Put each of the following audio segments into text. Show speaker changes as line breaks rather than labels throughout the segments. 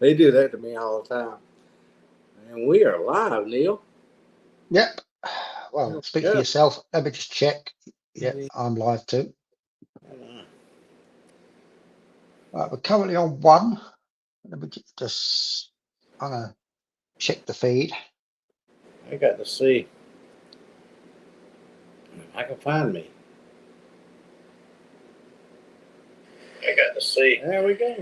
They do that to me all the time. And we are live, Neil.
Yep. Well, speak for
Yep.
yourself. Let me just check. Yep, I'm live too. Right, we're currently on one. Let me just, I'm gonna check the feed.
I got to see if I can find me. I got to see. There we go.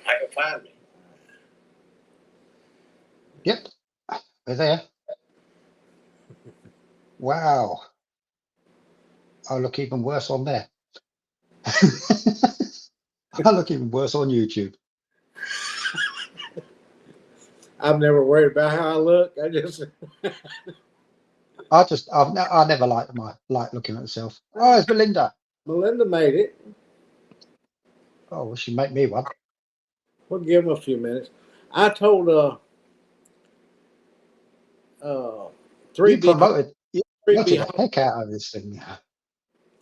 I can find me.
Yep, we're there. Wow. I look even worse on there. I look even worse on YouTube.
I've never worried about how I look. I just
I never like looking at myself. Oh, it's Belinda.
Melinda made it.
Oh, well, she make me one.
We'll give them a few minutes. I told uh
You
3B
promoted, you
three B
promoted the heck out of this thing.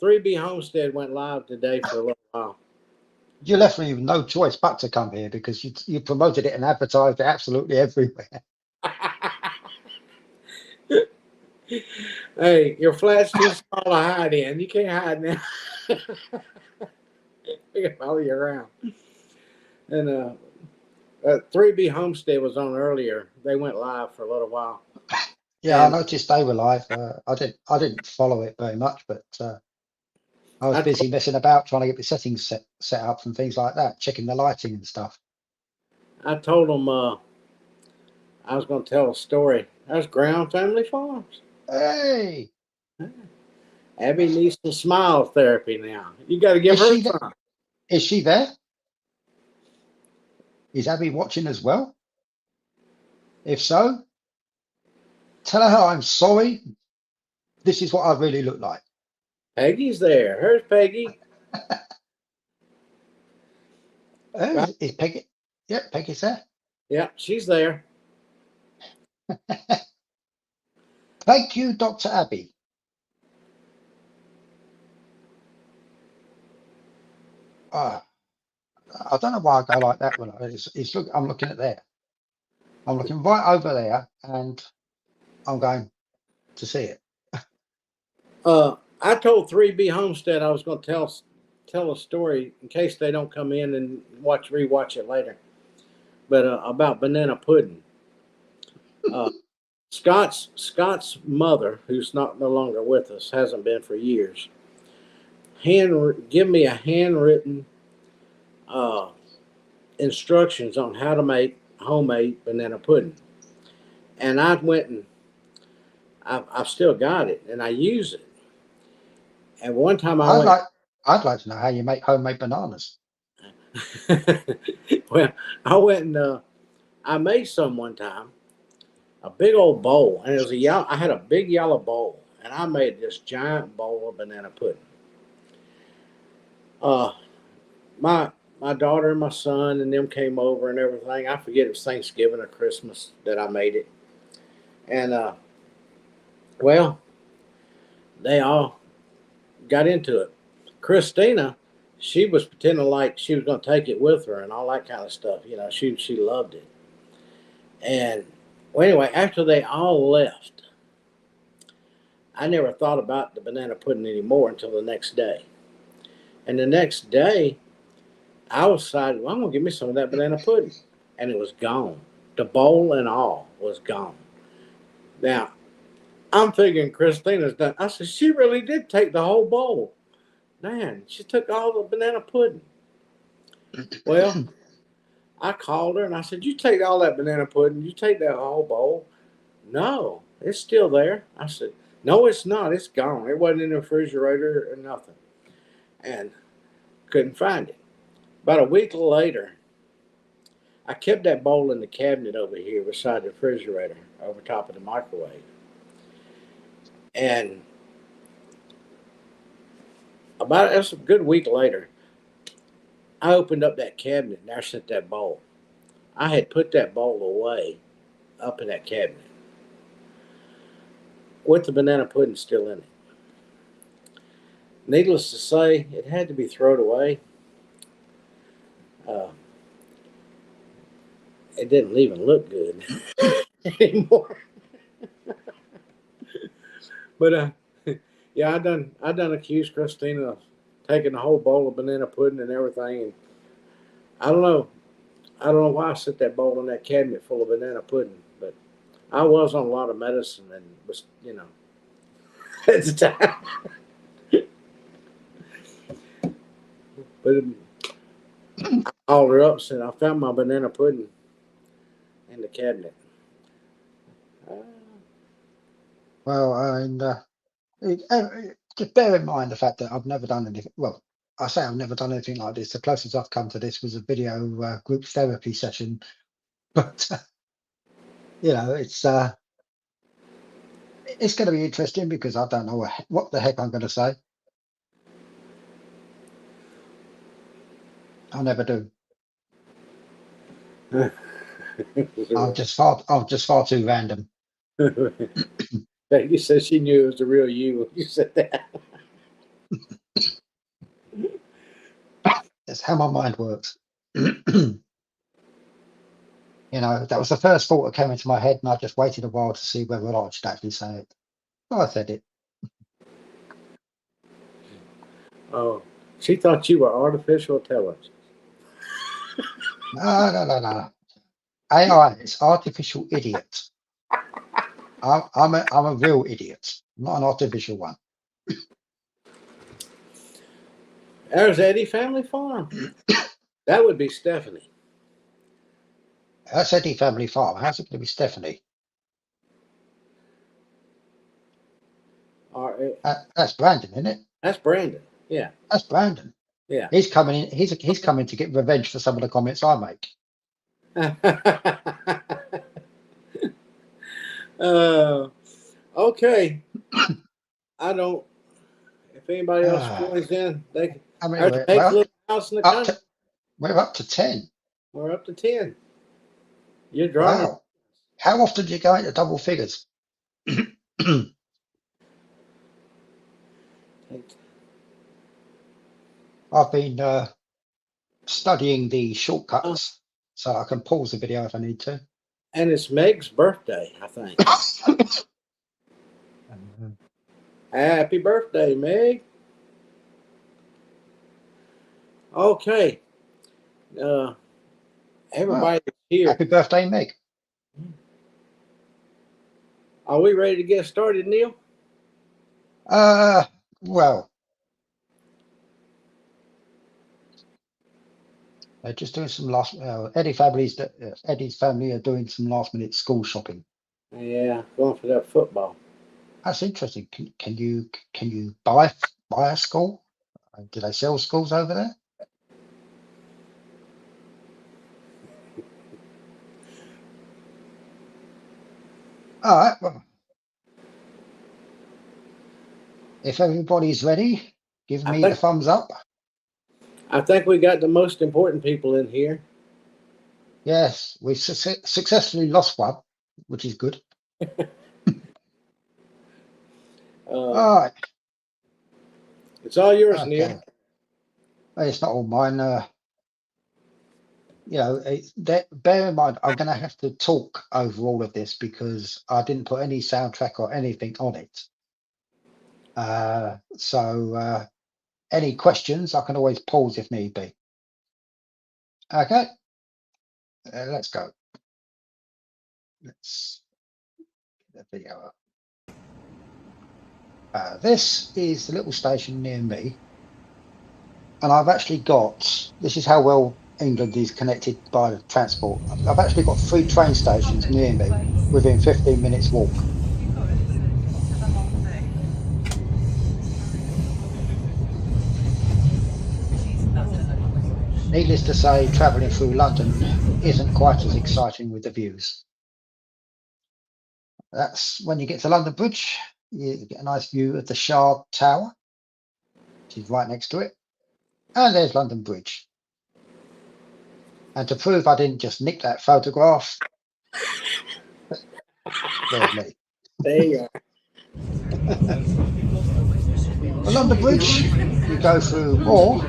3B Homestead went live today for a little while.
You left me with no choice but to come here because you promoted it and advertised it absolutely everywhere.
Hey, your flat's too small to hide in. You can't hide now. We can follow you around. And 3B Homestead was on earlier. They went live for a little while.
Yeah, I
And
noticed they were live. I didn't follow it very much, but I was
I
busy messing about trying to get the settings set up and things like that, checking the lighting and stuff.
I told them I was going to tell a story. That's Ground Family Farms.
Hey,
Abby needs some smile therapy now. You got to give
is
her
she th
some.
is she there? Is Abby watching as well? If so, tell her I'm sorry. This is what I really look like.
Peggy's there. Here's Peggy.
Oh,
Right?
is Peggy? Yeah, Peggy's there.
Yeah, she's there.
Thank you, Dr. Abby. Ah, I don't know why I go like that when I'm looking at there. I'm looking right over there and I'm going to see it.
I told 3B Homestead I was going to tell a story in case they don't come in and rewatch it later. But about banana pudding. Uh, Scott's mother, who's not no longer with us, hasn't been for years. Give me a handwritten uh, instructions on how to make homemade banana pudding, and I went and I've still got it, and I use it. And one time I
I'd
went,
like I'd like to know how you make homemade bananas.
well, I went and I made some one time, a big old bowl, and it was a yellow. I had a big yellow bowl, and I made this giant bowl of banana pudding. Uh, my my daughter and my son and them came over and everything. I forget it was Thanksgiving or Christmas that I made it, and well, they all got into it. Christina, she was pretending like she was going to take it with her and all that kind of stuff. You know, she loved it. And well, anyway, after they all left, I never thought about the banana pudding anymore until the next day. And the next day, I was decided, well, I'm going to give me some of that banana pudding. And it was gone. The bowl and all was gone. Now, I'm thinking Christina's done. I said, she really did take the whole bowl. Man, she took all the banana pudding. Well, I called her and I said, you take all that banana pudding. You take that whole bowl. No, it's still there. I said, no, it's not. It's gone. It wasn't in the refrigerator or nothing. And couldn't find it. About a week later, I kept that bowl in the cabinet over here beside the refrigerator over top of the microwave. And about that's a good week later, I opened up that cabinet and there sat that bowl. I had put that bowl away up in that cabinet with the banana pudding still in it. Needless to say, it had to be thrown away. Uh, it didn't even look good anymore. But yeah, I done accused Christina of taking the whole bowl of banana pudding and everything, and I don't know. I don't know why I set that bowl in that cabinet full of banana pudding, but I was on a lot of medicine and was, at the time. But I called her up and said I found my banana pudding in the cabinet. Uh,
Well, and just bear in mind the fact that I've never done anything. Well, I say I've never done anything like this. The closest I've come to this was a video group therapy session. But it's going to be interesting because I don't know what the heck I'm going to say. I never do. I'm just far too random.
You said she knew it was the real you when you said that.
That's how my mind works. That was the first thought that came into my head, and I just waited a while to see whether I should actually say it. So I said it.
Oh, she thought you were artificial intelligence.
No. AI is artificial idiot. I'm a real idiot, not an artificial one.
There's Eddie Family Farm. That would be Stephanie.
That's Eddie Family Farm. How's it going to be Stephanie? That's Brandon, isn't it?
That's Brandon. Yeah.
That's Brandon.
Yeah.
He's coming in. He's coming to get revenge for some of the comments I make.
Okay. I don't. If anybody else joins in, they can. Little house in the country.
We're up to 10.
We're up to 10. You're drawing.
Wow. How often do you go into double figures? I've been studying the shortcuts so I can pause the video if I need to.
And it's Meg's birthday, I think. Happy birthday, Meg. Okay. Everybody's here.
Happy birthday, Meg.
Are we ready to get started, Neil?
Well, they're just doing some Eddie's family are doing some last minute school shopping.
Yeah, going for that football.
That's interesting. Can you buy a school? Do they sell schools over there? All right. Well, if everybody's ready, give me the thumbs up.
I think we got the most important people in here.
Yes, we've successfully lost one, which is good. All right.
It's all yours, Neil.
It's not all mine. Bear in mind, I'm going to have to talk over all of this because I didn't put any soundtrack or anything on it. So any questions, I can always pause if need be. Okay, let's go. Let's get the video up. This is the little station near me. And I've actually got, this is how well England is connected by transport. I've actually got 3 train stations near me within 15 minutes walk. Needless to say, travelling through London isn't quite as exciting with the views. That's when you get to London Bridge, you get a nice view of the Shard Tower, which is right next to it. And there's London Bridge. And to prove I didn't just nick that photograph, there's me.
There you are.
The London Bridge, you go through more,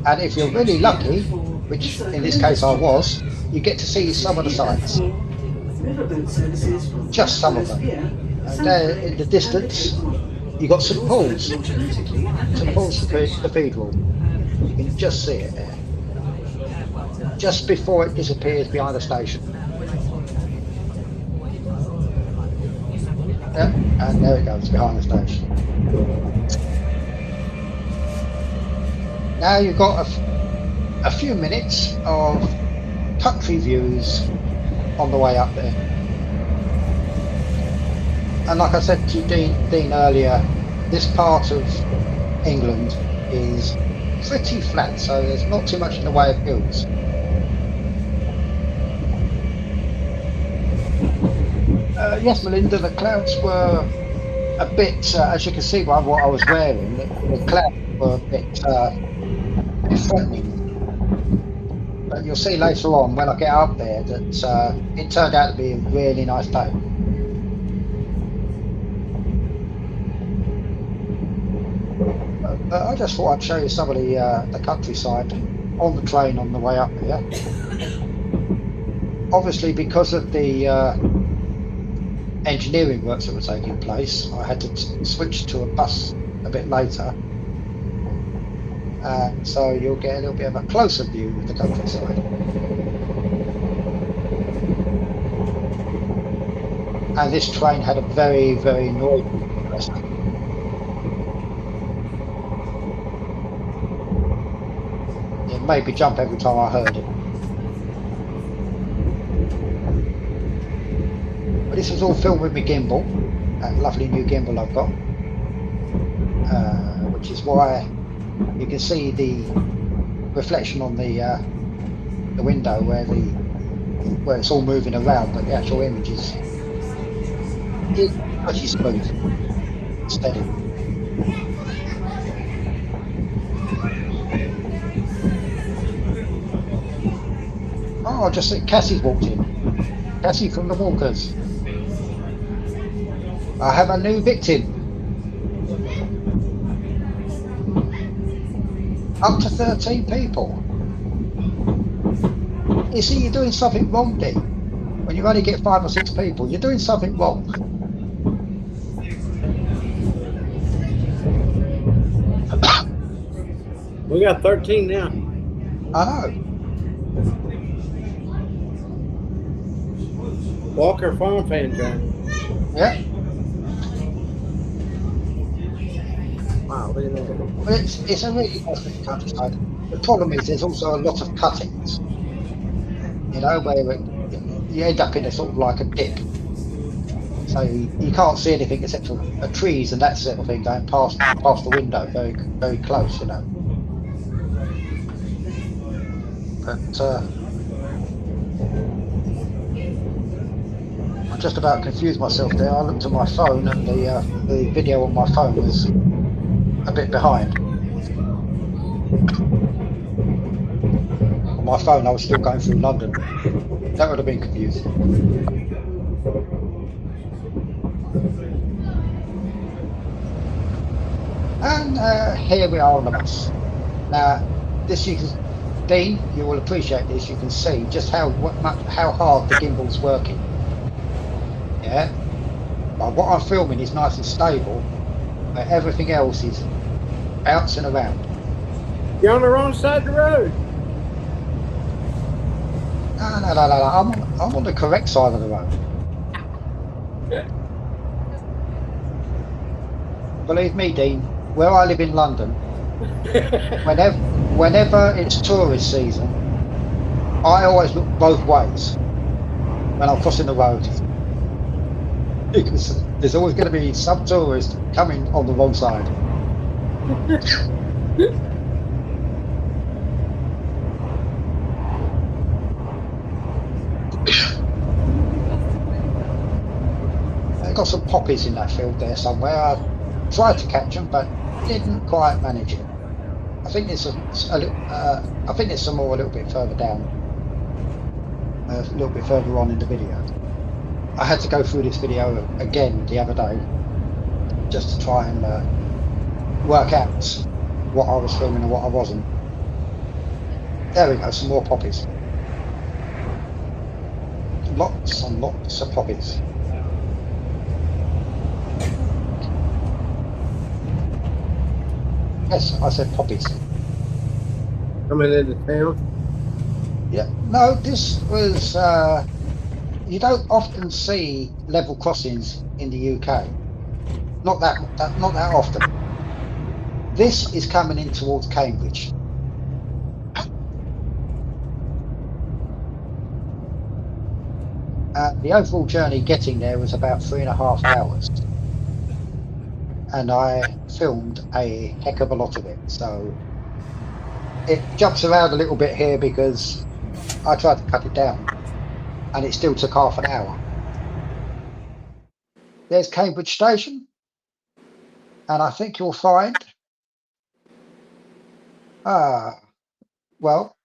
and if you're really lucky, which in this case I was, you get to see some of the sights, just some of them. And there in the distance, you got St Paul's Cathedral. You can just see it there, just before it disappears behind the station. Yep, and there it goes behind the station. Now you've got a few minutes of country views on the way up there. And like I said to Dean earlier, this part of England is pretty flat, so there's not too much in the way of hills. Yes, Melinda, the clouds were a bit, as you can see by what I was wearing, the clouds were a bit threatening. But you'll see later on when I get up there that it turned out to be a really nice day. I just thought I'd show you some of the countryside on the train on the way up here. Obviously, because of the engineering works that were taking place, I had to switch to a bus a bit later. So you'll get a little bit of a closer view of the countryside. And this train had a very, very noisy compressor. It made me jump every time I heard it. But this was all filmed with my gimbal, that lovely new gimbal I've got, which is why you can see the reflection on the window where it's all moving around, but the actual image is pretty smooth, steady. Oh, just see Cassie's walked in. Cassie from the Walkers. I have a new victim. Up to 13 people. You see, you're doing something wrong, Dean. When you only get 5 or 6 people, you're doing something wrong.
We got 13 now.
I know.
Walker Farm fan, John.
Yeah.
Wow, look at that.
Well, it's a really nice little countryside. The problem is there's also a lot of cuttings. You know, where you end up in a sort of like a dip. So you can't see anything except for trees and that sort of thing going past the window, very, very close, you know. But I just about confused myself there. I looked at my phone and the video on my phone was a bit behind. On my phone I was still going through London. That would have been confusing. And here we are on the bus. Now, this you can, Dean, you will appreciate this. You can see just how hard the gimbal's working. Yeah. But what I'm filming is nice and stable, but everything else is bouncing around.
You're on the wrong side of the road.
No. I'm on the correct side of the road. Believe me, Dean, where I live in London, whenever it's tourist season, I always look both ways when I'm crossing the road. Because there's always going to be some tourist coming on the wrong side. I got some poppies in that field there somewhere. I tried to catch them, but didn't quite manage it. I think there's some more a little bit further down, a little bit further on in the video. I had to go through this video again the other day just to try and work out what I was filming and what I wasn't. There we go, some more poppies. lots and lots of poppies. Yes, I said poppies.
Coming into town.
Yeah. No, this was, you don't often see level crossings in the UK. Not that often. This is coming in towards Cambridge. The overall journey getting there was about 3.5 hours. And I filmed a heck of a lot of it. So it jumps around a little bit here because I tried to cut it down and it still took half an hour. There's Cambridge Station. And I think you'll find, well,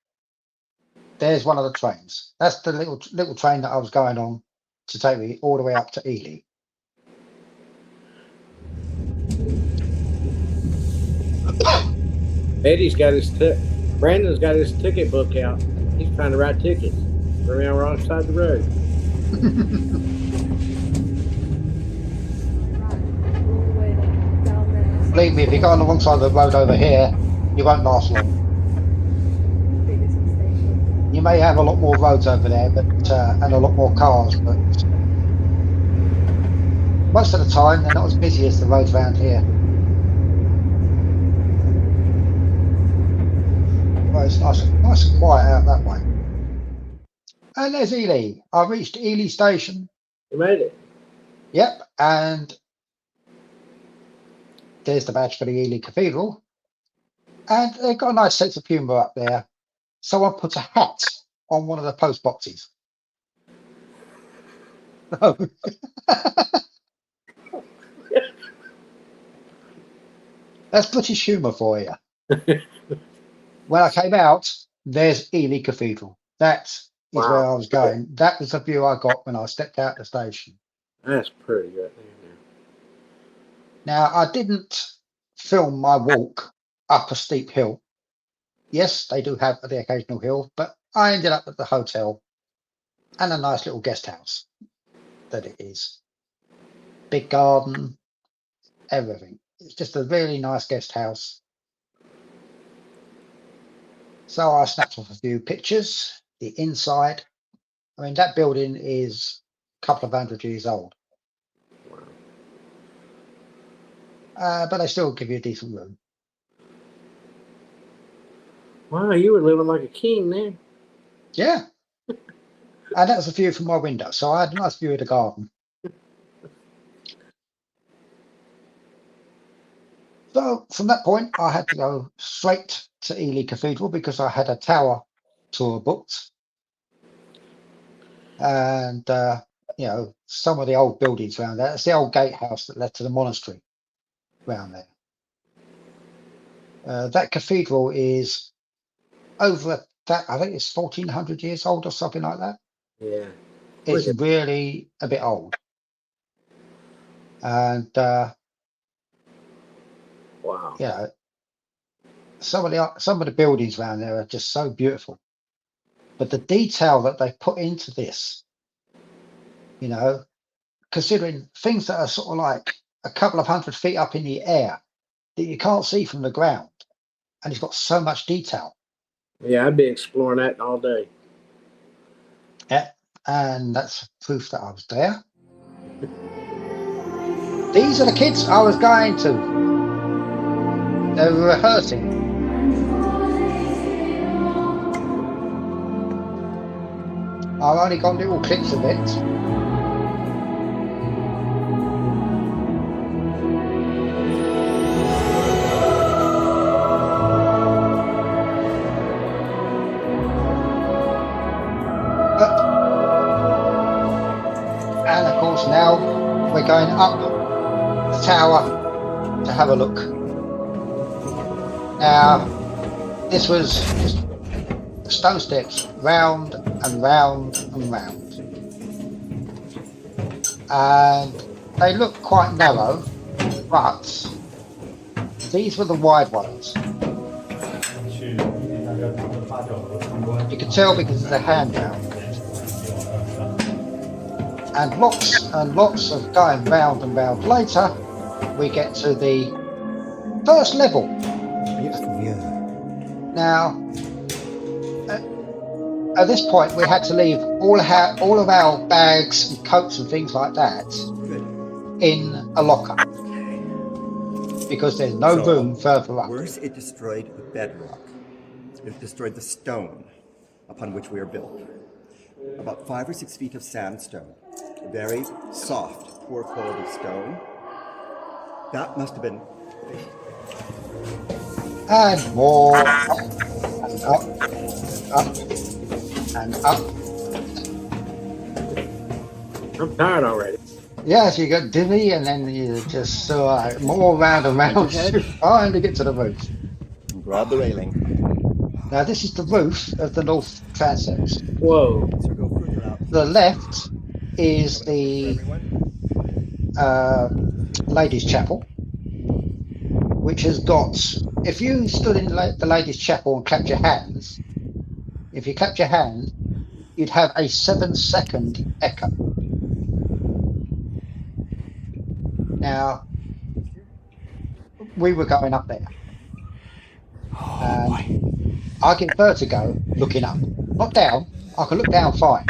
there's one of the trains. That's the little train that I was going on to take me all the way up to Ely.
Eddie's got Brandon's got his ticket book out. He's trying to write tickets. We're on the wrong side of the road.
Believe me, if you go on the wrong side of the road over here, you won't last long. You may have a lot more roads over there, but and a lot more cars, but most of the time they're not as busy as the roads around here. Well, it's nice and quiet out that way. And there's Ely. I reached Ely Station.
You made it.
Yep, and there's the badge for the Ely Cathedral. And they've got a nice sense of humour up there. Someone put a hat on one of the post boxes. That's British humour for you. When I came out, there's Ely Cathedral. That is where I was going. That was the view I got when I stepped out the station.
That's pretty good.
Now, I didn't film my walk up a steep hill. Yes, they do have the occasional hill, but I ended up at the hotel and a nice little guest house that it is. Big garden, everything. It's just a really nice guest house. So I snapped off a few pictures. The inside, I mean, that building is a couple of 100 years old. But they still give you a decent room.
Wow, you were living like a king there.
Yeah. And that was a view from my window. So I had a nice view of the garden. So from that point, I had to go straight to Ely Cathedral because I had a tower tour booked. And, you know, some of the old buildings around there. It's the old gatehouse that led to the monastery around there. That cathedral is over that, I think it's 1400 years old or something like that.
Yeah.
It's really a bit old. And,
wow.
You know, some of the buildings around there are just so beautiful. But the detail that they put into this, you know, considering things that are sort of like a couple of 100 feet up in the air that you can't see from the ground, and it's got so much detail.
Yeah, I'd be exploring that all day.
Yeah, and that's proof that I was there. These are the kids I was going to. They were rehearsing. I've only got little clips of it. And of course now we're going up the tower to have a look. Now this was just stone steps round and round and round, and they look quite narrow, but these were the wide ones. You can tell because of the handrail. And lots of going round and round later, we get to the first level.
Beautiful view.
Now, at this point, we had to leave all of our bags and coats and things like that in a locker because there's no room further up.
Worse, it destroyed the bedrock. It destroyed the stone upon which we are built. About 5 or 6 feet of sandstone. Very soft, poor quality stone. That must have been...
And more, and up, and up.
I'm tired already.
Yes, you got dizzy, and then you just saw more round and round, trying to get to the roof.
Grab the railing.
Now, this is the roof of the North Transept.
Whoa.
So go further out.
The left is the Ladies' Chapel, which has got, if you stood in the Ladies' Chapel and clapped your hands, if you clapped your hand, you'd have a 7-second echo. Now, we were going up there. And I get vertigo looking up. Not down, I can look down fine.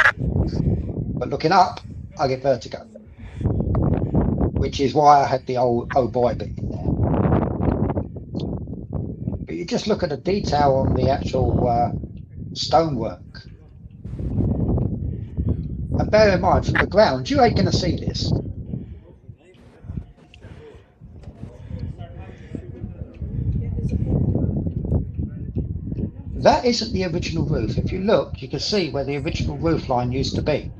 But looking up, I get vertigo. Which is why I had the old oh boy bit in there. But you just look at the detail on the actual stonework. And bear in mind, from the ground, you ain't going to see this. That isn't the original roof. If you look, you can see where the original roof line used to be.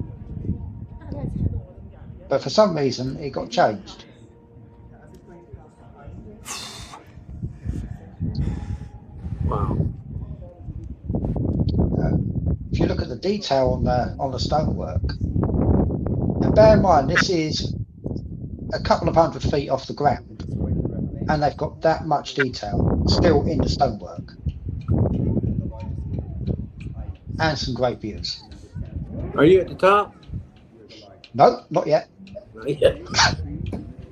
But for some reason, it got changed.
Wow.
If you look at the detail on the stonework, and bear in mind this is a couple of 100 feet off the ground, and they've got that much detail still in the stonework, and some great views.
Are you at the top?
No, not yet.
Not yet.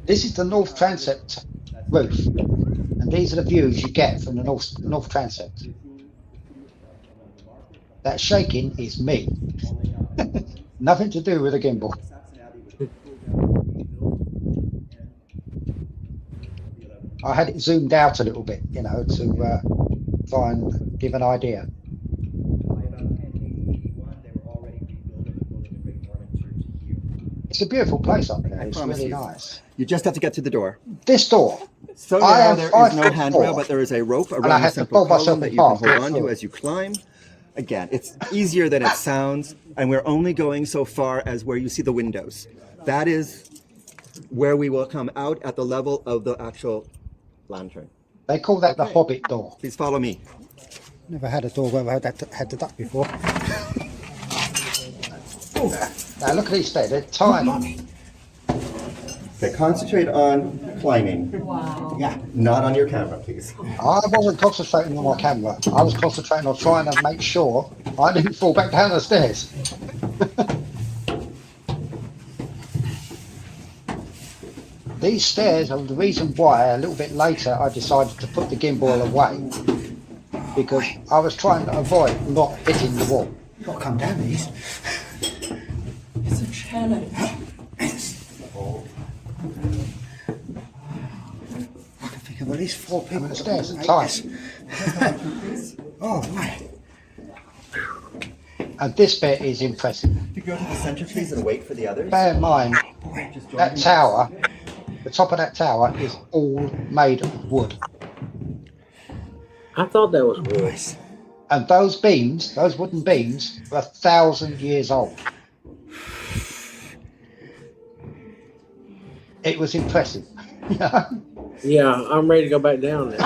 This is the North Transept roof, and these are the views you get from the North Transept. That shaking is me. Nothing to do with the gimbal. I had it zoomed out a little bit, you know, to try and give an idea. It's a beautiful place up there. It's really nice.
You just have to get to the door.
This door.
So now there is no handrail, but there is a rope around the central column that you can hold on to as you climb. Again, it's easier than it sounds, and we're only going so far as where you see the windows. That is where we will come out at the level of the actual lantern.
They call that the Hobbit door.
Please follow me.
Never had a door where I had the duck before. Now look at these stairs, they're tiny.
Okay, concentrate on climbing.
Wow.
Yeah, not on your camera, please.
I wasn't concentrating on my camera. I was concentrating on trying to make sure I didn't fall back down the stairs. These stairs are the reason why a little bit later I decided to put the gimbal away, because I was trying to avoid not hitting the wall.
You've got to come down these. It's a challenge. I can think of at least 4 people.
I mean, the stairs are
that
tight.
this. Oh, my.
And this bit is impressive.
You go to the center, please, and wait for the others.
Bear in mind,
Just join
that
me.
tower, the top of that tower is all made of wood.
I thought that was wood.
Nice.
And those beams, those wooden beams, are 1,000 years old. It was impressive.
Yeah, I'm ready to go back down there.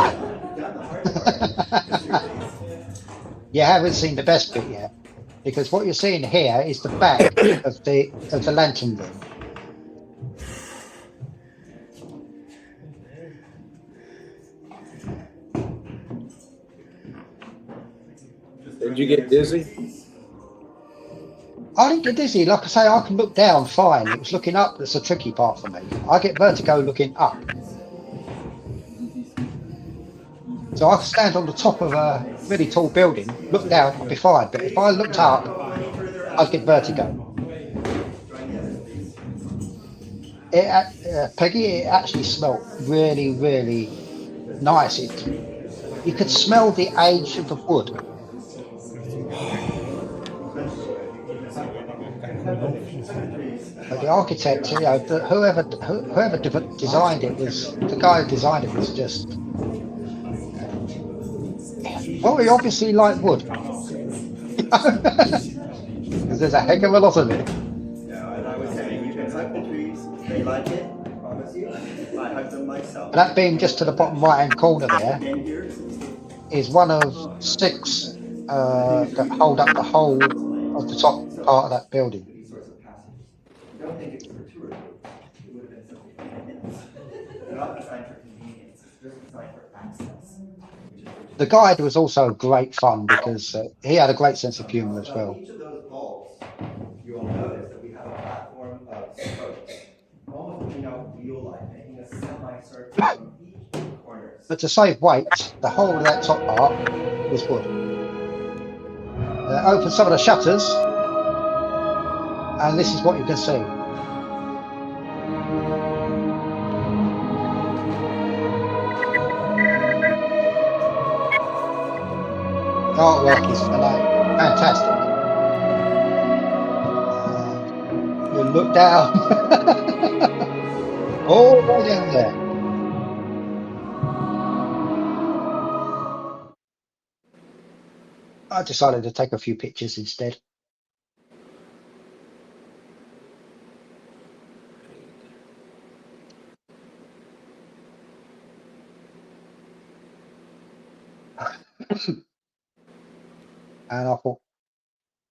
You haven't seen the best bit yet, because what you're seeing here is the back of the lantern room.
Did you get dizzy?
I didn't get dizzy. Like I say, I can look down fine. It was looking up that's a tricky part for me. I get vertigo looking up. So I can stand on the top of a really tall building, look down, I'll be fine. But if I looked up, I'd get vertigo. Peggy, it actually smelled really, really nice. You could smell the age of the wood. But the architect, whoever designed it was the guy who designed it was just, well, he obviously liked wood. Because there's a heck of a lot of it.
Yeah, and I would say you can hug the trees. They like it. I promise you. I hug them myself.
And that being just to the bottom right hand corner there is one of 6 that hold up the whole of the top part of that building.
Don't think it's for tour. It would have been something for minutes. They're not designed for convenience. It's just designed for access.
The guide was also great fun because he had a great sense of humor as well.
Each of those bulbs, you'll notice that we have a platform of spokes, almost looking out wheel-like, making a semicircle from each corner.
But to save weight, the whole of that top part was wood. Open some of the shutters, and this is what you can see. The artwork is fantastic. You look down, all the way down there. I decided to take a few pictures instead. And I thought,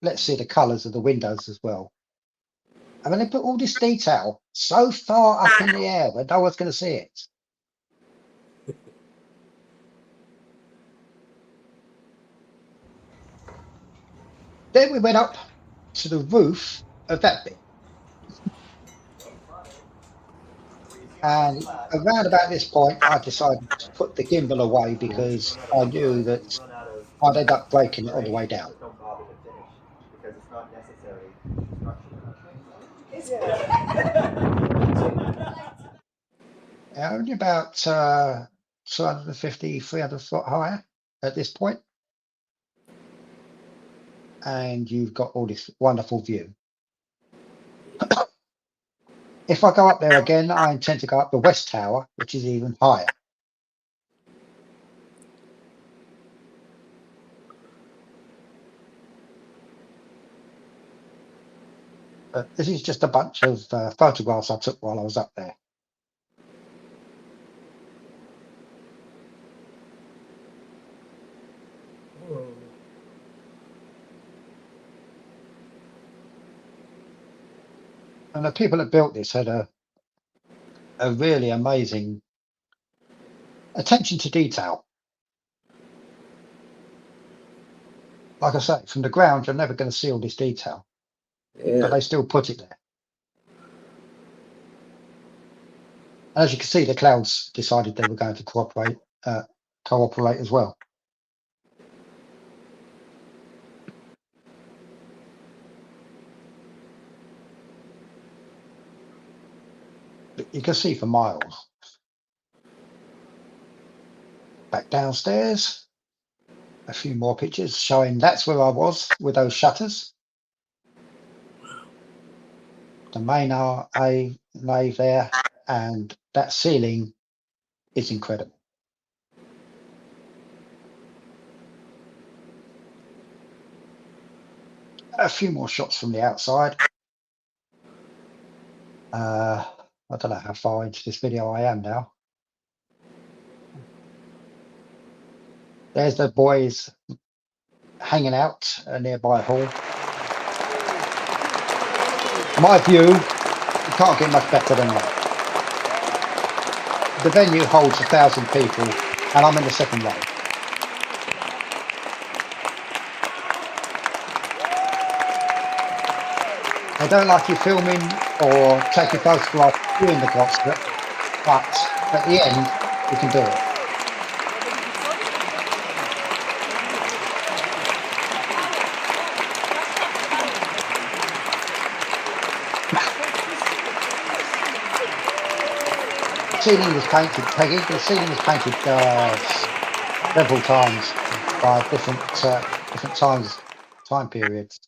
let's see the colours of the windows as well. I mean, they put all this detail so far up in the air that no one's going to see it. Then we went up to the roof of that bit. And around about this point, I decided to put the gimbal away because I knew that I'd end up breaking it on the way down. Only about 250, 300 foot higher at this point. And you've got all this wonderful view. If I go up there again, I intend to go up the West Tower, which is even higher. But this is just a bunch of photographs I took while I was up there. And the people that built this had a really amazing attention to detail. Like I say, from the ground, you're never going to see all this detail.
Yeah.
But they still put it there. And as you can see, the clouds decided they were going to cooperate as well. You can see for miles. Back downstairs, a few more pictures showing that's where I was with those shutters. The main nave there, and that ceiling is incredible. A few more shots from the outside. I don't know how far into this video I am now. There's the boys hanging out a nearby hall. My view, you can't get much better than that. The venue holds 1,000 people and I'm in the second row. They don't like you filming or taking photographs during the concert, but at the end, you can do it. The ceiling was painted, Peggy. The ceiling was painted several times by different time periods.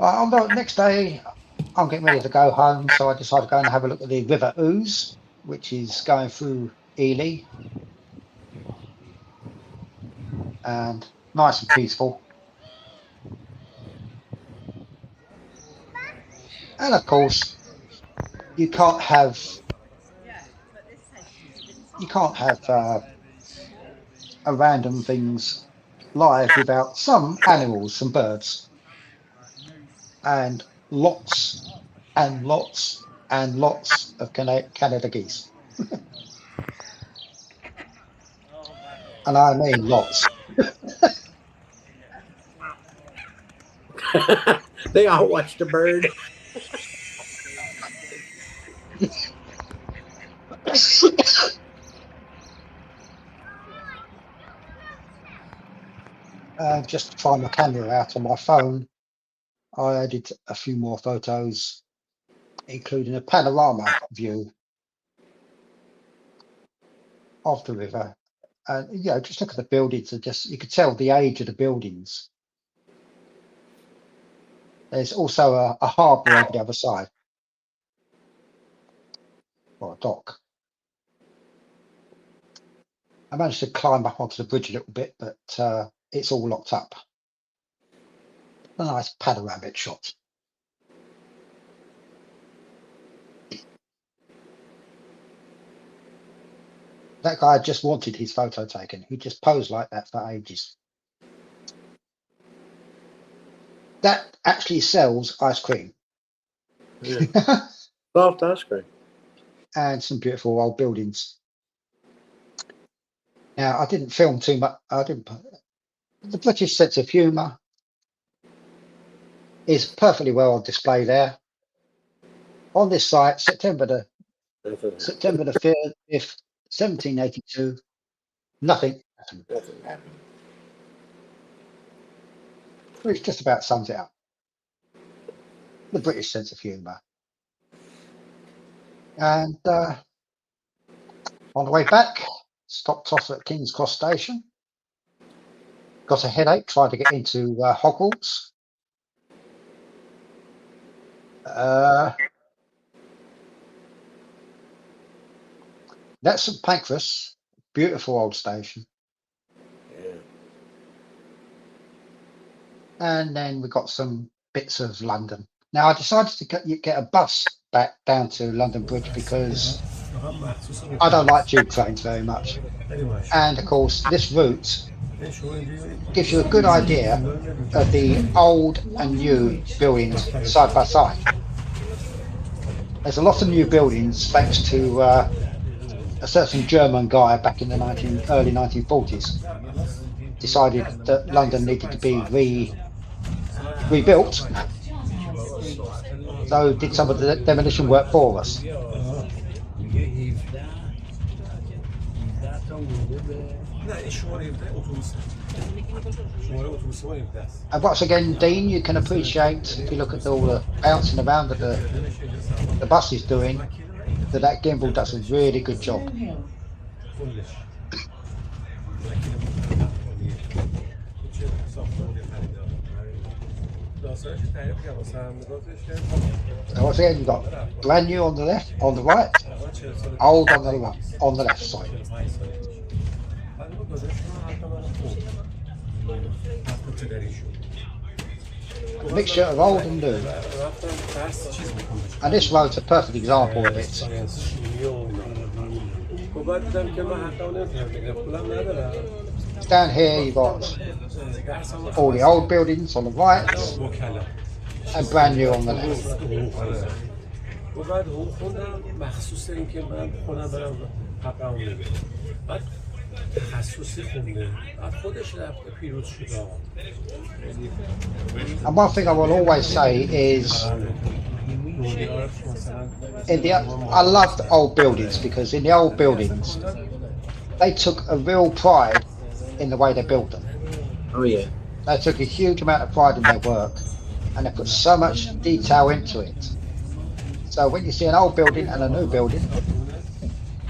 On the next day, I'm getting ready to go home, so I decided to go and have a look at the River Ouse, which is going through Ely, and nice and peaceful. And of course, you can't have a random things live without some animals, some birds, and lots and lots and lots of Canada geese. And I mean lots.
They all watched the bird.
Just to find my camera out on my phone, I added a few more photos, including a panorama view of the river. And just look at the buildings, and you could tell the age of the buildings. There's also a harbour over the other side, or a dock. I managed to climb up onto the bridge a little bit, but it's all locked up. A nice panoramic shot. That guy just wanted his photo taken. He just posed like that for ages. That actually sells ice cream.
Yeah. Soft ice cream.
And some beautiful old buildings. Now, I didn't film too much. The British sense of humour is perfectly well on display there. On this site, September the 5th, 1782, nothing happened. Which just about sums it up. The British sense of humour. And on the way back, stopped off at King's Cross Station. Got a headache trying to get into Hogwarts. That's St Pancras, beautiful old station.
Yeah.
And then we got some bits of London. Now I decided to get a bus back down to London Bridge because I don't like tube trains very much. And of course, this route gives you a good idea of the old and new buildings side by side. There's a lot of new buildings thanks to a certain German guy back in the early 1940s decided that London needed to be rebuilt, so did some of the demolition work for us. And once again, Dean, you can appreciate, if you look at all the bouncing around that the bus is doing, that gimbal does a really good job. And once again, you've got brand new on the left, on the right, old on the left side. A mixture of old and new. And this road's a perfect example of it. Down here you've got all the old buildings on the right and brand new on the left.
تخصصی خونده بعد خودش رفته پیروز شده
And one thing I will always say is, I loved old buildings because in the old buildings, they took a real pride in the way they built them.
Oh yeah.
They took a huge amount of pride in their work, and they put so much detail into it. So when you see an old building and a new building,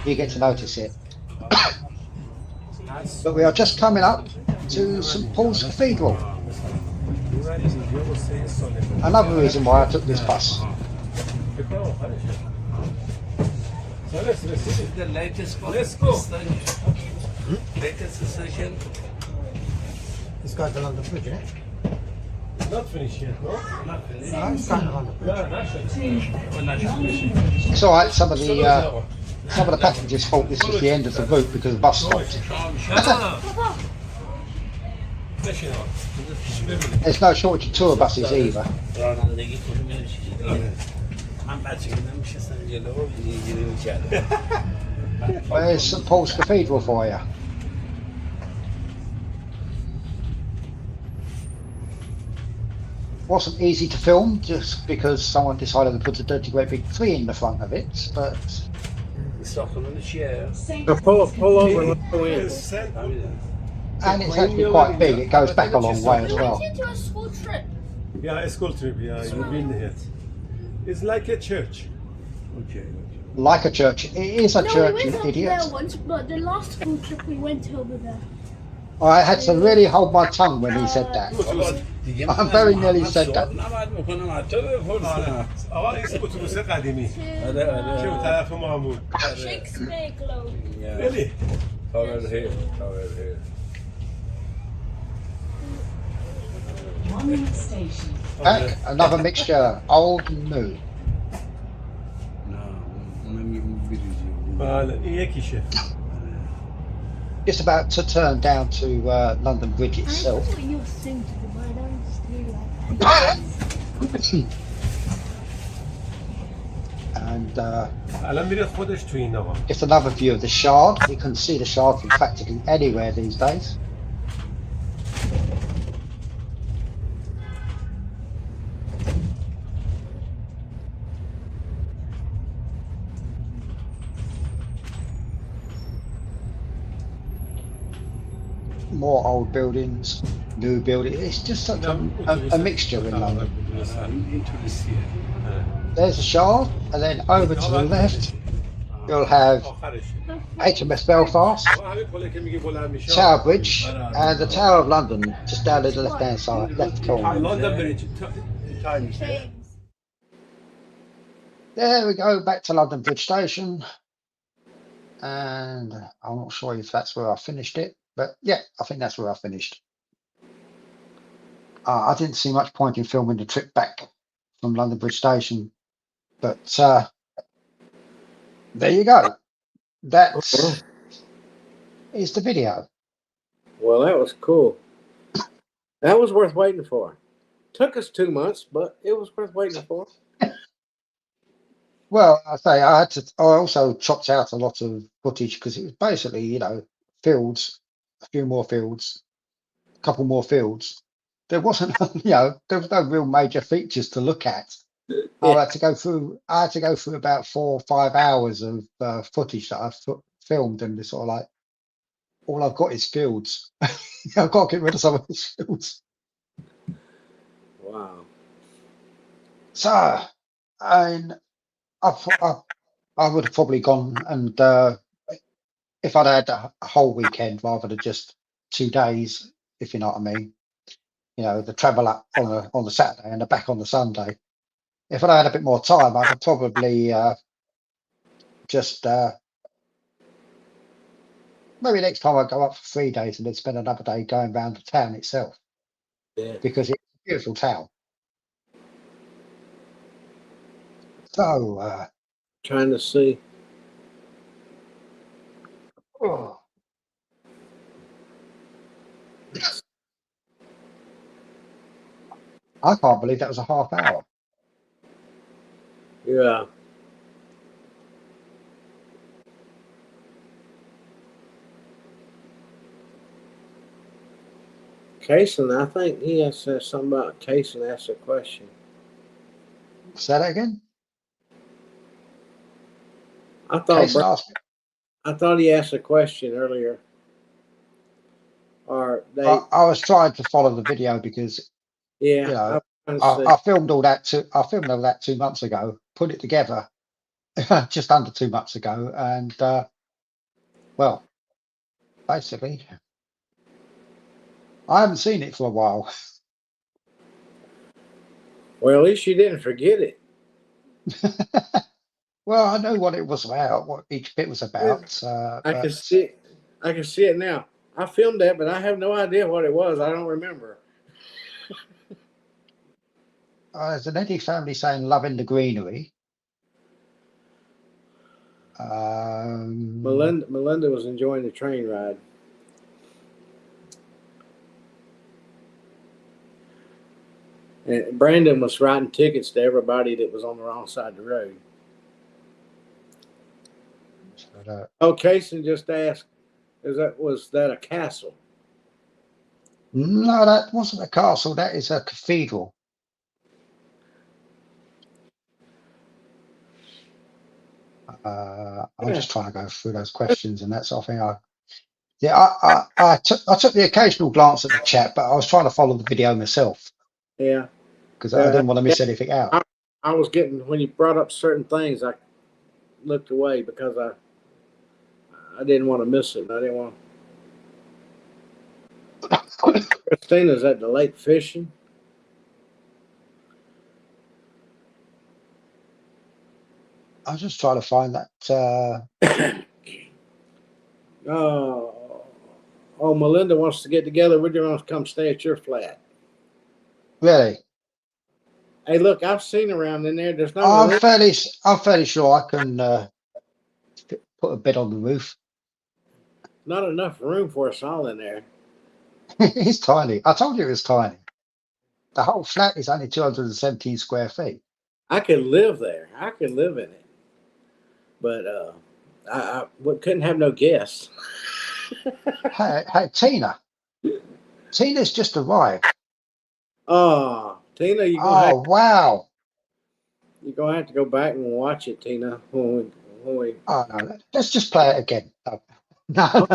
you get to notice it. But we are just coming up to St Paul's Cathedral. Another reason why I took this bus.
This is the latest one. Let's go. Latest session.
This guy's the London Bridge, isn't it?
Not finished yet, no? Not finished.
No, it's going to London Bridge.
Yeah, that's it.
It's all right. Some of the passengers thought this was the end of the route because the bus stopped. There's no shortage of tour buses either. There's St Paul's Cathedral for you. Wasn't easy to film just because someone decided to put a dirty great big tree in the front of it, but
Pull over and let's go in.
and it's actually quite big. It goes back a long way as well.
went to a school trip.
Yeah, a school trip. Yeah, you've been here. It's like a church. Okay.
Like a church, it is a
No,
church,
we
you
went over
idiot.
there once, but the last school trip we went over there.
I had to really hold my tongue when he said that. I very nearly said that.
آقا این اتوبوس قدیمی که اون طرف ما بود.
Shakespeare Globe.
Really?
Over here, over here.
Monument Station.
Back, another mixture, old and new.
بله این یکیشه.
Just about to turn down to London Bridge
I know
itself.
what you're thinking, but I don't understand like that.
And
الان میره خودش تو این آقا.
just another view of the Shard. You can see the Shard from practically anywhere these days. More old buildings, new buildings. It's just such a mixture in London. There's a Shard, and then over to the left, you'll have HMS Belfast, Tower Bridge, and the Tower of London, just down to the left-hand side, left corner.
London Bridge.
James.
There we go, back to London Bridge Station. And I'm not sure if that's where I finished it, but yeah, I think that's where I finished. I didn't see much point in filming the trip back from London Bridge Station, but there you go. That is the video.
Well, that was cool. That was worth waiting for. Took us 2 months, but it was worth waiting for.
Well, I also chopped out a lot of footage because it was basically, you know, fields, a few more fields, a couple more fields. There wasn't, you know, there was no real major features to look at. I had to go through about 4 or 5 hours of footage that I've filmed, and it's sort of like, all I've got is fields. I've got to get rid of some of these fields.
Wow.
So, and I would have probably gone and if I'd had a whole weekend rather than just 2 days, if you know what I mean. You know, the travel up on the Saturday and the back on the Sunday. If I'd had a bit more time, I could probably just maybe next time I'd go up for 3 days and then spend another day going around the town itself.
Yeah.
Because it's a beautiful town. So
Trying to see.
oh. I can't believe that was a half hour.
Yeah. Kason, I think he has said something about Kason asked a question.
Say that again.
I thought
Kason asked me.
I thought he asked a question earlier. Or they
I was trying to follow the video because
yeah,
you know
I'm trying to see.
I filmed all that 2 months ago, put it together just under 2 months ago, and well, basically, I haven't seen it for a while.
Well, at least you didn't forget it.
Well, I know what it was about, what each bit was about.
I can see it. I can see it now. I filmed that, but I have no idea what it was. I don't remember.
There's an Eddie family saying "Loving the Greenery."
Melinda was enjoying the train ride. And Brandon was writing tickets to everybody that was on the wrong side of the road. Oh, Kason just asked, was that a castle?
No, that wasn't a castle. That is a cathedral. I'm just trying to go through those questions and that sort of thing. I took the occasional glance at the chat, but I was trying to follow the video myself.
Yeah,
because I didn't want to miss anything out.
I was getting, when you brought up certain things, I looked away because I didn't want to miss it. I didn't want. Christina's at the lake fishing.
I was just trying to find that.
Oh, Melinda wants to get together. We're going to come stay at your flat.
Really?
Hey, look, I've seen around in there. There's no.
I'm fairly sure I can put a bed on the roof.
Not enough room for us all in there.
It's tiny. I told you it was tiny. The whole flat is only 217 square feet.
I could live there. I could live in it, but I couldn't have no guests.
Hey, Tina. Tina's just arrived.
Oh, Tina,
wow.
You're gonna have to go back and watch it, Tina. When we...
Oh no, let's just play it again. No.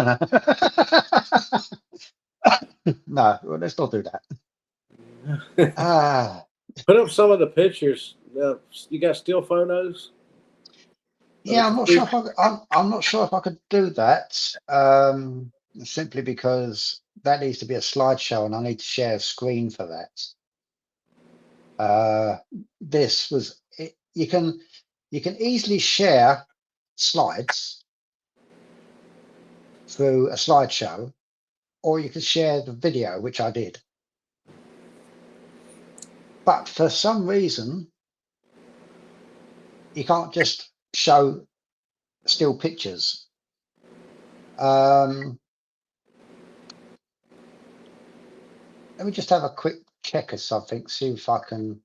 No, well, let's not do that.
Put up some of the pictures. You got still photos?
Yeah, I'm not sure if I'm not sure if I could do that. Simply because that needs to be a slideshow, and I need to share a screen for that. This was it, you can easily share slides through a slideshow, or you can share the video, which I did. But for some reason, you can't just show still pictures. Let me just have a quick check of something, see if I can.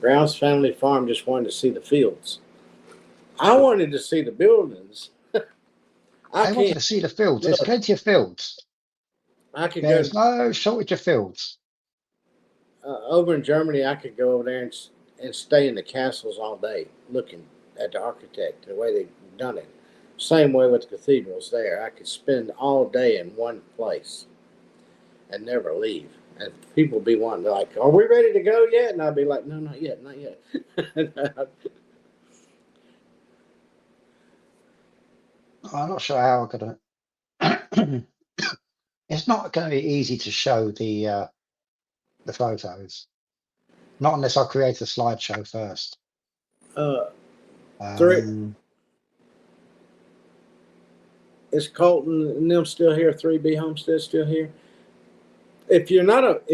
Grouse Family Farm just wanted to see the fields. I wanted to see the buildings.
I wanted to see the fields. There's plenty of fields. There's no shortage of fields.
Over in Germany, I could go over there and stay in the castles all day, looking at the architect, the way they've done it. Same way with the cathedrals there. I could spend all day in one place and never leave. And people would be wanting to, like, are we ready to go yet? And I'd be like, no, not yet, not yet.
I'm not sure how I'm gonna. It's not going to be easy to show the photos, not unless I create a slideshow first.
Is Colton and them still here? 3B Homestead still here? If you're not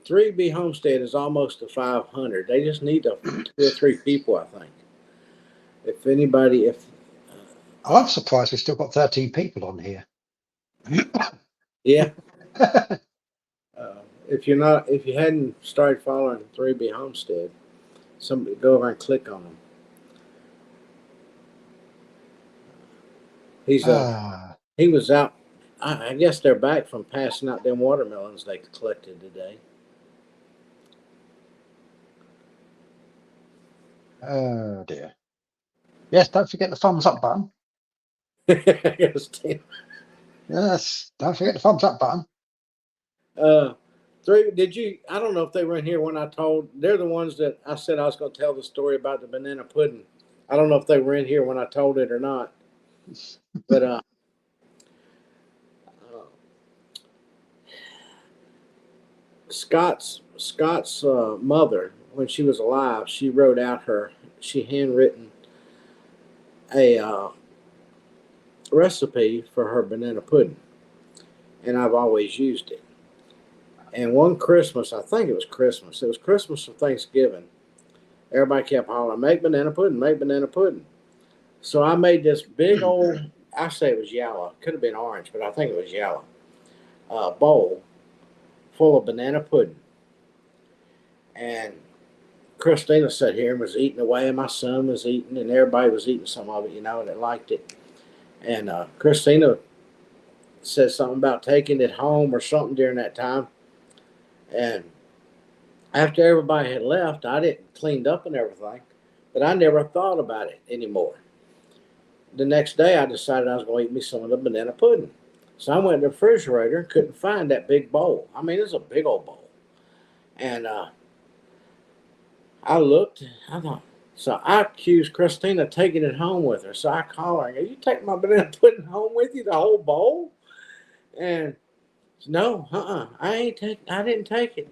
3B Homestead is almost to 500. They just need 2 or 3 people, I think. If anybody,
I'm surprised we've still got 13 people on here.
Yeah. If you hadn't started following 3B Homestead, somebody go over and click on them. He's
Ah,
he was out. I guess they're back from passing out them watermelons they collected today.
oh dear. Yes, don't forget the thumbs up button.
Yes, Tim.
Yes, don't forget the thumbs up button.
Three. Did you? I don't know if they were in here when I told. They're the ones that I said I was going to tell the story about the banana pudding. I don't know if they were in here when I told it or not. But Scott's mother, when she was alive, she wrote out she handwritten a recipe for her banana pudding, and I've always used it. And one Christmas, I think it was Christmas. It was Christmas or Thanksgiving. Everybody kept hollering, "Make banana pudding! Make banana pudding!" So I made this big old. I say it was yellow. Could have been orange, but I think it was yellow. Bowl full of banana pudding. And Christina sat here and was eating away, and my son was eating, and everybody was eating some of it, and they liked it. And Christina said something about taking it home or something during that time. And after everybody had left, I didn't cleaned up and everything, but I never thought about it anymore. The next day, I decided I was going to eat me some of the banana pudding. So I went to the refrigerator and couldn't find that big bowl. I mean, it's a big old bowl. And I looked, I thought, so I accused Christina of taking it home with her. So I called her and go, "You take my banana pudding home with you, the whole bowl?" And no, I didn't take it.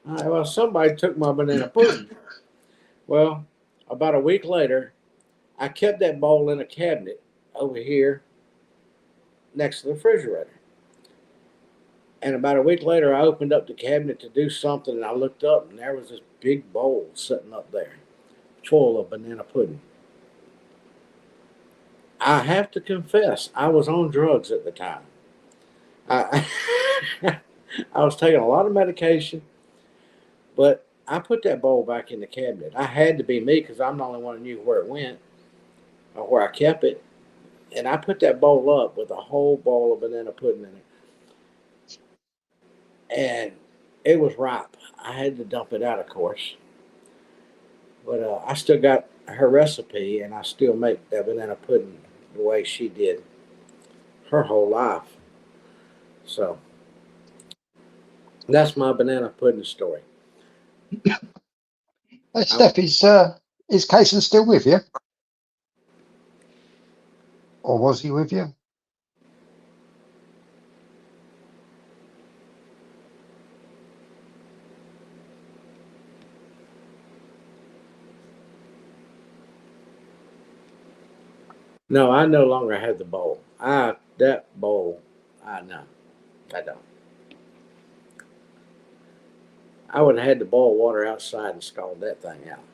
Well, somebody took my banana pudding. Well, about a week later, I kept that bowl in a cabinet over here next to the refrigerator. And about a week later, I opened up the cabinet to do something, and I looked up, and there was this big bowl sitting up there, full of banana pudding. I have to confess, I was on drugs at the time. I, I was taking a lot of medication, but I put that bowl back in the cabinet. I had to be me because I'm the only one who knew where it went or where I kept it. And I put that bowl up with a whole bowl of banana pudding in it. And it was ripe. I had to dump it out, of course. But I still got her recipe, and I still make that banana pudding the way she did her whole life. So that's my banana pudding story.
Hey, Steph, is Cason still with you? Or was he with you?
No, I no longer have the bowl. That bowl, no, I don't. I would have had to boil water outside and scald that thing out.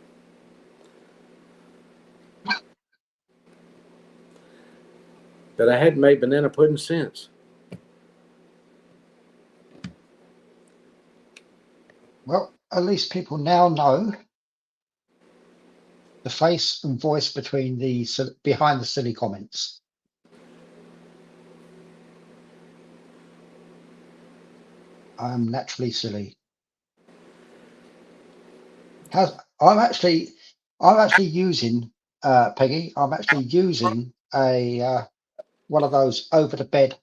But I hadn't made banana pudding since.
Well, at least people now know the face and voice behind the silly comments. I'm naturally silly. I'm actually using Peggy. I'm actually using a one of those over the bed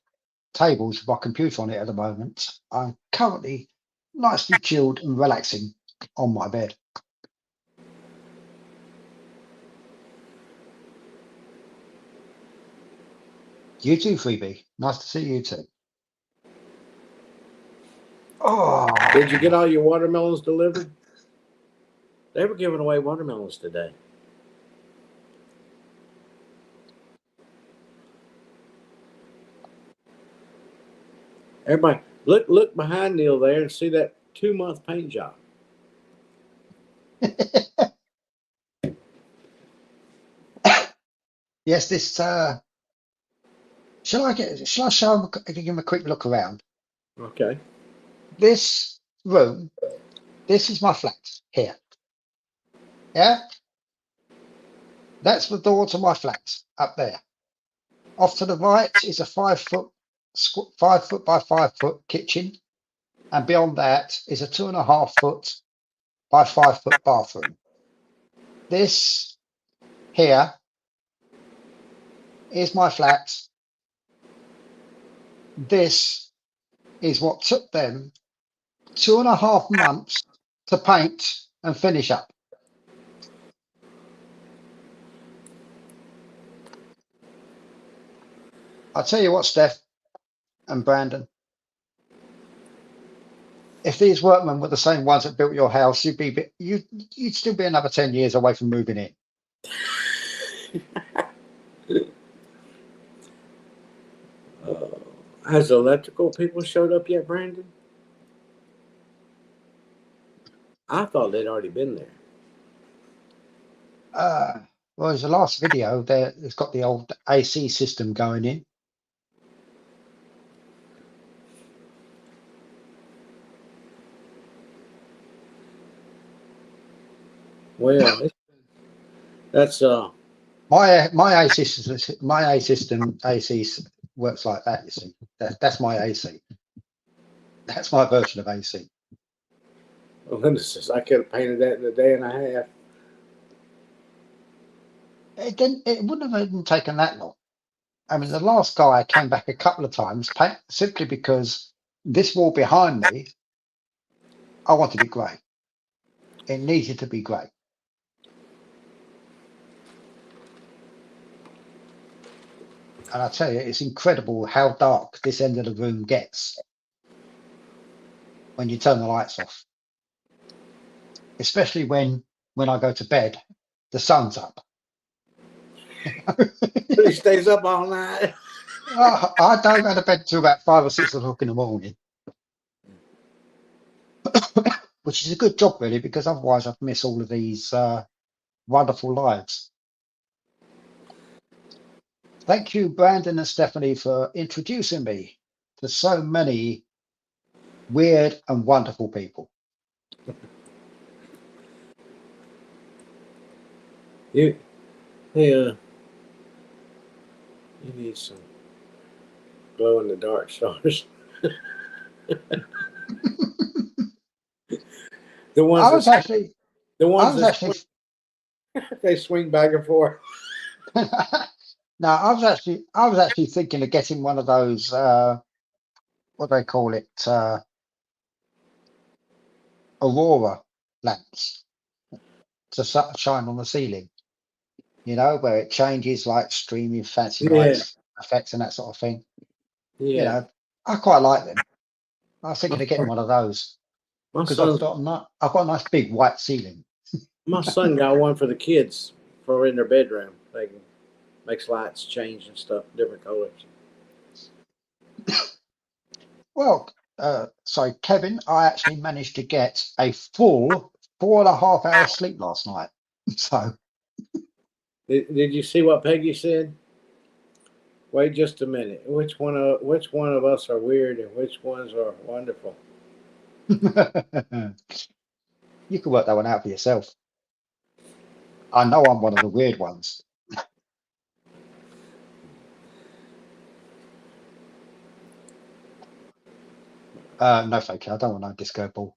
tables with my computer on it at the moment. I'm currently nicely chilled and relaxing on my bed. You too, Freebie. Nice to see you too. Oh,
did you get all your watermelons delivered? They were giving away watermelons today. Everybody, look behind Neil there and see that 2-month paint job.
Yes, this. Shall I show him, give him a quick look around?
Okay.
This room. This is my flat here. Yeah. That's the door to my flat up there. Off to the right is a 5 foot, 5 foot by 5 foot kitchen. And beyond that is a 2.5 foot by 5 foot bathroom. This here is my flat. This is what took them 2.5 months to paint and finish up. I'll tell you what, Steph and Brandon, if these workmen were the same ones that built your house, you'd still be another 10 years away from moving in.
Has electrical people showed up yet, Brandon? I thought they'd already been there.
Well, there's the last video there. It's got the old AC system going in.
Well, that's
my AC system AC works like that. You see, that's my AC. That's my version of AC.
oh goodness, I could have painted that in a day and a half.
It wouldn't have even taken that long. I mean, the last guy came back a couple of times simply because this wall behind me, I wanted it grey. It needed to be grey. And I tell you, it's incredible how dark this end of the room gets when you turn the lights off. Especially when I go to bed, the sun's up.
He stays up all night.
I don't go to bed till about 5 or 6 o'clock in the morning. Which is a good job, really, because otherwise I'd miss all of these wonderful lives. Thank you, Brandon and Stephanie, for introducing me to so many weird and wonderful people.
You need some glow in the dark stars. The ones they swing back and forth.
No, I was actually thinking of getting one of those what do they call it, aurora lamps to shine on the ceiling, you know, where it changes like streaming fancy lights effects and that sort of thing.
Yeah,
you know, I quite like them. I was thinking of getting one of those because I've got a nice big white ceiling.
My son got one for the kids for in their bedroom. They can makes lights change and stuff, different colors.
Well, so Kevin, I actually managed to get a full 4.5 hours sleep last night. So,
did you see what Peggy said? Wait just a minute. Which one of us are weird and which ones are wonderful?
you can work that one out for yourself. I know I'm one of the weird ones. No, thank you. I don't want no disco ball.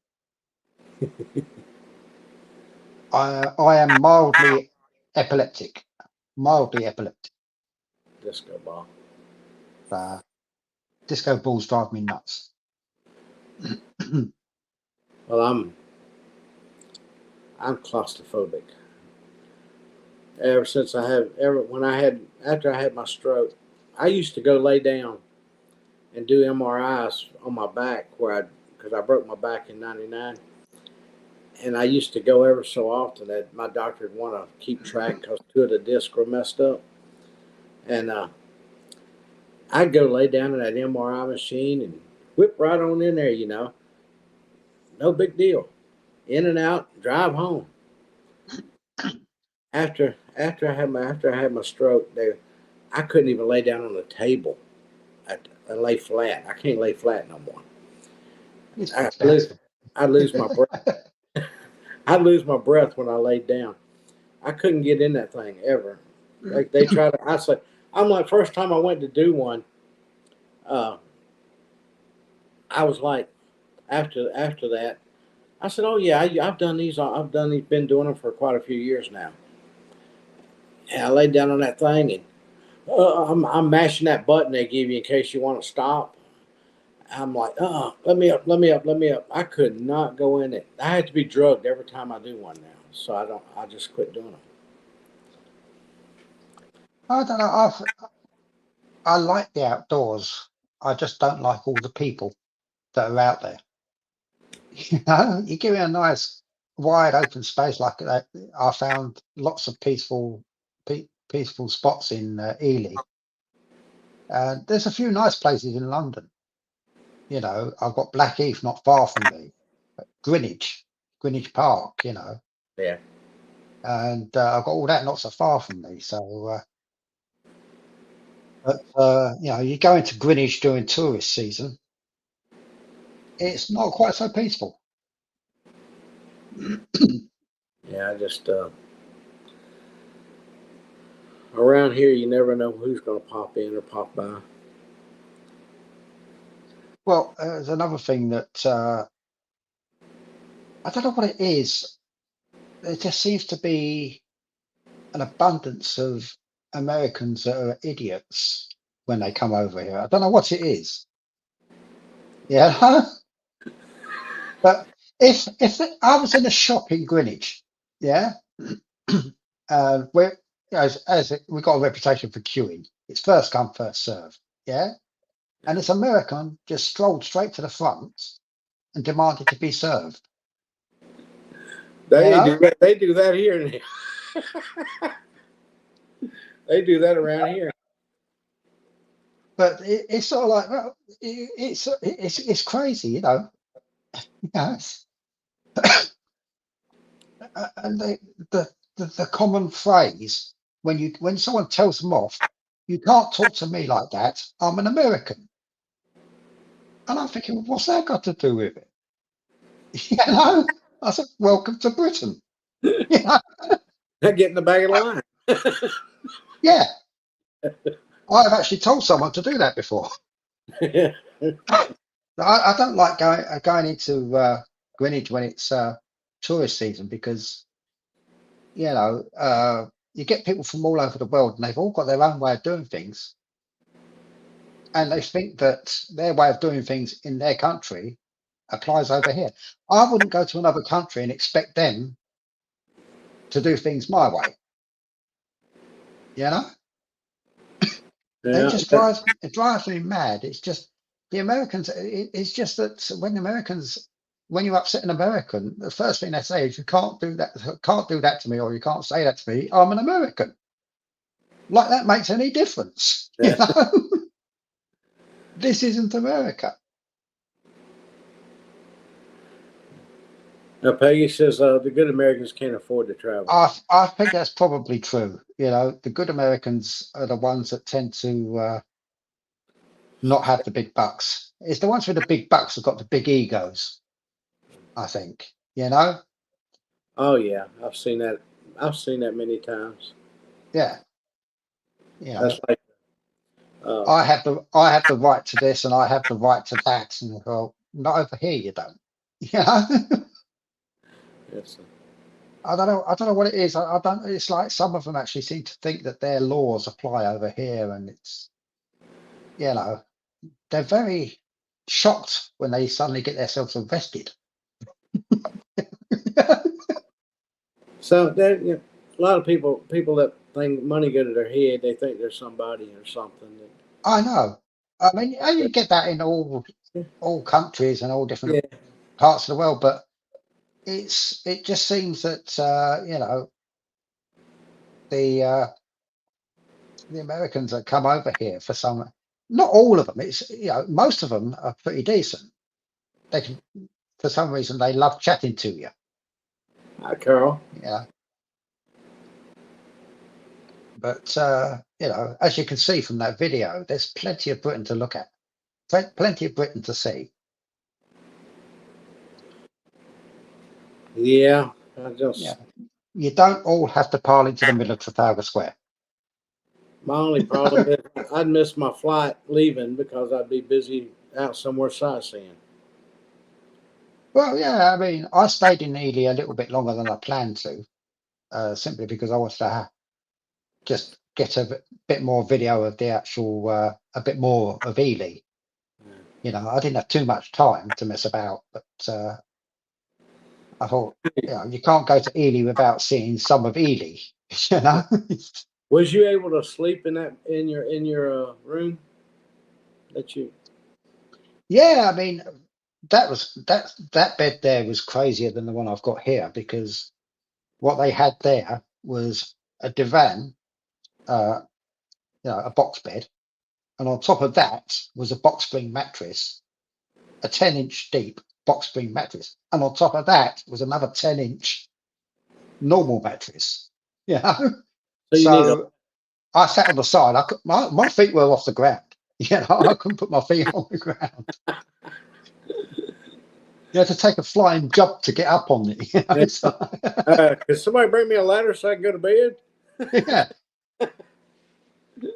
I am mildly epileptic.
Disco ball.
Disco balls drive me nuts.
Well, I'm claustrophobic. After I had my stroke, I used to go lay down and do MRIs on my back because I broke my back in '99. And I used to go ever so often that my doctor would want to keep track because 2 of the discs were messed up. And I'd go lay down in that MRI machine and whip right on in there, you know. No big deal. In and out, drive home. After I had my stroke, I couldn't even lay down on the table. I lay flat. I can't lay flat no more. I lose my breath. I'd lose my breath when I laid down. I couldn't get in that thing ever. Like they try to. I'm like, first time I went to do one, I was like, after that, I said, "Oh yeah, I've done these. I've done these. Been doing them for quite a few years now." And I laid down on that thing, and I'm mashing that button they give you in case you want to stop. I'm like, let me up, let me up, let me up. I could not go in it. I had to be drugged every time I do one now, so I don't. I just quit doing them.
I don't know. I like the outdoors. I just don't like all the people that are out there. You know, you give me a nice wide open space like that. I found lots of peaceful spots in Ely. There's a few nice places in London. You know, I've got Blackheath not far from me, Greenwich Park. You know,
Yeah.
and I've got all that not so far from me. So, but you know, you go into Greenwich during tourist season, it's not quite so peaceful.
Yeah, I just around here, you never know who's going to pop in or pop by.
Well, there's another thing that I don't know what it is. There just seems to be an abundance of Americans that are idiots when they come over here. I don't know what it is. Yeah, but if I was in a shop in Greenwich, yeah, where we got a reputation for queuing. It's first come, first served. Yeah, and this American just strolled straight to the front and demanded to be served.
They do that. They do that here. They do that around here.
But it's sort of like, well, it's crazy, you know. Yes. And the common phrase when someone tells them off, you can't talk to me like that. I'm an American, and I'm thinking, what's that got to do with it? You know, I said, welcome to Britain. You know?
Get in the bag of line.
Yeah, I've actually told someone to do that before. I don't like going into Greenwich when it's tourist season because you know you get people from all over the world and they've all got their own way of doing things, and they think that their way of doing things in their country applies over here. I wouldn't go to another country and expect them to do things my way. You know,
Yeah.
it drives me mad. It's just the Americans. It's just that when you upset an American, the first thing they say is you can't do that to me, or you can't say that to me. I'm an American. Like that makes any difference? You
Yeah.
know, this isn't America.
Now Peggy says the good Americans can't afford to travel.
I think that's probably true. You know, the good Americans are the ones that tend to not have the big bucks. It's the ones with the big bucks who've got the big egos. I think. You know.
Oh yeah, I've seen that. I've seen that many times.
Yeah. You know.
That's like
I have the right to this and I have the right to that, and well, not over here you don't. You know.
yes.
I don't know what it is. I don't. It's like some of them actually seem to think that their laws apply over here, and it's you know they're very shocked when they suddenly get themselves arrested.
So that a lot of people that think money go to their head, they think they're somebody or something.
I know. I mean, you get that in all countries and all different
Yeah.
parts of the world, but it just seems that you know the Americans that come over here for some, not all of them. It's you know most of them are pretty decent. They can, for some reason, they love chatting to you.
Hi, Carl.
Yeah. But you know, as you can see from that video, there's plenty of Britain to look at, plenty of Britain to see.
Yeah, I just
Yeah. You don't all have to pile into the middle of Trafalgar Square.
My only problem is I'd miss my flight leaving because I'd be busy out somewhere sightseeing.
Well, yeah, I mean, I stayed in Ely a little bit longer than I planned to, simply because I wanted to just get a bit more video of the actual, a bit more of Ely. You know, I didn't have too much time to mess about, but I thought, you know, you can't go to Ely without seeing some of Ely. You know.
Was you able to sleep in your room that you?
Yeah, I mean, that bed there was crazier than the one I've got here because what they had there was a divan, uh, you know, a box bed, and on top of that was a box spring mattress, a 10-inch deep box spring mattress, and on top of that was another 10-inch normal mattress. Yeah.
So you need a.
So I sat on the side. My feet were off the ground. You know, I couldn't put my feet on the ground. You had to take a flying jump to get up on it. You know? So,
Could somebody bring me a ladder so I can go to bed?
yeah. You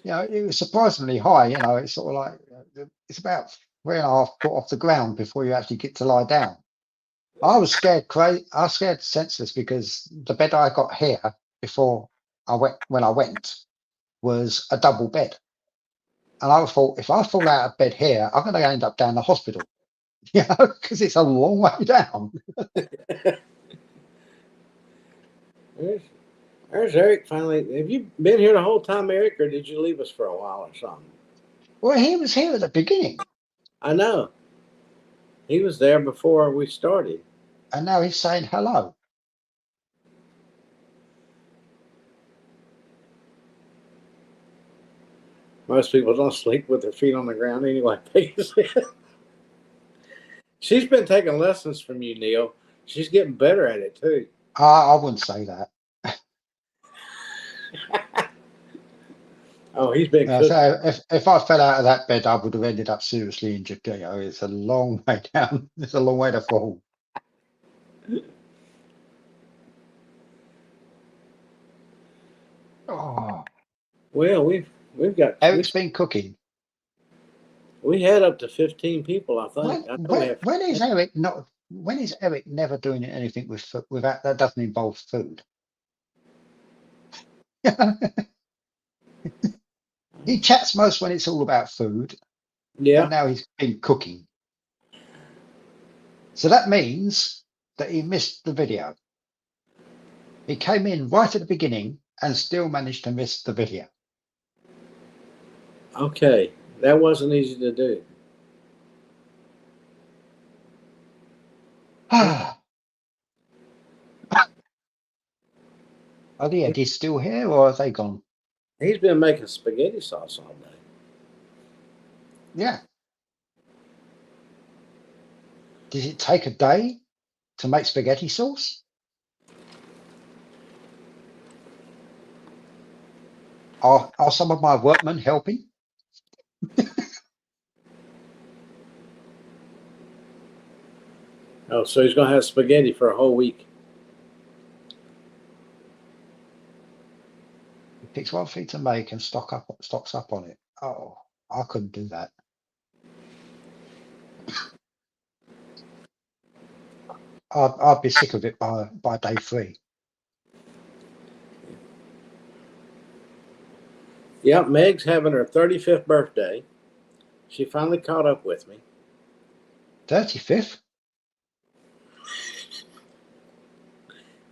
know, it was surprisingly high. You know, it's sort of like it's about 3.5 foot off the ground before you actually get to lie down. I was scared crazy. I was scared senseless because the bed I got here before when I went was a double bed, and I thought if I fall out of bed here, I'm going to end up down the hospital. You know, because it's a long way down.
There's Eric finally. Have you been here the whole time, Eric, or did you leave us for a while or something?
Well, he was here at the beginning,
I know. He was there before we started.
and now he's saying hello.
Most people don't sleep with their feet on the ground anyway. She's been taking lessons from you, Neil. She's getting better at it too.
I wouldn't say that.
Oh, he's been cooking.
So if I fell out of that bed, I would have ended up seriously injured. You know, it's a long way down. It's a long way to fall. Oh,
Well, we've got
Eric's been cooking.
we had up to 15 people, I think.
When is Eric not? When is Eric never doing anything without that doesn't involve food? He chats most when it's all about food,
Yeah.
and now he's been cooking. So that means that he missed the video. He came in right at the beginning and still managed to miss the video.
Okay. That wasn't easy to do.
Are the Eddies still here or are they gone?
He's been making spaghetti sauce all day.
Yeah. Did it take a day to make spaghetti sauce? Are some of my workmen helping?
Oh, so he's gonna have spaghetti for a whole week.
He picks one thing to make and stocks up on it. Oh, I couldn't do that. I'd be sick of it by day 3.
Yeah, Meg's having her 35th birthday. She finally caught up with me.
35th?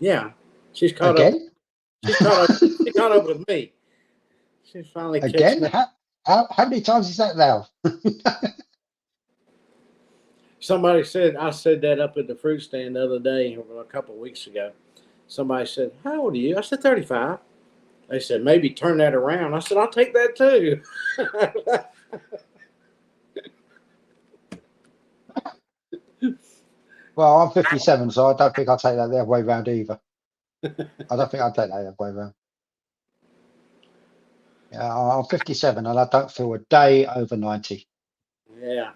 Yeah, she's caught
Again?
up. She caught up with me. She's finally
Again?
catching up.
How many times is that now?
Somebody said I said that up at the fruit stand the other day, a couple of weeks ago. Somebody said, "How old are you?" I said, 35. They said, "Maybe turn that around." I said, "I'll take that too."
Well, I'm 57, so I don't think I'll take that the other way around either. I don't think I'll take that the other way around. Yeah, I'm 57 and I don't feel a day over 90.
Yeah.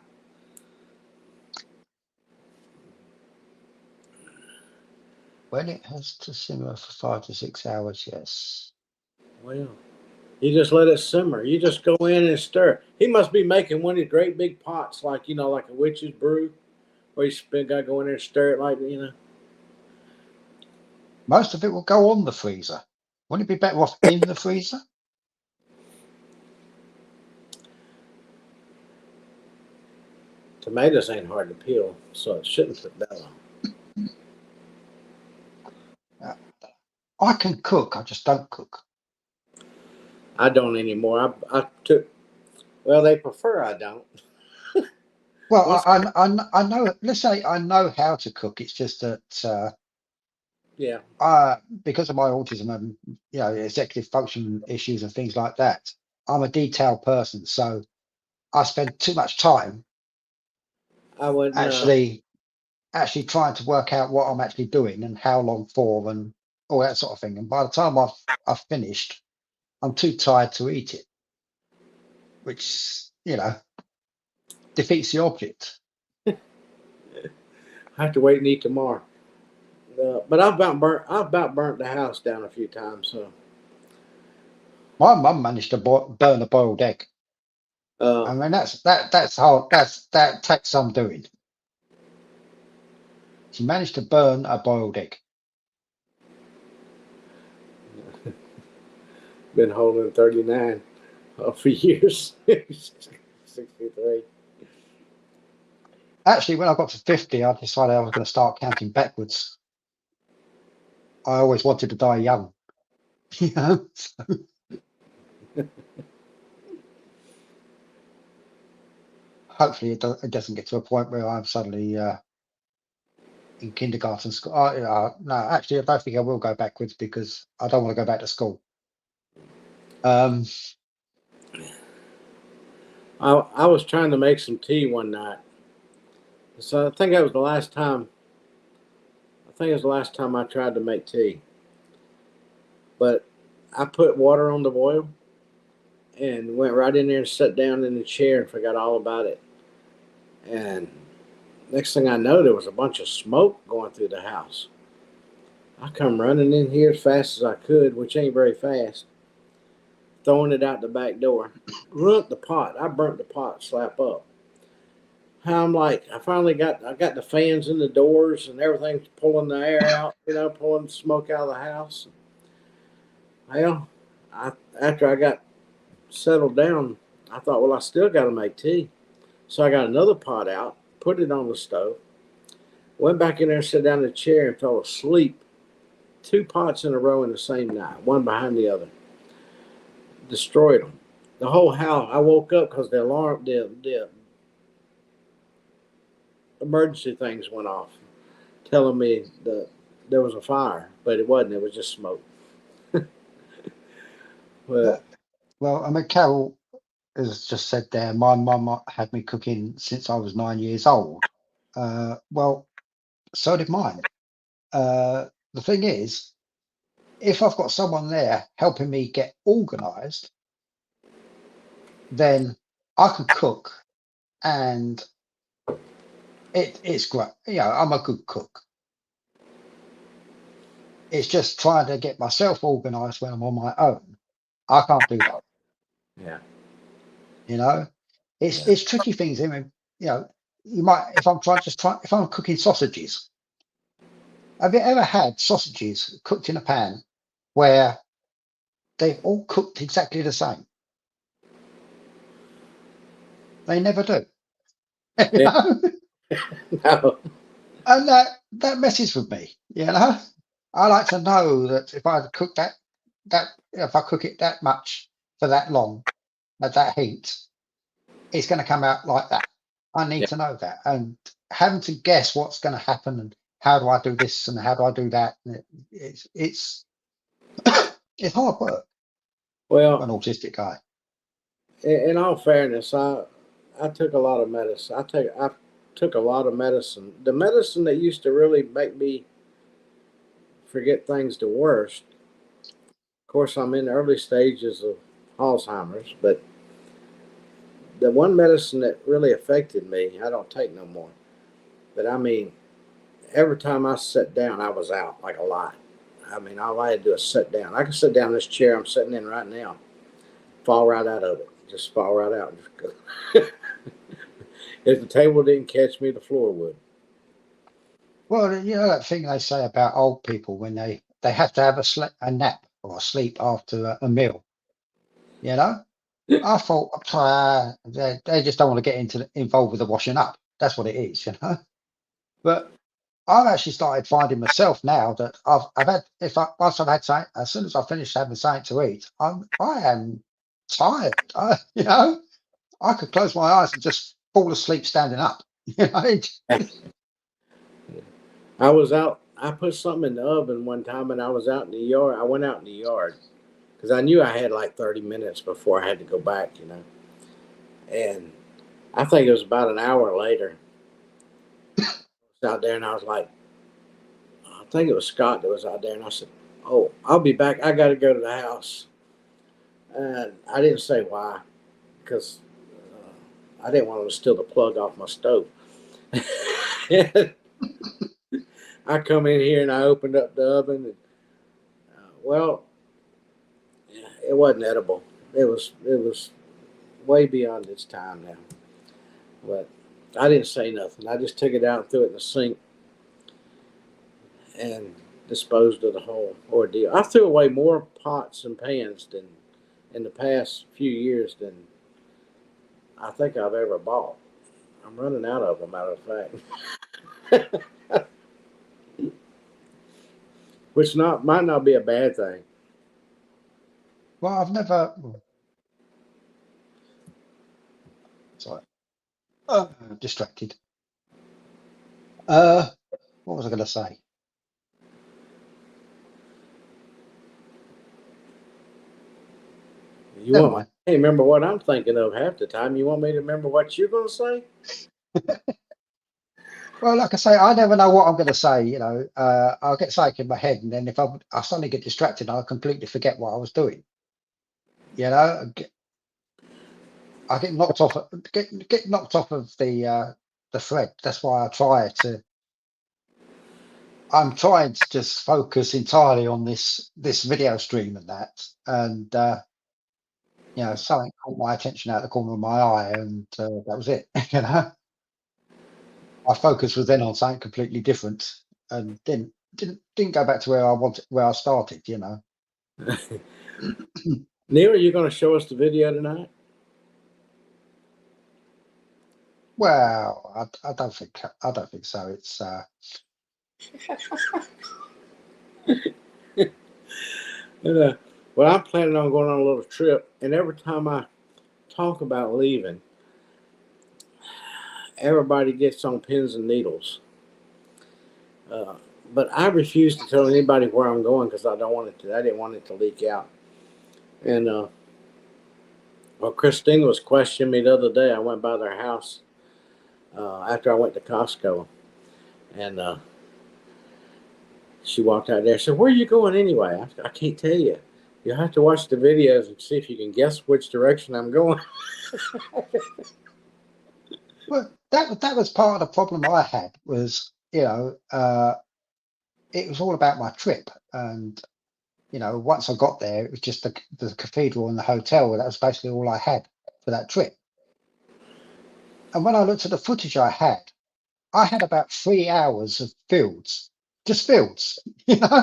When it has to simmer for 5 to 6 hours, yes.
Well, You just let it simmer. You just go in and stir. He must be making one of these great big pots, like like a witch's brew, where you got to go in there and stir it, like.
Most of it will go on the freezer. Wouldn't it be better off in the freezer?
Tomatoes ain't hard to peel, so it shouldn't put that on.
I can cook. I just don't cook.
I don't anymore. I took. Well, they prefer I don't.
Well, I know. Let's say I know how to cook. It's just that
Yeah.
because of my autism and executive function issues and things like that, I'm a detailed person. So I spend too much time
I would
actually trying to work out what I'm actually doing and how long for and all that sort of thing. And by the time I've finished, I'm too tired to eat it, which defeats the object.
I have to wait and eat tomorrow. But I've about burnt the house down a few times. So
My mum managed to burn a boiled egg. I mean that's hard. That takes some doing. She managed to burn a boiled egg.
Been holding 39 for years. 63.
Actually, when I got to 50, I decided I was going to start counting backwards. I always wanted to die young. So. Hopefully it doesn't get to a point where I'm suddenly in kindergarten school. No, actually, I don't think I will go backwards because I don't want to go back to school.
I was trying to make some tea one night. So I think that was the last time. I think it was the last time I tried to make tea. But I put water on the boil and went right in there and sat down in the chair and forgot all about it. And next thing I know, there was a bunch of smoke going through the house. I come running in here as fast as I could, which ain't very fast, throwing it out the back door. Burnt the pot. I burnt the pot slap up. How I'm like, I got the fans in the doors and everything's pulling the air out, pulling the smoke out of the house. Well, after I got settled down, I thought, well, I still got to make tea. So I got another pot out, put it on the stove, went back in there, sat down in the chair, and fell asleep. 2 pots in a row in the same night, one behind the other. Destroyed them. The whole house. I woke up because the alarm, the emergency things went off, telling me that there was a fire, but it wasn't. It was just smoke. But
well, I mean, Carol has just said there, my mum had me cooking since I was 9 years old. Well, so did mine. The thing is, if I've got someone there helping me get organised, then I can cook, and it's great. I'm a good cook. It's just trying to get myself organised when I'm on my own. I can't do that.
Yeah.
It's tricky things. I mean, you might if I'm cooking sausages. Have you ever had sausages cooked in a pan where they've all cooked exactly the same? They never do.
No.
And that messes with me. I like to know that if I cook if I cook it that much for that long at that heat, it's going to come out like that. I need to know that, and having to guess what's going to happen and how do I do this and how do I do that. It's hard work.
Well,
an autistic guy.
In all fairness, I took a lot of medicine. I took a lot of medicine. The medicine that used to really make me forget things the worst. Of course, I'm in the early stages of Alzheimer's, but the one medicine that really affected me, I don't take no more. But I mean, every time I sat down, I was out like a lot. I mean, all I had to do is sit down. I can sit down in this chair I'm sitting in right now. fall right out of it. Just fall right out. If the table didn't catch me, the floor would.
Well, you know that thing they say about old people when they have to have a nap or a sleep after a meal. You know, I thought they just don't want to get involved with the washing up. That's what it is, you know. But I've actually started finding myself now that I've had once I've had something, as soon as I finish having something to eat, I am tired. You know, I could close my eyes and just fall asleep standing up. You know,
I was out. I put something in the oven one time, and I was out in the yard. I went out in the yard because I knew I had like 30 minutes before I had to go back. You know, and I think it was about an hour later. I was out there, and I was like, I think it was Scott that was out there, and I said, "Oh, I'll be back. I got to go to the house." And I didn't say why, because I didn't want him to steal the plug off my stove. I come in here and I opened up the oven, and well, it wasn't edible. It was way beyond its time now. But I didn't say nothing. I just took it out and threw it in the sink and disposed of the whole ordeal. I threw away more pots and pans than in the past few years than I think I've ever bought. I'm running out of them, matter of fact. Which might not be a bad thing.
well, I've never. Sorry, distracted. What was I going to say?
You
Never
want
mind.
I can't remember what I'm thinking of half the time. You want me to remember what you're going to say?
Well, like I say, I never know what I'm going to say. You know, I'll get something in my head, and then if I suddenly get distracted, I'll completely forget what I was doing. You know, I get knocked off. Get knocked off of the thread. That's why I'm trying to just focus entirely on this video stream and that, and you know, something caught my attention out the corner of my eye, and that was it. You know. My focus was then on something completely different, and didn't go back to where I started. You know.
Neil, are you going to show us the video tonight?
Well, I don't think so. It's
Well, I'm planning on going on a little trip, and every time I talk about leaving, everybody gets on pins and needles. But I refuse to tell anybody where I'm going because I don't want it to. I didn't want it to leak out. And well, Christine was questioning me the other day. I went by their house after I went to Costco, and she walked out there and said, "Where are you going anyway?" I can't tell you. You'll have to watch the videos and see if you can guess which direction I'm going.
well, that was part of the problem I had was, you know, it was all about my trip, and you know, once I got there, it was just the cathedral and the hotel. That was basically all I had for that trip. And when I looked at the footage I had about 3 hours of fields, just fields, you know.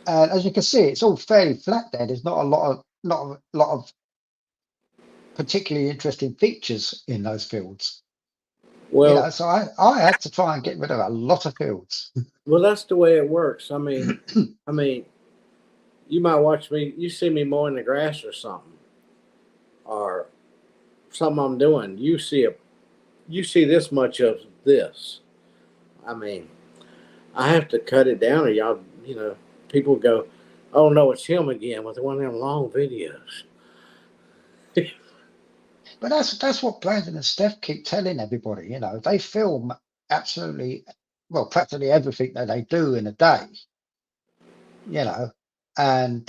And as you can see, it's all fairly flat there. There's not a lot of particularly interesting features in those fields.
Well,
you know, so I had to try and get rid of a lot of fields.
well, that's the way it works. I mean, you might watch me. You see me mowing the grass or something I'm doing. You see this much of this. I mean, I have to cut it down, or y'all, you know, people go, "Oh no, it's him again with one of them long videos."
But that's what Brandon and Steph keep telling everybody. You know, they film practically everything that they do in a day. You know, and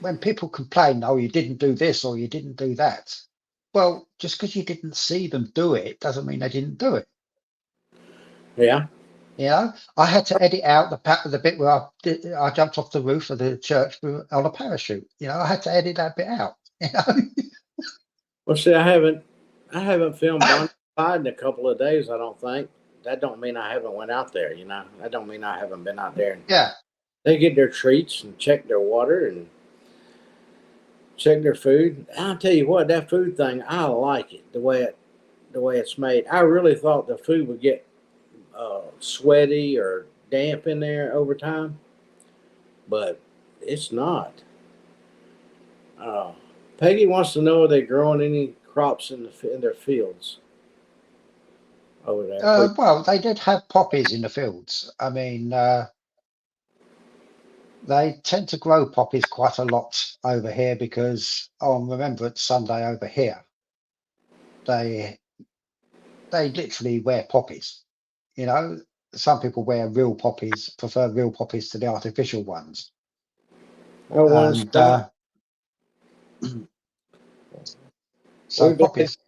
when people complain, "Oh, you didn't do this or you didn't do that," well, just because you didn't see them do it doesn't mean they didn't do it.
Yeah.
You know, I had to edit out the bit where I jumped off the roof of the church on a parachute. You know, I had to edit that bit out. You know,
Well, see, I haven't filmed Bonnie and Clyde in a couple of days. I don't think. That don't mean I haven't went out there. You know, that don't mean I haven't been out there.
yeah.
They get their treats and check their water and check their food. I'll tell you what, that food thing, I like it the way it's made. I really thought the food would get sweaty or damp in there over time, but it's not. Peggy wants to know, are they growing any crops in their fields over there?
Well, they did have poppies in the fields. I mean, they tend to grow poppies quite a lot over here because on Remembrance Sunday over here, they literally wear poppies. You know, some people wear real poppies, prefer real poppies to the artificial ones. And so poppies.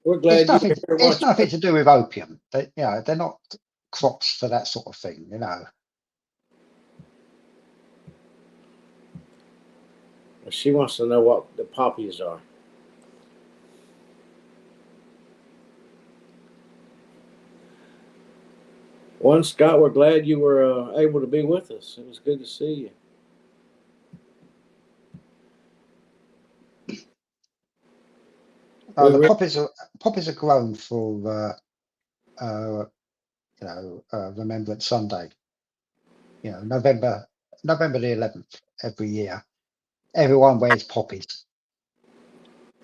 We're glad
it's nothing to do with opium. You know, they're not crops for that sort of thing. You know.
She wants to know what the poppies are. One, Scott, we're glad you were able to be with us. It was good to see you.
The poppies are grown for Remembrance Sunday. You know, November the 11th every year. Everyone wears poppies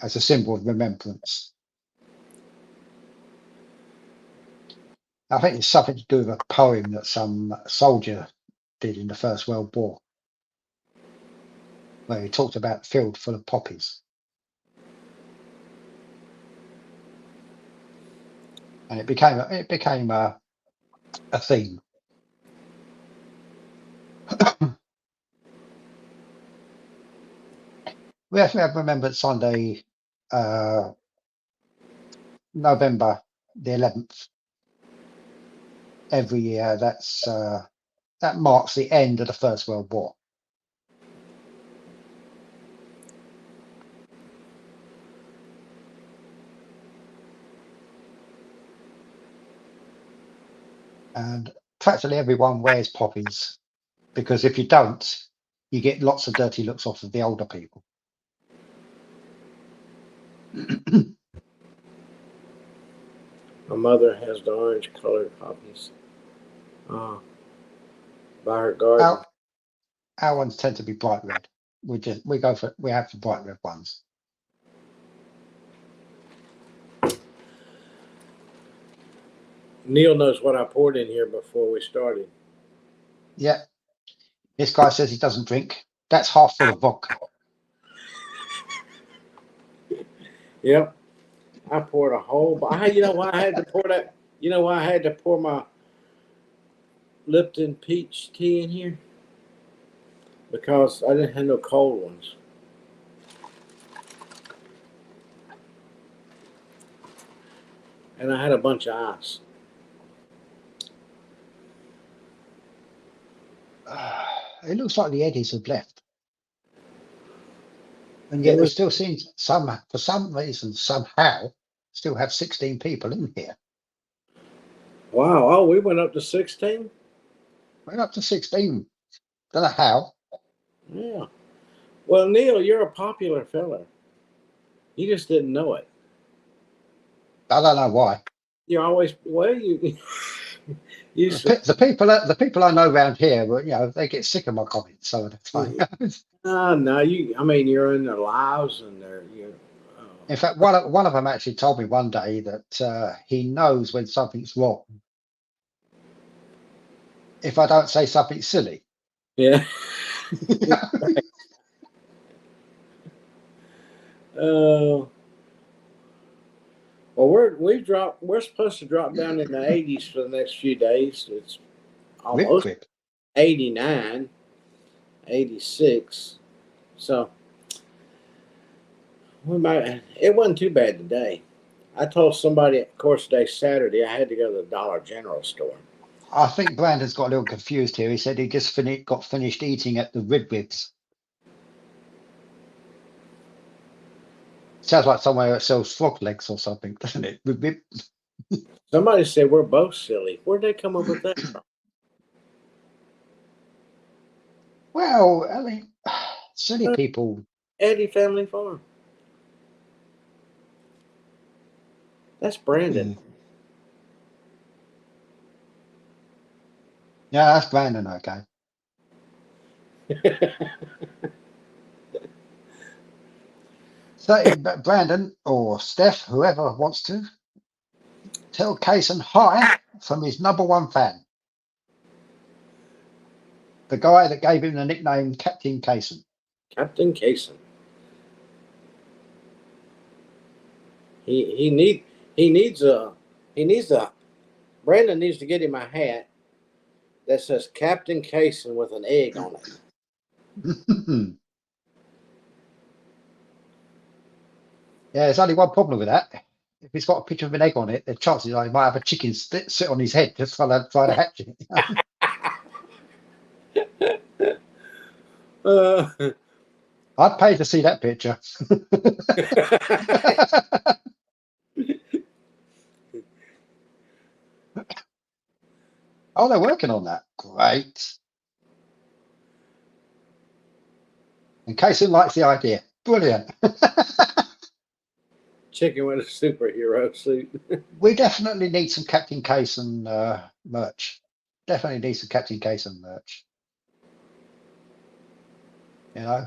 as a symbol of remembrance. I think it's something to do with a poem that some soldier did in the First World War, where he talked about a field full of poppies. And it became a theme. We have Remembrance Sunday, November the 11th. Every year. That marks the end of the First World War. And practically everyone wears poppies, because if you don't, you get lots of dirty looks off of the older people.
My mother has the orange colored poppies by her garden.
Our ones tend to be bright red. We have the bright red ones.
Neil knows what I poured in here before we started.
Yeah. This guy says he doesn't drink. That's half full of vodka.
Yep. I poured a whole. You know why I had to pour that? You know why I had to pour my Lipton peach tea in here? Because I didn't have no cold ones. And I had a bunch of ice.
It looks like the Eddies have left. And yet we're still seeing for some reason, somehow, still have 16 people in here.
Wow. Oh, we went up to 16?
We're up to 16. Don't know how.
Yeah. Well, Neil, you're a popular fella. You just didn't know it.
I don't know why.
You're always, well, you
the people I know around here, you know, they get sick of my comments some of the time.
No, you're in their lives and they're,
In fact, one of them actually told me one day that he knows when something's wrong if I don't say something silly.
Yeah. Well, we're supposed to drop down in the 80s for the next few days. It's almost 89, 86. So it wasn't too bad today. I told somebody, of course, today's Saturday, I had to go to the Dollar General store.
I think Brandon's got a little confused here. He said he just got finished eating at the Ribs. Sounds like somewhere that sells frog legs or something, doesn't it? Rib.
Somebody said we're both silly. Where'd they come up with that from?
Well, I mean, silly people.
Eddie Family Farm. That's Brandon.
Yeah, that's Brandon. Okay. So, Brandon or Steph, whoever wants to, tell Kaysen hi from his #1 fan. The guy that gave him the nickname Captain Kaysen.
Captain Kaysen. He needs a Brandon needs to get him a hat that says Captain Kaysen with an egg on it.
Yeah, there's only one problem with that. If it's got a picture of an egg on it, the chances are he might have a chicken sit on his head just try to hatch it. I'd pay to see that picture. Oh, they're working on that. Great. And Kaysen likes the idea. Brilliant.
Chicken with a superhero suit.
We definitely need some Captain Kaysen merch. Definitely need some Captain Kaysen merch. You know,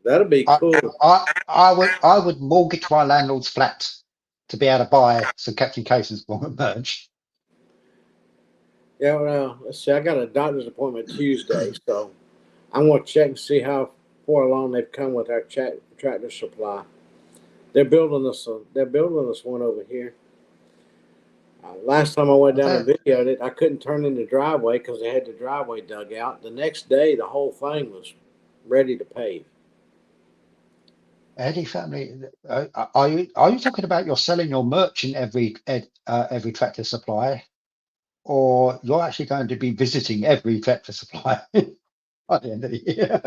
That'd be cool.
I would mortgage my landlord's flat to be able to buy some Captain Kaysen's merch.
Yeah, well, let's see. I got a doctor's appointment Tuesday, so I'm gonna check and see how far along they've come with our tractor supply. They're building us one over here. Last time I went down and videoed it, I couldn't turn in the driveway because they had the driveway dug out. The next day, the whole thing was ready to pave.
Eddie family, are you talking about you're selling your merch in every Tractor Supply, or you're actually going to be visiting every Tractor Supply by the end of the year?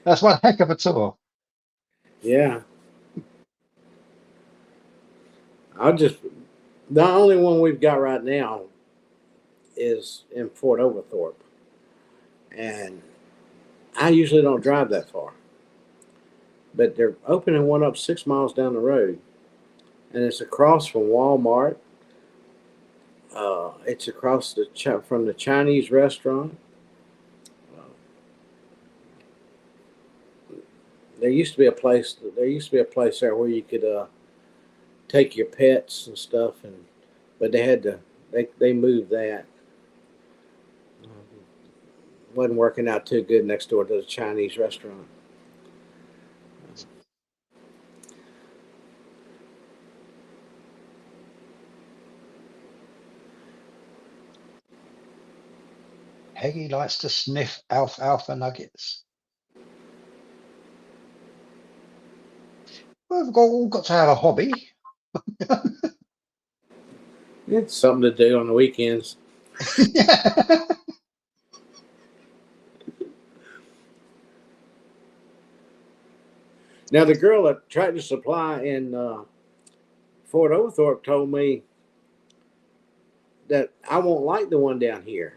That's one heck of a tour.
Yeah. The only one we've got right now is in Fort Oglethorpe. And I usually don't drive that far. But they're opening one up 6 miles down the road. And it's across from Walmart. It's across from the Chinese restaurant. There used to be a place there where you could take your pets and stuff, but they moved that. Wasn't working out too good next door to the Chinese restaurant.
Peggy likes to sniff alfalfa nuggets. Well, we've all got to have a hobby.
It's something to do on the weekends.
Yeah.
Now, the girl at Tractor Supply in Fort Oglethorpe told me that I won't like the one down here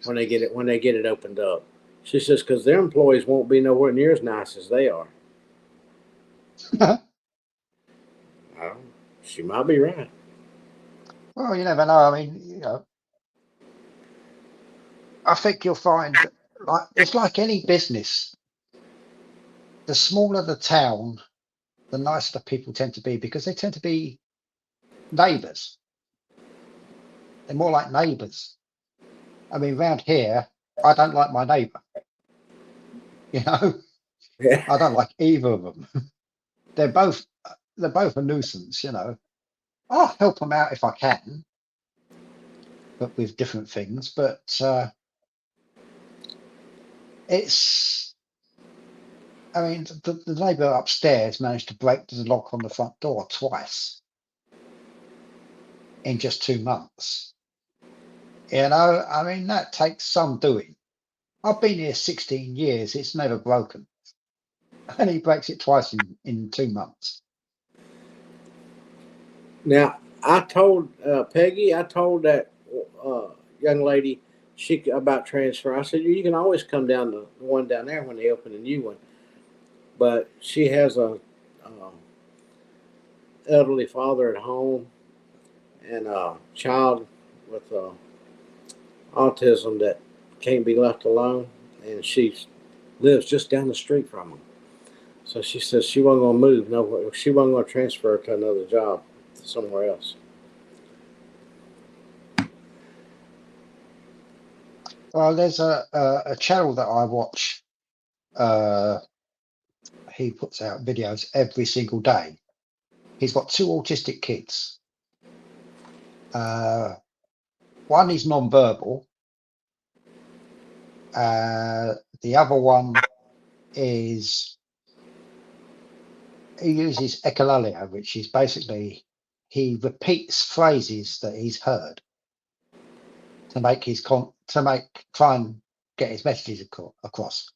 when they get it opened up. She says because their employees won't be nowhere near as nice as they are. She might be right.
Well, you never know. I mean, you know, I think you'll find it's like any business. The smaller the town, the nicer the people tend to be because they tend to be neighbours. They're more like neighbours. I mean, around here, I don't like my neighbour. You know,
Yeah.
I don't like either of them. They're both a nuisance. You know, I'll help them out if I can, but with different things. But I mean, the neighbour upstairs managed to break the lock on the front door twice in just 2 months. You know, I mean, that takes some doing. I've been here 16 years. It's never broken. And he breaks it twice in 2 months.
Now, I told Peggy, I told that young lady about transfer. I said, you can always come down to the one down there when they open a new one. But she has a elderly father at home and a child with autism that can't be left alone, and she lives just down the street from him. So she says she wasn't going to move. No, she wasn't going to transfer to another job somewhere else.
Well, there's a channel that I watch. He puts out videos every single day. He's got 2 autistic kids. One is non-verbal. The other one is, he uses echolalia, which is basically he repeats phrases that he's heard to make try and get his messages across.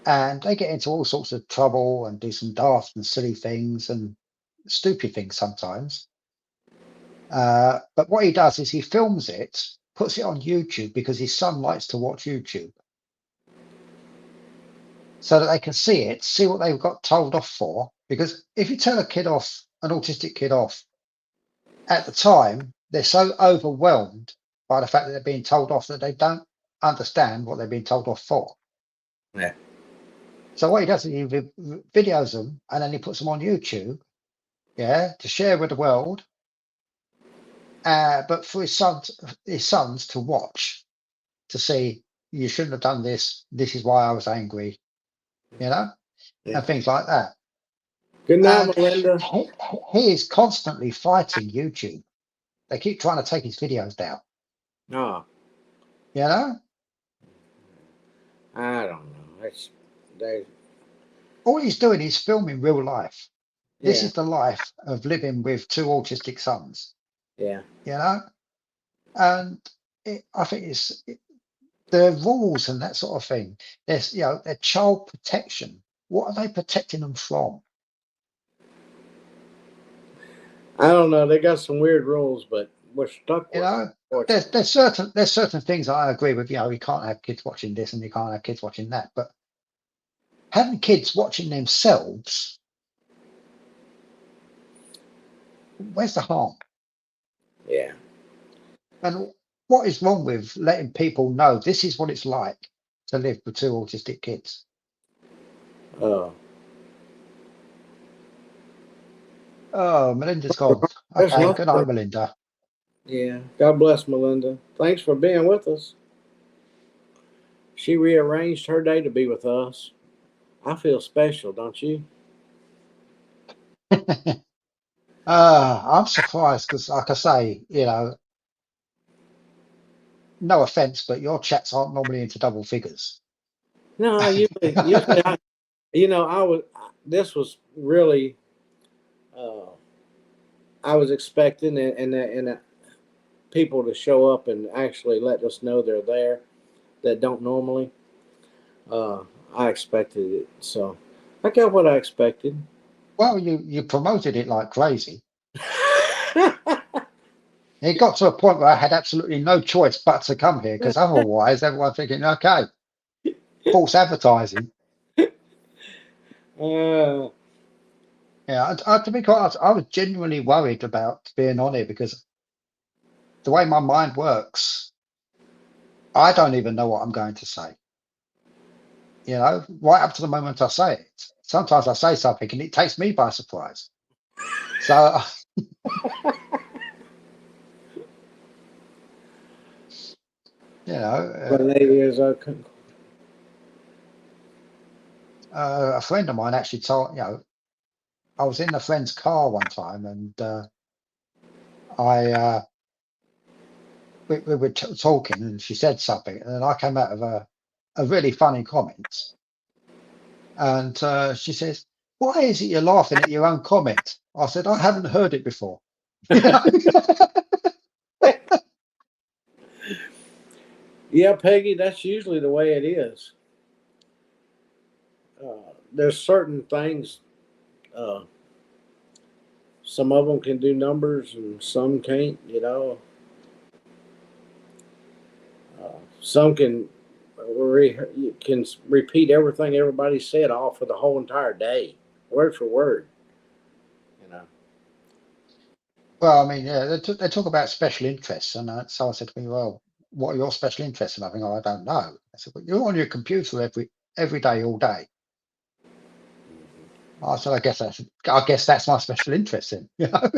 And they get into all sorts of trouble and do some daft and silly things and stupid things sometimes. But what he does is he films it, puts it on YouTube because his son likes to watch YouTube, so that they can see it, see what they've got told off for. Because if you tell an autistic kid off, at the time, they're so overwhelmed by the fact that they're being told off that they don't understand what they're being told off for.
Yeah.
So what he does is he videos them and then he puts them on YouTube, to share with the world. But for his sons to watch, to see, you shouldn't have done this. This is why I was angry, and things like that.
Good night, Melinda.
He is constantly fighting YouTube. They keep trying to take his videos down.
No, I don't know.
All he's doing is filming real life. This is the life of living with 2 autistic sons.
Yeah.
And I think it's the rules and that sort of thing. There's, their child protection. What are they protecting them from?
I don't know. They got some weird rules, but we're stuck with
there's certain things I agree with. You can't have kids watching this and you can't have kids watching that. But having kids watching themselves, where's the harm?
Yeah.
And what is wrong with letting people know this is what it's like to live with 2 autistic kids?
Oh,
Melinda's gone. Okay, good night, Melinda.
Yeah. God bless Melinda. Thanks for being with us. She rearranged her day to be with us. I feel special, don't you?
I'm surprised because, like I say, no offense, but your chats aren't normally into double figures.
No, usually this was really, I was expecting and people to show up and actually let us know they're there that don't normally. I expected it, so I got what I expected.
Well, you promoted it like crazy. It got to a point where I had absolutely no choice but to come here, because otherwise everyone's thinking, okay, false advertising. To be quite honest, I was genuinely worried about being on here because the way my mind works, I don't even know what I'm going to say. Right up to the moment I say it. Sometimes I say something and it takes me by surprise. So a friend of mine actually told, I was in a friend's car one time and we were talking and she said something and then I came out of a really funny comment and she says, "Why is it you're laughing at your own comment?" I said, "I haven't heard it before."
Yeah, Peggy, that's usually the way it is. There's certain things. Uh, some of them can do numbers, and some can't. Some can repeat everything everybody said all for the whole entire day, word for word. You know.
Well, I mean, yeah, they talk about special interests, and someone said to me, "Well, what are your special interests?" And I think, "Oh, I don't know." I said, "Well, you're on your computer every day, all day." I said, I guess that's my special interest in, you know,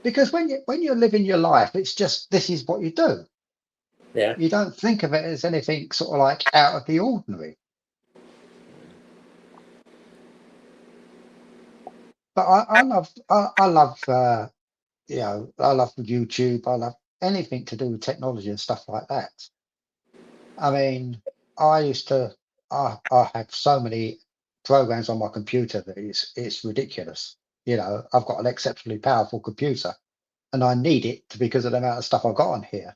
because when you're living your life, it's just this is what you do.
Yeah.
You don't think of it as anything sort of like out of the ordinary. But I love I love YouTube. I love anything to do with technology and stuff like that. I mean, I used to I have so many programs on my computer that it's ridiculous. You know, I've got an exceptionally powerful computer, and I need it because of the amount of stuff I've got on here.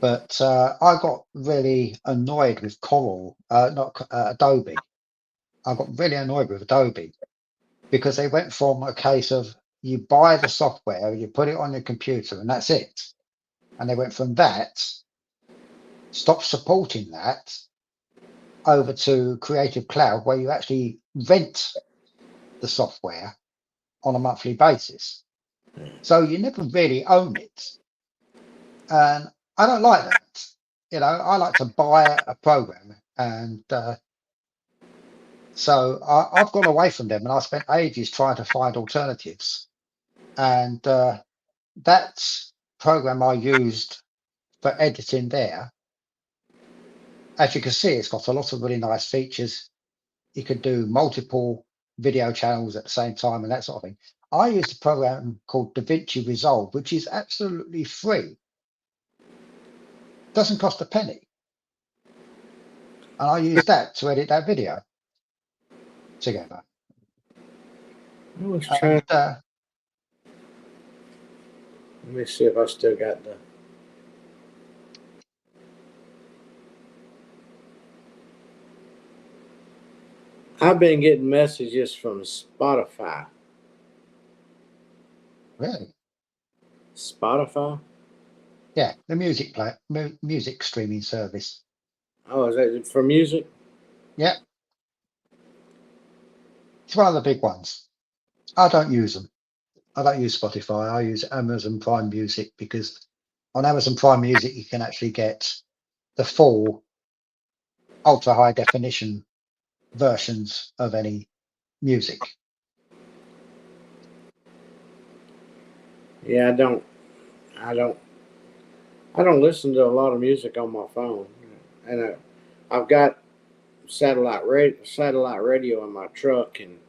But I got really annoyed with Coral, not Adobe. I got really annoyed with Adobe because they went from a case of you buy the software, you put it on your computer, and that's it. And they went from that, stop supporting that, over to Creative Cloud, where you actually rent the software on a monthly basis. So you never really own it. And I don't like that. You know, I like to buy a program. And so I've gone away from them, and I spent ages trying to find alternatives. And that program I used for editing there, as you can see, it's got a lot of really nice features. You can do multiple video channels at the same time and that sort of thing. I used a program called DaVinci Resolve, which is absolutely free. Doesn't cost a penny. And I used that to edit that video together.
I was
And,
trying. Let me see if I still got the. I've been getting messages from Spotify.
really?
Spotify?
Yeah, the music streaming service.
Oh, is that for music?
Yeah, it's one of the big ones. I don't use them. I don't use Spotify. I use Amazon Prime Music because on Amazon Prime Music you can actually get the full ultra high definition versions of any music.
Yeah, I don't. I don't listen to a lot of music on my phone, and I've got satellite radio in my truck, and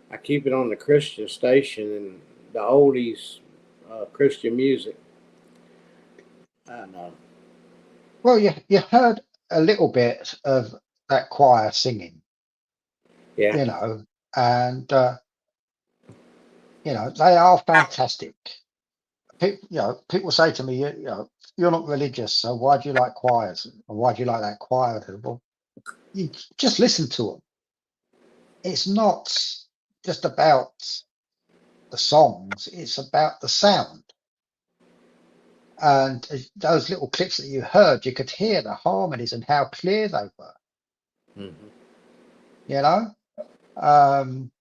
I keep it on the Christian station and the oldies Christian music. I know.
Well, you heard a little bit of that choir singing,
Yeah.
you know, and you know they are fantastic. People say to me, you know, you're not religious, so why do you like choirs? Or why do you like that choir? I said, well, you just listen to them. It's not just about the songs; it's about the sound. And those little clips that you heard, you could hear the harmonies and how clear they were.
Mm-hmm.
You know, um,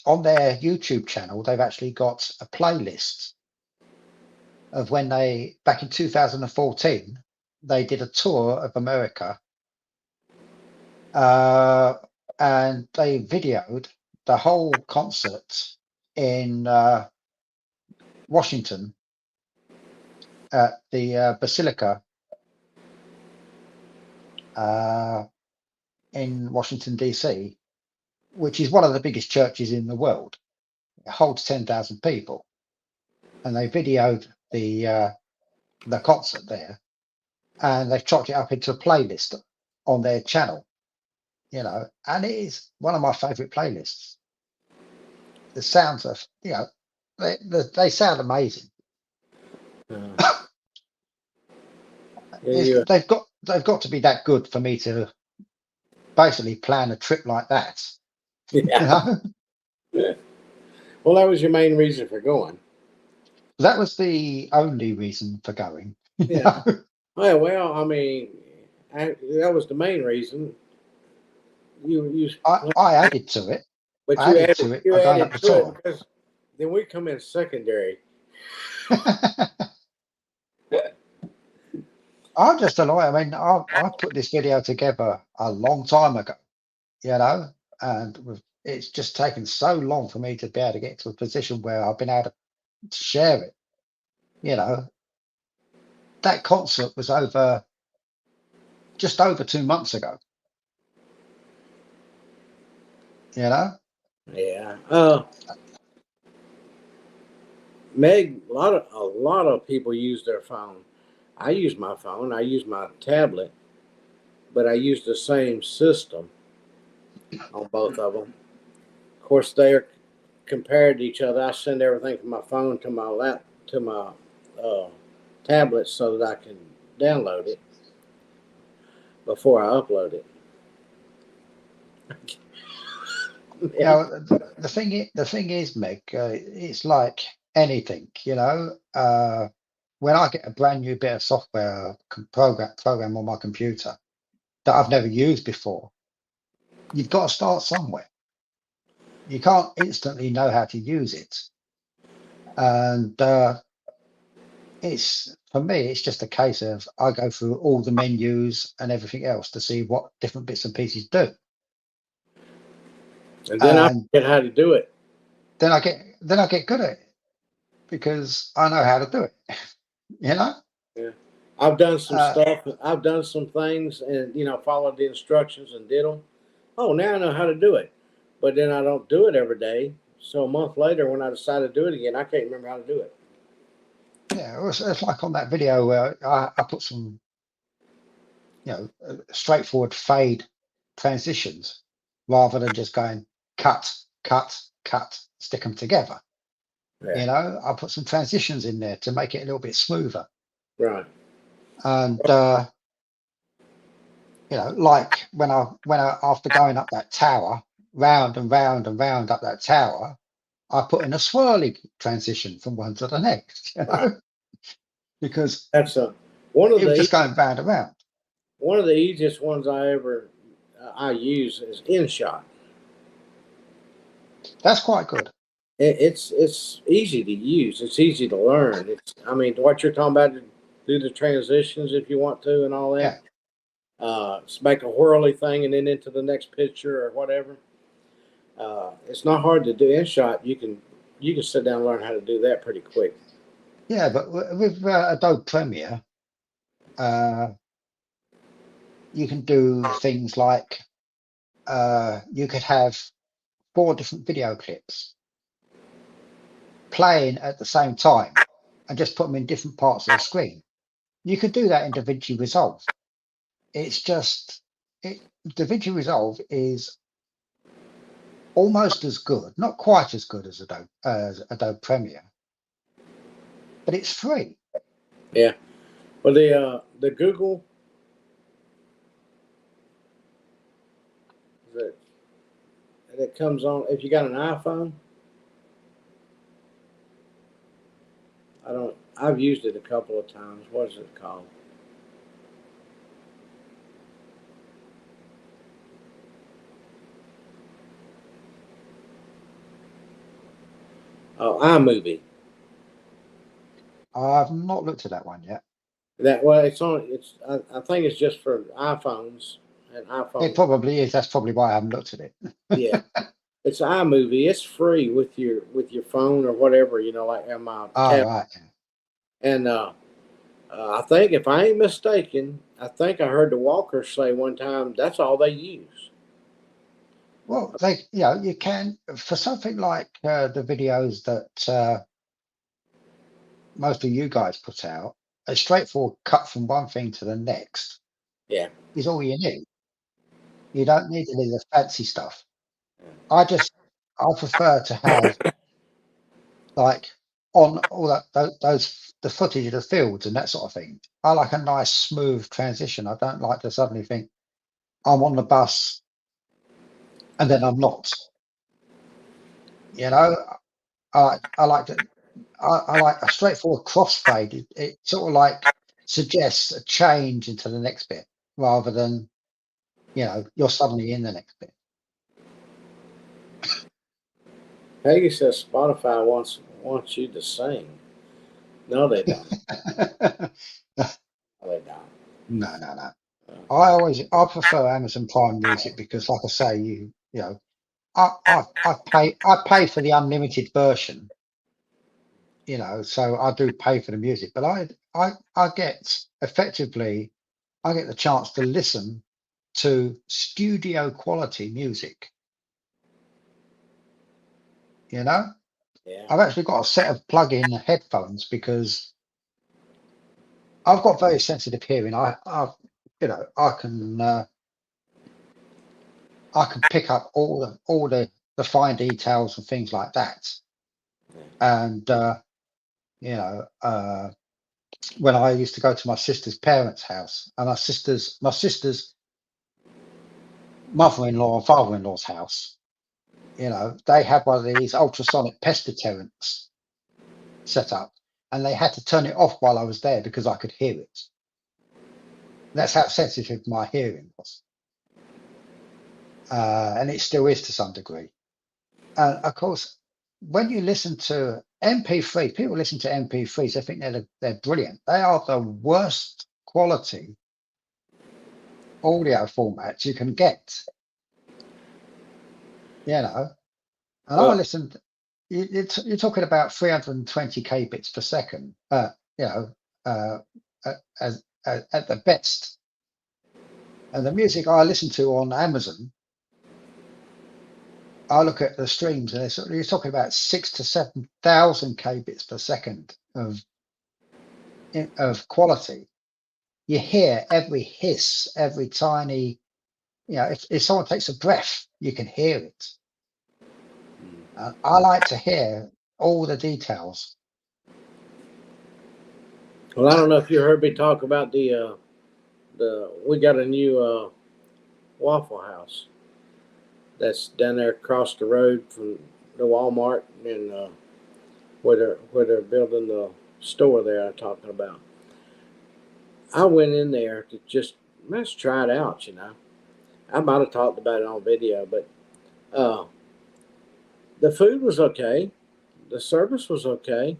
on their YouTube channel, they've actually got a playlist of when they, back in 2014, they did a tour of America, and they videoed the whole concert in Washington at the Basilica in Washington, D.C., which is one of the biggest churches in the world. It holds 10,000 people. And they videoed the concert there, and they've chopped it up into a playlist on their channel, you know, and it is one of my favorite playlists. The sounds of, you know, they sound amazing.
Uh, Yeah,
They've got to be that good for me to basically plan a trip like that. You
yeah.
know,
Well, that was your main reason for going.
that was the only reason for going. You
Yeah.
know?
Well, I mean, that was the main reason. You,
I added to it.
but
I added to it
you
by going
added
up the
to it
tour.
because then we come in secondary.
I'm just a lawyer. I mean, I put this video together a long time ago, you know, and it's just taken so long for me to be able to get to a position where I've been able to share it. You know, that concert was just over 2 months ago. You know,
Yeah. Meg, a lot of people use their phone. I use my phone. I use my tablet, but I use the same system on both of them. Of course, they're compared to each other. I send everything from my phone to my uh, tablet so that I can download it before I upload it.
you know, the thing is, Meg, it's like anything. You know, when I get a brand new bit of software program on my computer that I've never used before, you've got to start somewhere. You can't instantly know how to use it. And it's for me, it's just a case of I go through all the menus and everything else to see what different bits and pieces do.
And then I
And
forget how to do it.
then I get good at it because I know how to do it. You know?
Yeah. I've done some
Uh,
stuff. I've done some things and, followed the instructions and did them. Oh, now I know how to do it. But then I don't do it every day. So a month later, when I decide to do it again, I can't remember how to do it.
yeah, it's like on that video where I put some, straightforward fade transitions rather than just going cut, cut, cut, stick them together.
Yeah.
You know, I put some transitions in there to make it a little bit smoother.
Right.
And like when I after going up that tower, round and round and round up that tower, I put in a swirly transition from one to the next,
Right.
because
That's one of
it was
the
just going round and round.
one of the easiest ones I use is InShot.
That's quite good.
It's easy to use. It's easy to learn. What you're talking about, do the transitions if you want to and all that. Make a whirly thing and then into the next picture or whatever. It's not hard to do. InShot, you can sit down and learn how to do that pretty quick.
Yeah, but with Adobe Premiere, you can do things like you could have 4 different video clips playing at the same time and just put them in different parts of the screen. You could do that in DaVinci Resolve. It's just DaVinci Resolve is almost as good, not quite as good as Adobe Premiere, but it's free.
Yeah. Well, the Google that comes on if you got an iPhone. I've used it a couple of times. What is it called? Oh, iMovie.
I've not looked at that one yet.
I think it's just for iPhones and iPhones.
It probably is. That's probably why I haven't looked at it.
Yeah, it's iMovie. It's free with your phone or whatever. Like on my tab.
Right.
And I think if I ain't mistaken, I think I heard the Walkers say one time that's all they use.
Well, you can for something like the videos that most of you guys put out. A straightforward cut from one thing to the next.
Yeah.
Is all you need. You don't need any of the fancy stuff. I prefer to have like on all the footage of the fields and that sort of thing. I like a nice smooth transition. I don't like to suddenly think I'm on the bus and then I'm not. You know, I like a straightforward crossfade. It sort of like suggests a change into the next bit rather than, you know, you're suddenly in the next bit.
Peggy says Spotify wants you to sing. No, they don't. No, they don't.
No. I prefer Amazon Prime Music because, like I say, you know, I pay for the unlimited version, you know, so I do pay for the music, but I get effectively I get the chance to listen to studio quality music. You know,
Yeah.
I've actually got a set of plug-in headphones because I've got very sensitive hearing. You know, I can pick up all the fine details and things like that. And you know, when I used to go to my sister's parents' house and my sister's mother-in-law and father-in-law's house, you know, they had one of these ultrasonic pest deterrents set up, and they had to turn it off while I was there because I could hear it. That's how sensitive my hearing was, and it still is to some degree. And of course, when you listen to MP3, people listen to MP3s, they think they're brilliant. They are the worst quality audio formats you can get. You know, and I listened. You're talking about 320 kbits per second. You know, at the best. And the music I listen to on Amazon, I look at the streams, and you're talking about 6,000 to 7,000 kbits per second of quality. You hear every hiss, every tiny. You know, if someone takes a breath, you can hear it. I like to hear all the details.
Well, I don't know if you heard me talk about we got a new Waffle House that's down there across the road from the Walmart and where they're building the store there I'm talking about. I went in there to just let's try it out, you know. I might have talked about it on video, but the food was okay, the service was okay,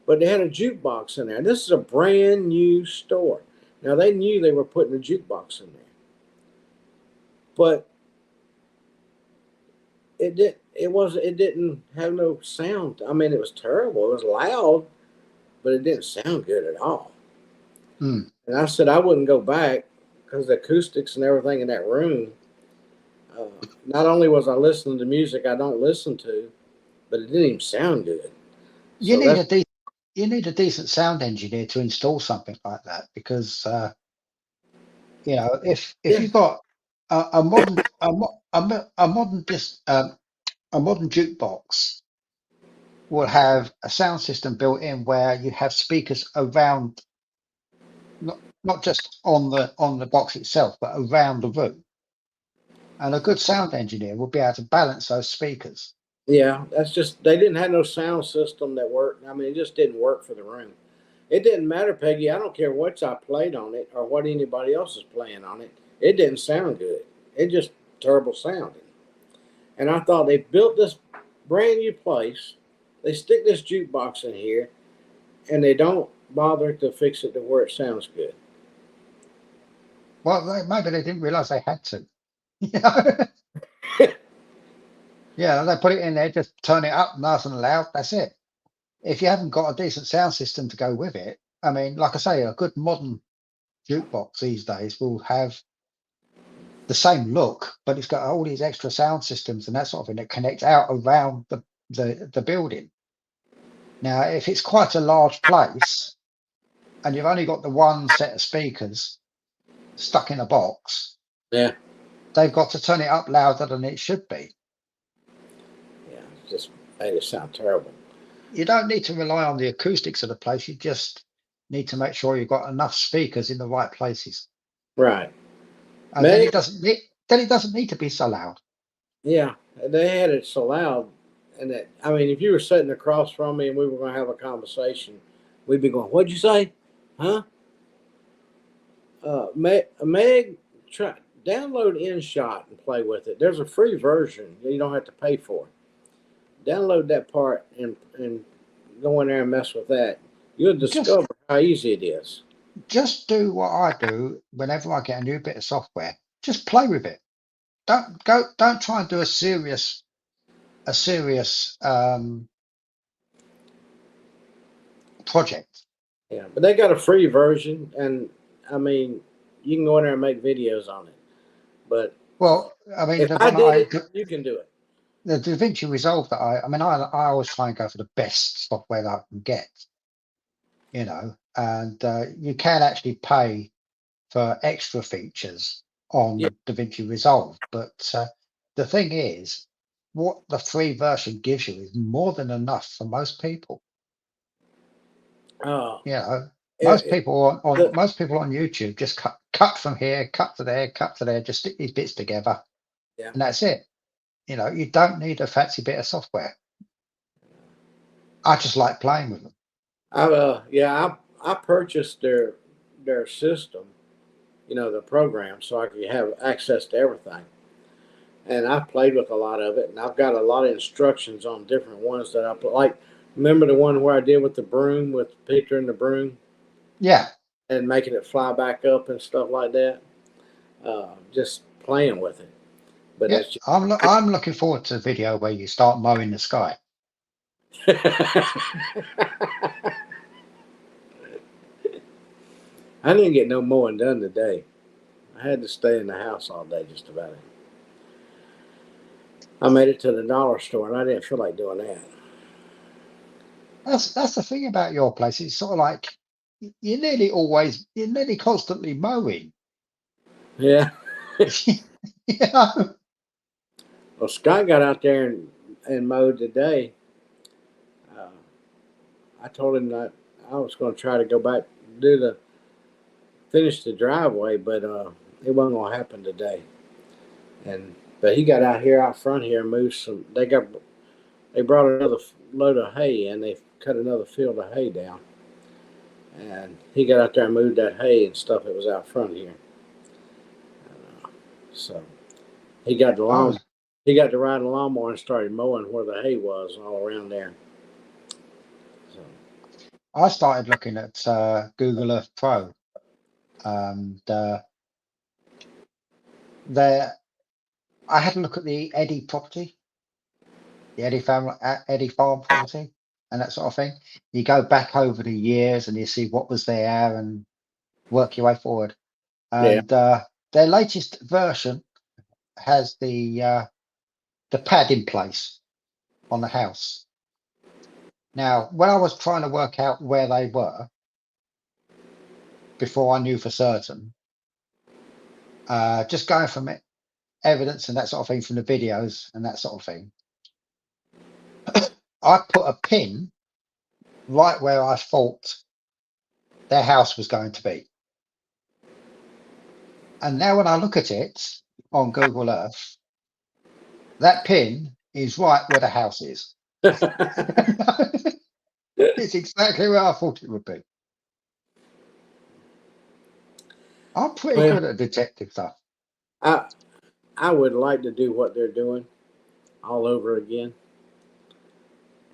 but they had a jukebox in there. This is a brand new store. Now they knew they were putting a jukebox in there, but it didn't have no sound. I mean, it was terrible. It was loud, but it didn't sound good at all.
Mm.
And I said I wouldn't go back because the acoustics and everything in that room. Not only was I listening to music I don't listen to, but it didn't even sound good.
You need a decent sound engineer to install something like that because you know if you've got a modern jukebox will have a sound system built in where you have speakers around, not just on the box itself, but around the room. And a good sound engineer will be able to balance those speakers.
Yeah, that's just they didn't have no sound system that worked. I mean, it just didn't work for the room. It didn't matter, Peggy. I don't care what I played on it or what anybody else is playing on it. It didn't sound good. It just terrible sounding. And I thought they built this brand new place. They stick this jukebox in here, and they don't bother to fix it to where it sounds good.
Well, maybe they didn't realize they had to. You know? Yeah, they put it in there, just turn it up nice and loud. That's it. If you haven't got a decent sound system to go with it, I mean, like I say, a good modern jukebox these days will have the same look, but it's got all these extra sound systems and that sort of thing that connect out around the building. Now, if it's quite a large place and you've only got the one set of speakers stuck in a box,
Yeah,
they've got to turn it up louder than it should be.
yeah, it just made it sound terrible.
you don't need to rely on the acoustics of the place. You just need to make sure you've got enough speakers in the right places.
Right.
And then
Meg,
it doesn't need to be so loud.
yeah, they had it so loud, and that I mean, if you were sitting across from me and we were going to have a conversation, we'd be going, "What'd you say? Huh?" Meg, try download InShot and play with it. There's a free version you don't have to pay for. Download that part and go in there and mess with that. You'll discover how easy it is.
Just do what I do whenever I get a new bit of software. Just play with it. Don't try and do a serious project.
Yeah, but they got a free version, and I mean, you can go in there and make videos on it. But
Well, I mean,
if
the
I
one
did it, you can do it.
the DaVinci Resolve that I always try and go for the best software that I can get, and you can actually pay for extra features on
Yeah.
DaVinci Resolve. But the thing is, what the free version gives you is more than enough for most people. Most people on YouTube just cut from here, cut to there, just stick these bits together,
Yeah.
and that's it. You don't need a fancy bit of software. I just like playing with them.
I purchased their system, the program, so I could have access to everything. And I've played with a lot of it, and I've got a lot of instructions on different ones that I put. Like, remember the one where I did with the broom, with Peter and the broom?
Yeah.
And making it fly back up and stuff like that. Just playing with it. But
Yeah,
it's just...
I'm looking forward to the video where you start mowing the sky.
I didn't get no mowing done today. I had to stay in the house all day, just about it. I made it to the dollar store, and I didn't feel like doing that.
That's the thing about your place. It's sort of like you're nearly constantly mowing.
Yeah.
Well,
Scott got out there and mowed today. I told him that I was going to try to go back finish the driveway, but it wasn't going to happen today. But he got out front here and moved some. They brought another load of hay, and they cut another field of hay down. And he got out there and moved that hay and stuff that was out front here. So he got the lawn. He got to ride the lawnmower and started mowing where the hay was all around there. So
I started looking at Google Earth Pro, and I had a look at the Eddie property, the Eddie Farm property, and that sort of thing. You go back over the years and you see what was there and work your way forward. And their latest version has the pad in place on the house. Now, when I was trying to work out where they were before I knew for certain, just going from evidence and that sort of thing, from the videos and that sort of thing, I put a pin right where I thought their house was going to be. And now when I look at it on Google Earth, that pin is right where the house is. It's exactly where I thought it would be. I'm pretty good at detective stuff.
I would like to do what they're doing all over again.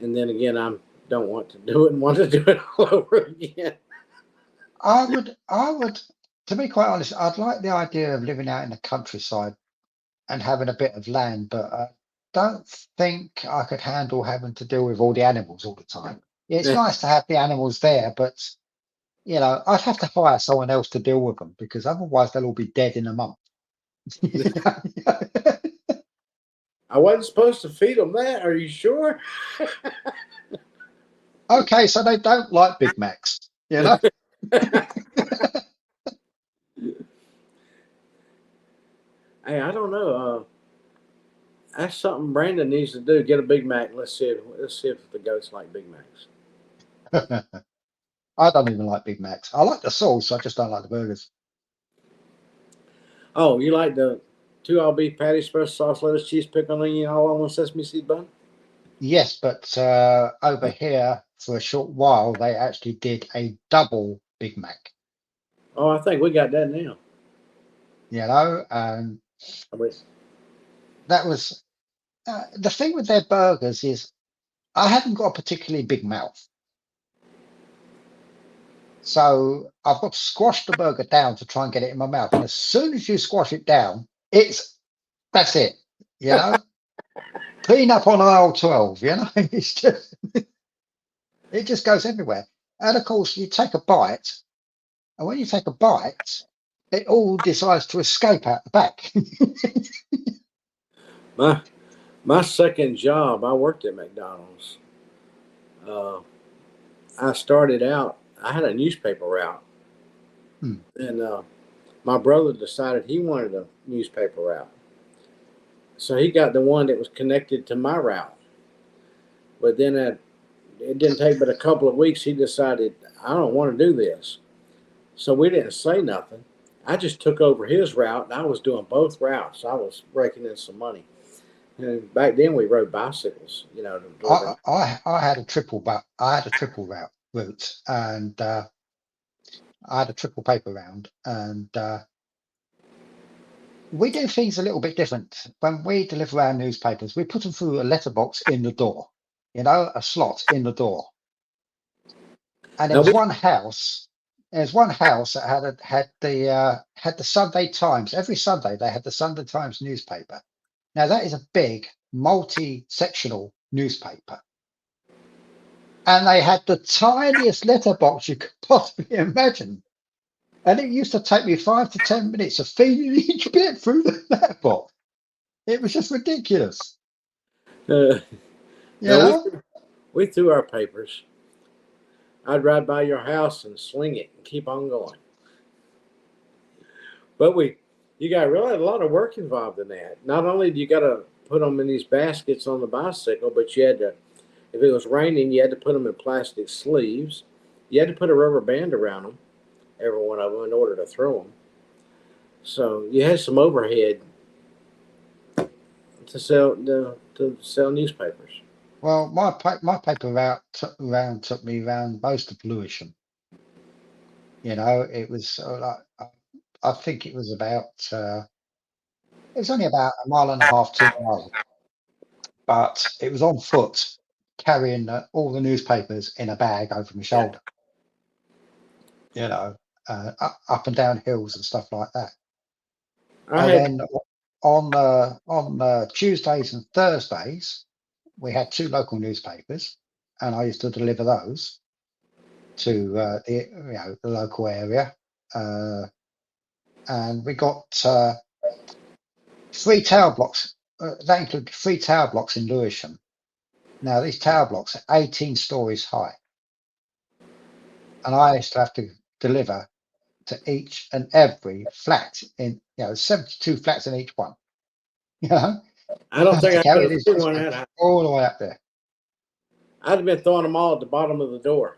And then again, I don't want to do it and want to do it all over again.
I would, to be quite honest, I'd like the idea of living out in the countryside and having a bit of land, but I don't think I could handle having to deal with all the animals all the time. It's nice to have the animals there, but I'd have to hire someone else to deal with them, because otherwise they'll all be dead in a month.
I wasn't supposed to feed them that. Are you sure?
Okay, so they don't like Big Macs,
Hey, I don't know. That's something Brandon needs to do. Get a Big Mac. Let's see if the goats like Big Macs.
I don't even like Big Macs. I like the sauce. I just don't like the burgers.
Oh, you like the 2 all beef patty, special sauce, lettuce, cheese, pickle, onion, all on one sesame seed bun?
Yes, but over here for a short while they actually did a double Big Mac.
Oh, I think we got that now.
You know, and
I mean,
that was the thing with their burgers is I haven't got a particularly big mouth. So I've got to squash the burger down to try and get it in my mouth. And as soon as you squash it down, that's it. You know, clean up on aisle 12, you know, it just goes everywhere. And of course, you take a bite, and when you take a bite, it all decides to escape out the back.
my second job, I worked at McDonald's. I started out, I had a newspaper route. And my brother decided he wanted a newspaper route. So he got the one that was connected to my route. But then it didn't take but a couple of weeks. He decided, I don't want to do this. So we didn't say nothing. I just took over his route, and I was doing both routes. I was raking in some money. And back then we rode bicycles, you know.
I had a triple route, and I had a triple paper round, and we do things a little bit different. When we deliver our newspapers, we put them through a letterbox in the door, you know, a slot in the door. And there was one house. There's one house that had the Sunday Times. Every Sunday they had the Sunday Times newspaper. Now that is a big multi-sectional newspaper. And they had the tiniest letterbox you could possibly imagine. And it used to take me 5 to 10 minutes of feeding each bit through the letterbox. It was just ridiculous.
We threw our papers. I'd ride by your house and swing it and keep on going. But you got really a lot of work involved in that. Not only do you got to put them in these baskets on the bicycle, but you had to, if it was raining, you had to put them in plastic sleeves. You had to put a rubber band around them, every one of them, in order to throw them. So you had some overhead to sell newspapers.
Well, my paper round took me around most of Lewisham. You know, it was I think it was about it was only about 1.5 miles, 2 miles, but it was on foot, carrying all the newspapers in a bag over my shoulder. You know, up and down hills and stuff like that. Then on Tuesdays and Thursdays, we had 2 local newspapers, and I used to deliver those to the local area. And we got 3 tower blocks. That included 3 tower blocks in Lewisham. Now these tower blocks are 18 stories high, and I used to have to deliver to each and every flat in 72 flats in each one. You know,
I don't think I could have seen one that high.
All the way up there.
I'd have been throwing them all at the bottom of the door.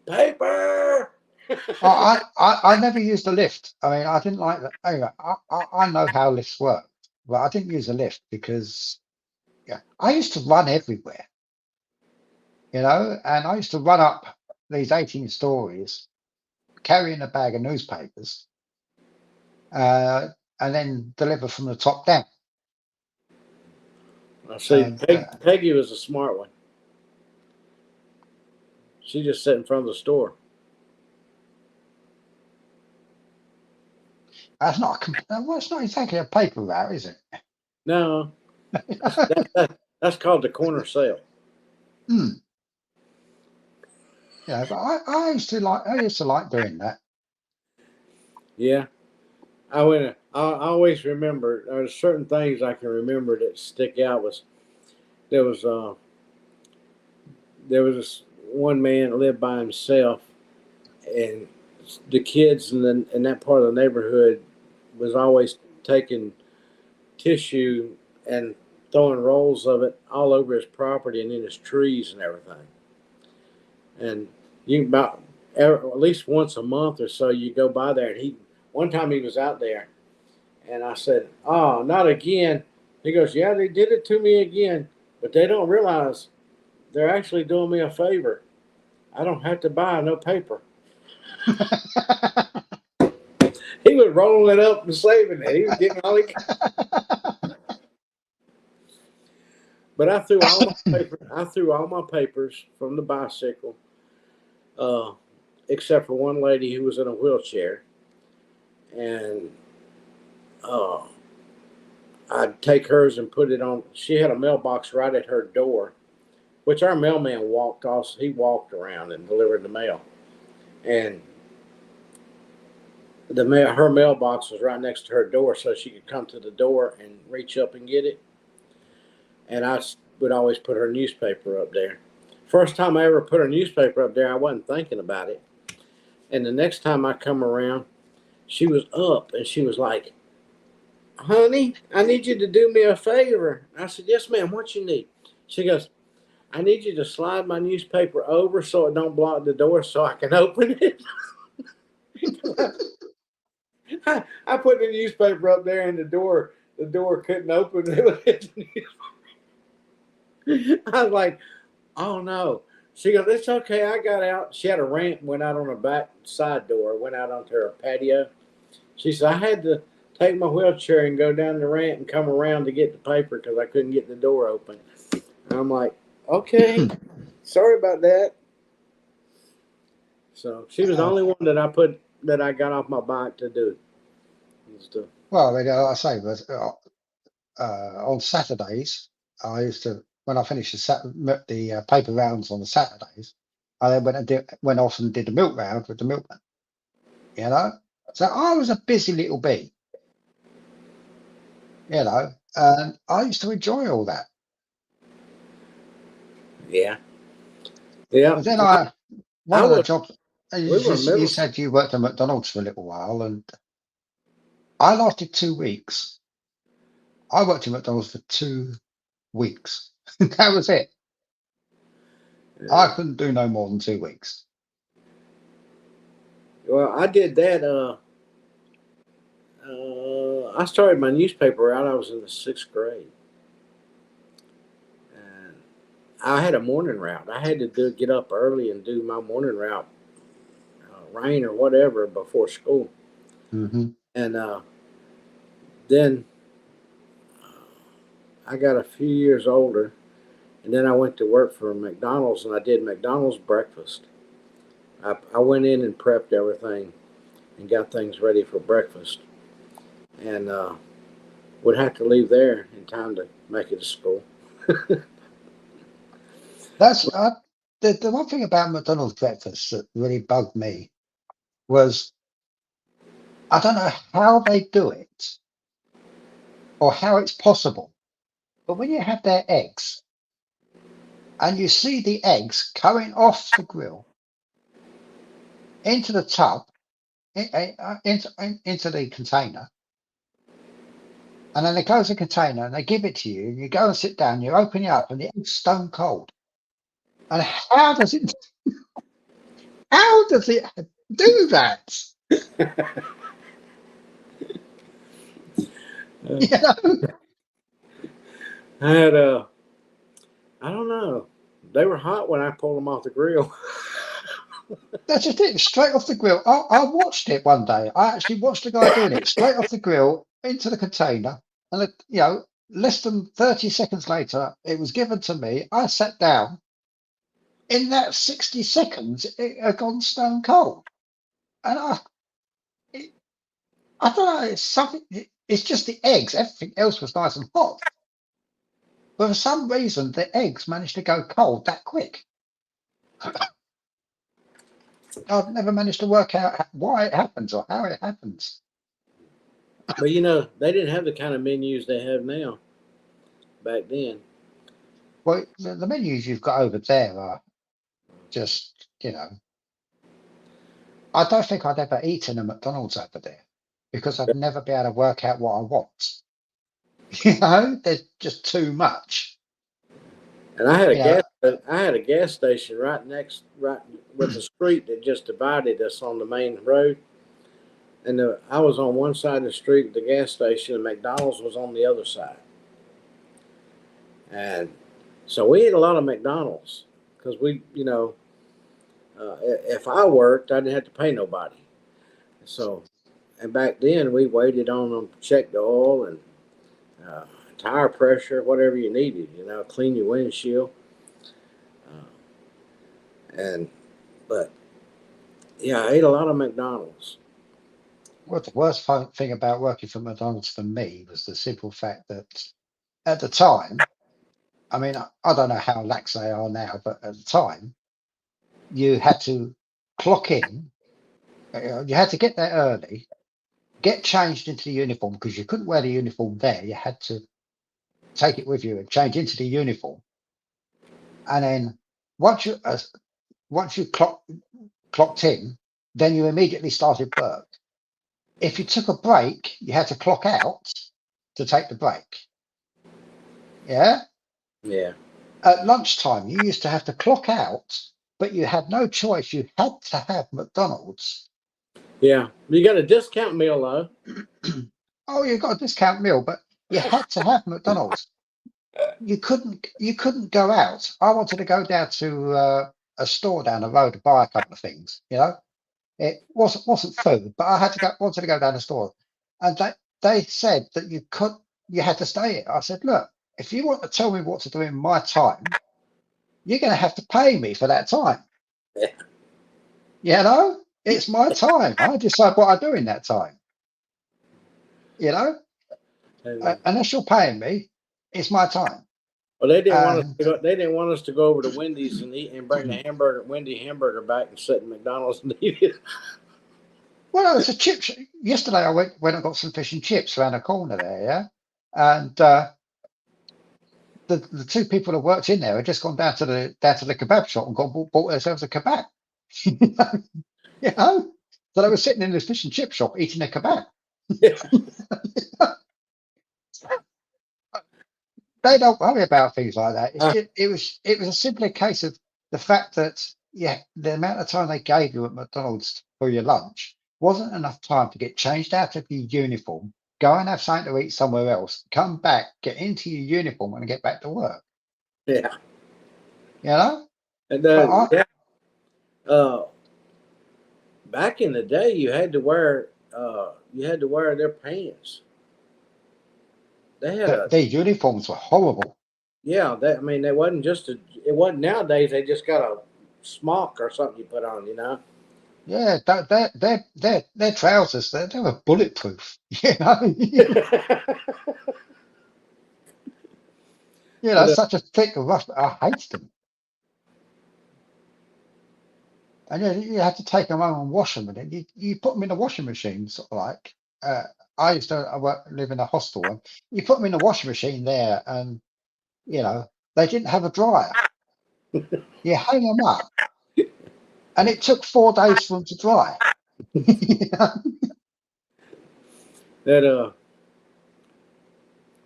Paper.
I never used a lift. I mean, I didn't like that. Anyway, I know how lifts work, but I didn't use a lift because I used to run everywhere. You know, and I used to run up these 18 stories, carrying a bag of newspapers, and then deliver from the top down.
I see. Peggy was a smart one. She just sat in front of the store.
That's not exactly a paper route, is it?
No, that's called the corner sale.
Yeah, but I used to like doing that.
Yeah, I always remember. There's certain things I can remember that stick out. There was this one man that lived by himself, and the kids in that part of the neighborhood was always taking tissue and throwing rolls of it all over his property and in his trees and everything. And you about at least once a month or so you go by there, and one time he was out there, and I said, "Oh, not again." He goes, "Yeah, they did it to me again, but they don't realize they're actually doing me a favor. I don't have to buy no paper." He was rolling it up and saving it. He was getting all he could. But I threw all my papers from the bicycle, except for one lady who was in a wheelchair, and I'd take hers and put it on. She had a mailbox right at her door, which our mailman walked. Also, he walked around and delivered the mail, and her mailbox was right next to her door, so she could come to the door and reach up and get it. And I would always put her newspaper up there. First time I ever put her newspaper up there, I wasn't thinking about it. And the next time I come around, she was up and she was like, "Honey, I need you to do me a favor." I said, "Yes, ma'am. What you need?" She goes, "I need you to slide my newspaper over so it don't block the door so I can open it." I put the newspaper up there and the door couldn't open. I was like, "Oh no." She goes, "It's okay. I got out." She had a ramp, went out on her back side door, went out onto her patio. She said, "I had to take my wheelchair and go down the ramp and come around to get the paper because I couldn't get the door open." And I'm like, "Okay, sorry about that." So she was the only one that I got off my bike to do.
Well, I mean, like I say, but on Saturdays, I used to, when I finished the paper rounds on the Saturdays, I then went off and did the milk round with the milkman. You know, so I was a busy little bee. You know, and I used to enjoy all that.
Yeah. Yeah.
But then one of the jobs, you said you worked at McDonald's for a little while, and I lasted 2 weeks. I worked at McDonald's for 2 weeks. That was it. Yeah. I couldn't do no more than 2 weeks.
Well, I did that. I started my newspaper out. I was in the 6th grade, and I had a morning route. I had to get up early and do my morning route, rain or whatever, before school.
Mm-hmm.
And then I got a few years older, and then I went to work for McDonald's, and I did McDonald's breakfast. I went in and prepped everything and got things ready for breakfast, and would have to leave there in time to make it to school.
That's the one thing about McDonald's breakfast that really bugged me was, I don't know how they do it or how it's possible, but when you have their eggs and you see the eggs coming off the grill into the tub, into the container, and then they close the container and they give it to you, and you go and sit down, you open it up, and the egg's stone cold. And how does it do that? You know?
I had I don't know. They were hot when I pulled them off the grill.
That's just it, straight off the grill. I watched it one day. I actually watched a guy doing it straight off the grill into the container, and less than 30 seconds later, it was given to me. I sat down. In that 60 seconds, it had gone stone cold, and I don't know. It's something. It's just the eggs. Everything else was nice and hot, but for some reason, the eggs managed to go cold that quick. I've never managed to work out why it happens or how it happens.
But they didn't have the kind of menus they have now back then.
Well, the menus you've got over there are just, I don't think I'd ever eaten a McDonald's over there. because I'd never be able to work out what I want. There's just too much.
And I had
You
a gas station right with the street that just divided us on the main road. And I was on one side of the street with the gas station, and McDonald's was on the other side. And so we ate a lot of McDonald's because if I worked, I didn't have to pay nobody. So, and back then we waited on them, check the oil and tire pressure, whatever you needed, clean your windshield. But yeah, I ate a lot of McDonald's.
Well, the worst thing about working for McDonald's for me was the simple fact that at the time, I mean, I don't know how lax they are now, but at the time, you had to clock in. You had to get there early, get changed into the uniform because you couldn't wear the uniform there. You had to take it with you and change into the uniform. And then once you clocked in, then you immediately started work. If you took a break, you had to clock out to take the break. Yeah.
Yeah.
At lunchtime, you used to have to clock out, but you had no choice. You had to have McDonald's.
Yeah. You got a discount meal though.
Oh, you got a discount meal, but you had to have McDonald's. You couldn't go out. I wanted to go down to a store down the road to buy a couple of things. It wasn't food, but I wanted to go down the store, and they said that you had to stay here. I said, look, if you want to tell me what to do in my time, you're going to have to pay me for that time. It's my time. I decide what I do in that time. Unless you're paying me, it's my time.
Well, they didn't want us to go. They didn't want us to go over to Wendy's and eat and bring the Wendy hamburger back and sit in McDonald's and eat it.
Well, it's a chip. Yesterday, I went and got some fish and chips around the corner there. Yeah, and the two people that worked in there had just gone down to the kebab shop and bought themselves a kebab. So they were sitting in this fish and chip shop eating a kebab. They don't worry about things like that. It was a simply case of the fact that the amount of time they gave you at McDonald's for your lunch wasn't enough time to get changed out of your uniform, go and have something to eat somewhere else, come back, get into your uniform, and get back to work.
Yeah.
And
back in the day, you had to wear their pants. They had
their uniforms were horrible.
Yeah, they wasn't it wasn't nowadays. They just got a smock or something you put on,
Yeah, their trousers, they were bulletproof. Such a thick, rough. I hate them. And you have to take them home and wash them, and you put them in the washing machine, sort of like. I used to live in a hostel, and you put them in the washing machine there, and they didn't have a dryer. You hang them up, and it took 4 days for them to dry.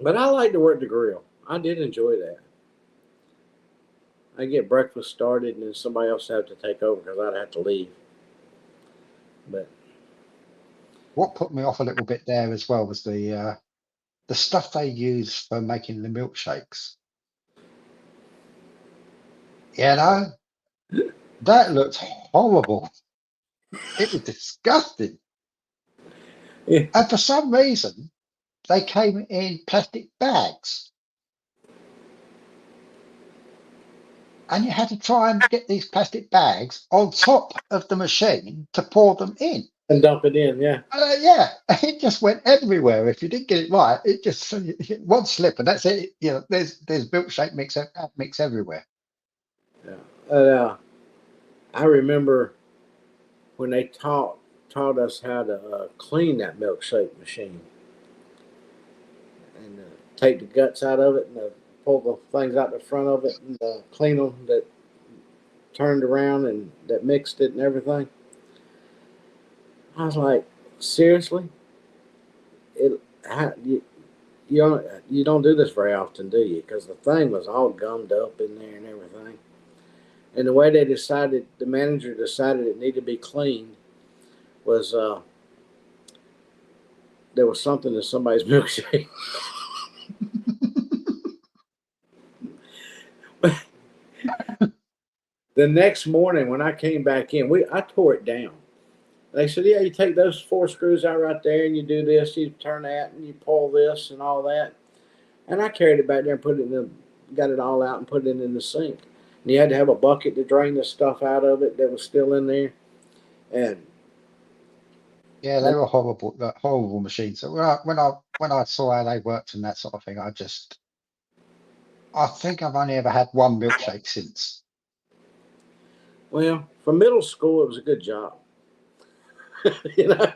But I like to work the grill. I did enjoy that. I get breakfast started, and then somebody else have to take over because I'd have to leave. But
what put me off a little bit there as well was the stuff they use for making the milkshakes. That looked horrible. It was disgusting. Yeah. And for some reason, they came in plastic bags. And you had to try and get these plastic bags on top of the machine to pour them in.
And dump it in, yeah.
It just went everywhere. If you didn't get it right, it just one slip, and that's it. There's milkshake mix everywhere.
Yeah. I remember when they taught us how to clean that milkshake machine and take the guts out of it and pull the things out the front of it and clean them that turned around and that mixed it and everything. I was like, seriously? you don't do this very often, do you? Because the thing was all gummed up in there and everything. And the way the manager decided it needed to be cleaned was there was something in somebody's milkshake. The next morning when I came back in, I tore it down. They said, "Yeah, you take those 4 screws out right there, and you do this, you turn that, and you pull this, and all that." And I carried it back there and got it all out and put it in the sink. And you had to have a bucket to drain the stuff out of it that was still in there. And
Yeah, they were horrible machines. So when I saw how they worked and that sort of thing, I think I've only ever had one milkshake since.
well, for middle school, it was a good job. You know,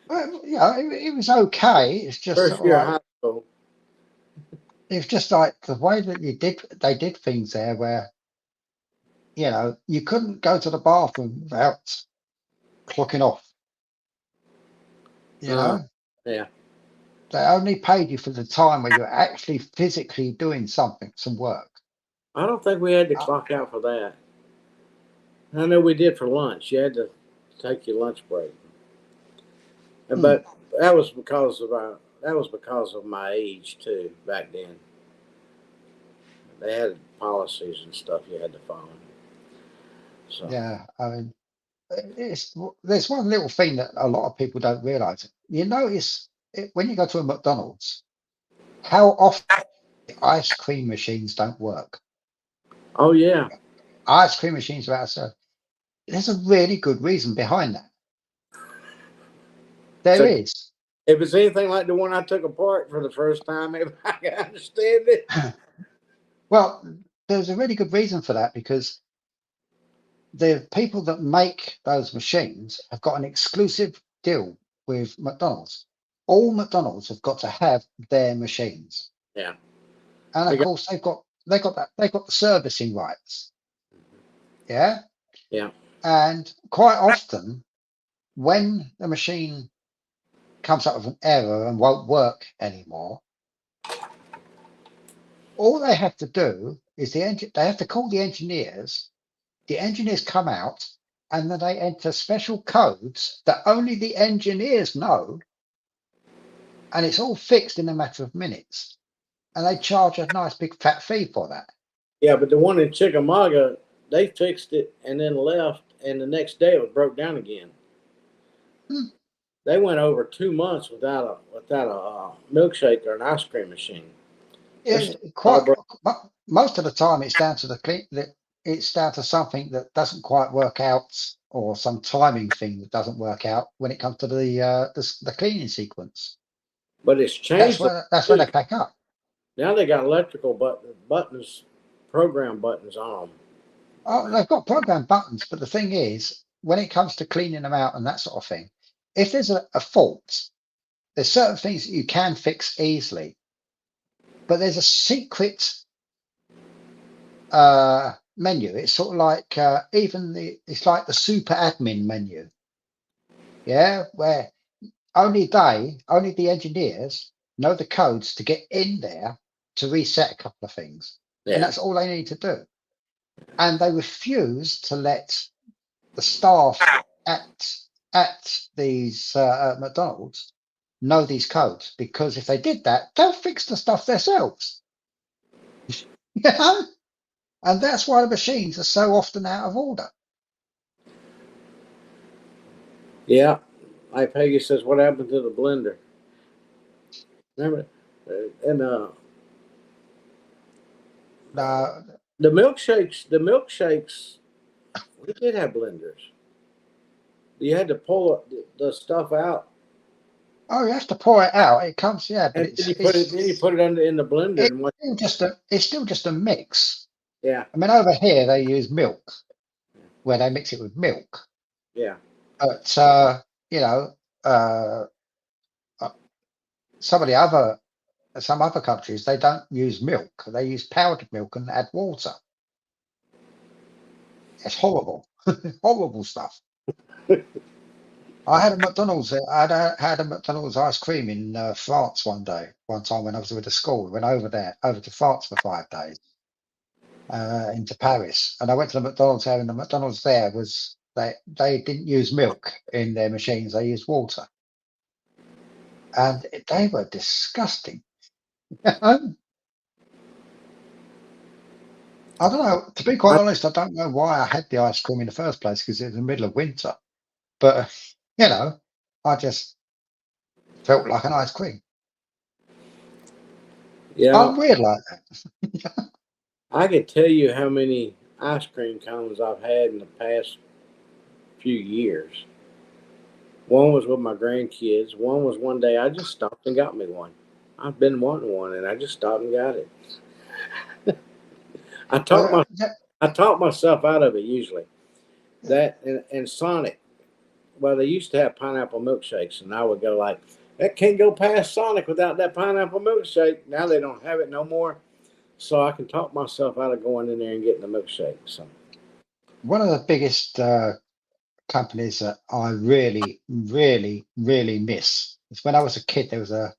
Well, it was okay. It's just
first
sort
year
of
of
like,
high school.
it's just like the way that they did things there where, you couldn't go to the bathroom without clocking off. You know,
Yeah,
they only paid you for the time where you're actually physically doing something, some work.
I don't think we had to
Uh,
clock out for that. I know we did for lunch. You had to take your lunch break, but that was because of my age too. Back then, they had policies and stuff you had to follow. So
Yeah, I mean, there's one little thing that a lot of people don't realize. You notice when you go to a McDonald's, how often ice cream machines don't work.
oh yeah,
Ice cream machines are out of service. There's a really good reason behind that. There
so
is.
if it's anything like the one I took apart for the first time, maybe I can understand it.
Well, there's a really good reason for that because the people that make those machines have got an exclusive deal with McDonald's. All McDonald's have got to have their machines.
Yeah,
And
they
of
got,
course they've got the servicing rights. Yeah.
yeah.
And quite often when the machine comes up with an error and won't work anymore, all they have to do is they have to call the engineers come out and then they enter special codes that only the engineers know, and it's all fixed in a matter of minutes, and they charge a nice big fat fee for that.
Yeah, but the one in Chickamauga, they fixed it and then left, and the next day it was broke down again. They went over 2 months without a milkshake or an ice cream machine.
Yeah, most of the time it's down to it's down to something that doesn't quite work out, or some timing thing that doesn't work out when it comes to the cleaning sequence.
But it's changed.
That's where they pack up.
Now they got electrical buttons, program buttons on them.
Oh, they've got program buttons, but the thing is, when it comes to cleaning them out and that sort of thing, if there's a fault, there's certain things that you can fix easily, but there's a secret menu. It's sort of like it's like the super admin menu. Yeah, where only the engineers know the codes to get in there to reset a couple of things.
Yeah.
And that's all they need to do. And they refuse to let the staff at these McDonald's know these codes, because if they did that, they'll fix the stuff themselves. And that's why the machines are so often out of order.
Yeah, like Peggy says, what happened to the blender? Remember, and the milkshakes, we did have blenders. You had to pull the stuff out.
Oh, you have to pour it out. It comes, yeah, but
And then you put it in the blender.
It's still just a mix.
Yeah.
I mean, over here they use milk, where they mix it with milk.
Yeah.
But some other countries, they don't use milk. They use powdered milk and add water. It's horrible, horrible stuff. I had a McDonald's. Had a McDonald's ice cream in France one time when I was with the school. We went over to France for 5 days, into Paris, and I went to the McDonald's there, and the McDonald's there was they didn't use milk in their machines; they used water, and they were disgusting. I don't know. To be quite
I,
honest, I don't know why I had the ice cream in the first place because it was in the middle of winter. But you know, I just felt like an ice cream.
you
I'm
know,
weird like that.
I can tell you how many ice cream cones I've had in the past few years. One was with my grandkids. One was one day I just stopped and got me one. I've been wanting one, and I just stopped and got it. I talk my
Yeah,
I talk myself out of it usually. That and Sonic. Well, they used to have pineapple milkshakes, and I would go like, "That can't go past Sonic without that pineapple milkshake." Now they don't have it no more, so I can talk myself out of going in there and getting the milkshake. So
one of the biggest companies that I really, really, really miss is when I was a kid. There was an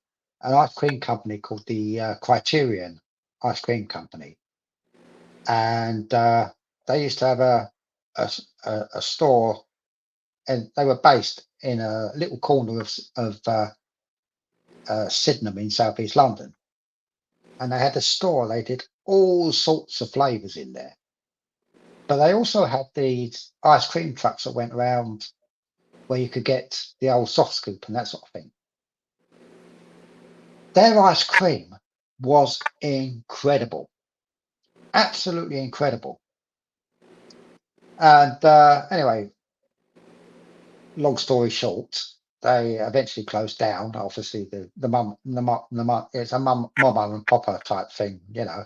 ice cream company called the Criterion Ice Cream Company, and they used to have a store, and they were based in a little corner of Sydenham in southeast London. And they had a store. They did all sorts of flavors in there, but they also had these ice cream trucks that went around where you could get the old soft scoop and that sort of thing. Their ice cream was incredible, absolutely incredible. And anyway, long story short, they eventually closed down. Obviously, it's a mama and papa type thing, you know.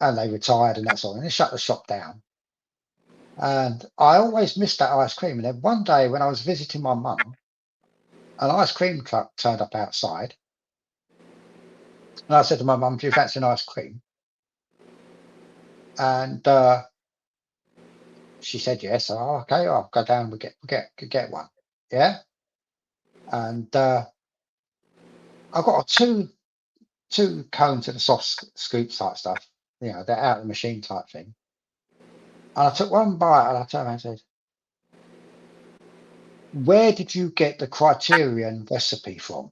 And they retired and that sort of thing. They shut the shop down. And I always missed that ice cream. And then one day when I was visiting my mum, an ice cream truck turned up outside. And I said to my mum, "Do you fancy an ice cream?" And she said yes. So, "Oh, okay, I'll go down and get one." Yeah. And I got two cones of the soft scoop type stuff. You know, they're out of the machine type thing. And I took one bite and I turned around and said, "Where did you get the Criterion recipe from?"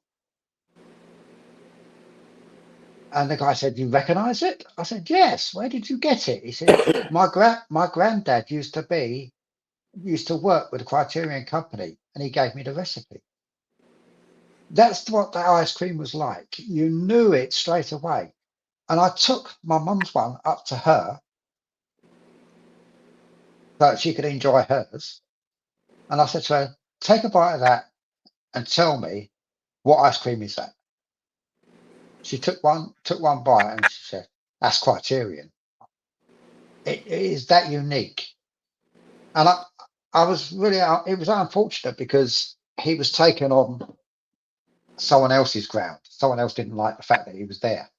And the guy said, "You recognize it?" I said, "Yes. Where did you get it?" He said, my granddad used to work with the Criterion Company, and he gave me the recipe." That's what that ice cream was like. You knew it straight away. And I took my mum's one up to her so that she could enjoy hers. And I said to her, "Take a bite of that and tell me what ice cream is that." She took one bite and she said, "That's Criterion. It is that unique." And I was really, it was unfortunate because he was taken on someone else's ground. Someone else didn't like the fact that he was there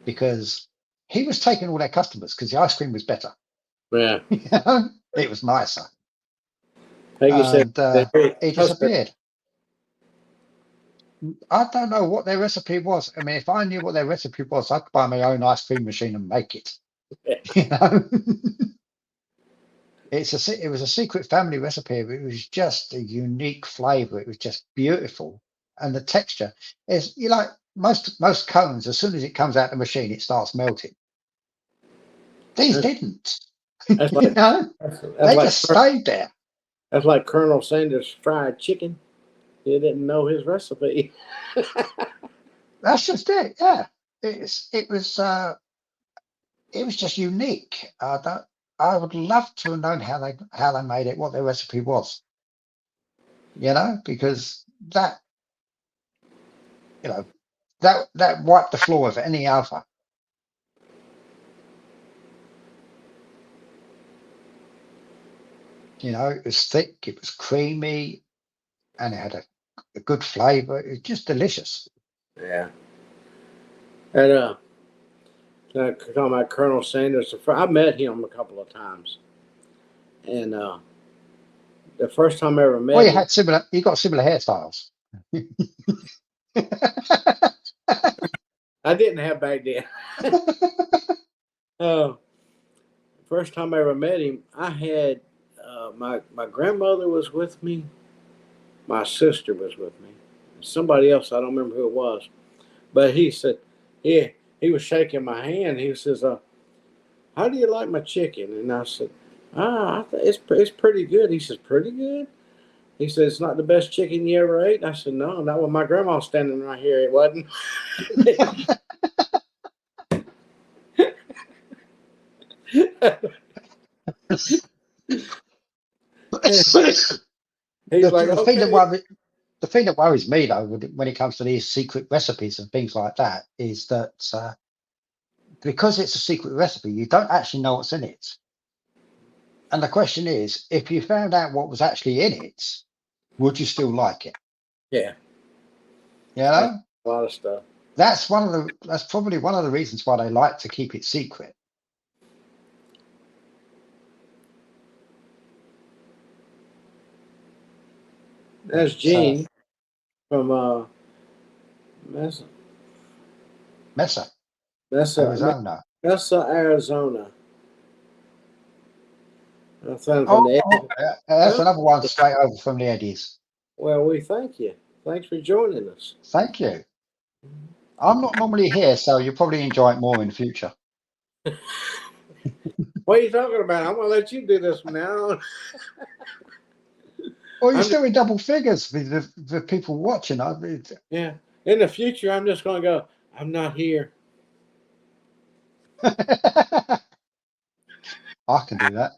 because he was taking all their customers because the ice cream was better.
yeah,
It was nicer.
Peggy said
And
they're very
he
custard.
disappeared. I don't know what their recipe was. I mean, if I knew what their recipe was, I could buy my own ice cream machine and make it. You know, it was a secret family recipe. But it was just a unique flavor. It was just beautiful, and the texture is like most cones. As soon as it comes out the machine, it starts melting. These
That's,
didn't.
that's
You
like
know,
that's
they
like
just stayed there.
that's like Colonel Sanders fried chicken. He didn't know his recipe.
That's just it. Yeah, it was just unique. I would love to have known how they made it, what their recipe was. You know, because that you know that wiped the floor of any other. You know, it was thick, it was creamy, and it had a good flavor. It was just delicious.
Yeah, and talking about Colonel Sanders, I met him a couple of times, and the first time I ever met
Well,
him.
you got similar hairstyles.
I didn't have back then. First time I ever met him, I had my grandmother was with me, my sister was with me, somebody else, I don't remember who it was, but he said, yeah, he was shaking my hand. He says, "How do you like my chicken?" And I said, it's pretty good." He says, "Pretty good?" He said, "It's not the best chicken you ever ate." And I said, "No, not when my grandma's standing right here. It wasn't." He's like,
The thing
"Okay."
the thing that worries me though, when it comes to these secret recipes and things like that, is that because it's a secret recipe, you don't actually know what's in it. And the question is, if you found out what was actually in it, would you still like it?
Yeah,
You know,
a lot of stuff.
that's probably one of the reasons why they like to keep it secret.
That's Gene from Mesa,
Mesa,
Mesa,
Arizona.
Mesa, Arizona. Nothing from
Oh,
the
that's another one straight over from the Eddies.
Well, we thank you. Thanks for joining us.
Thank you. I'm not normally here, so you'll probably enjoy it more in the future.
What are you talking about? I'm going to let you do this from now on.
Well, you're still in double figures with the people watching.
Yeah. In the future, I'm just going to go, "I'm not here."
I can do that.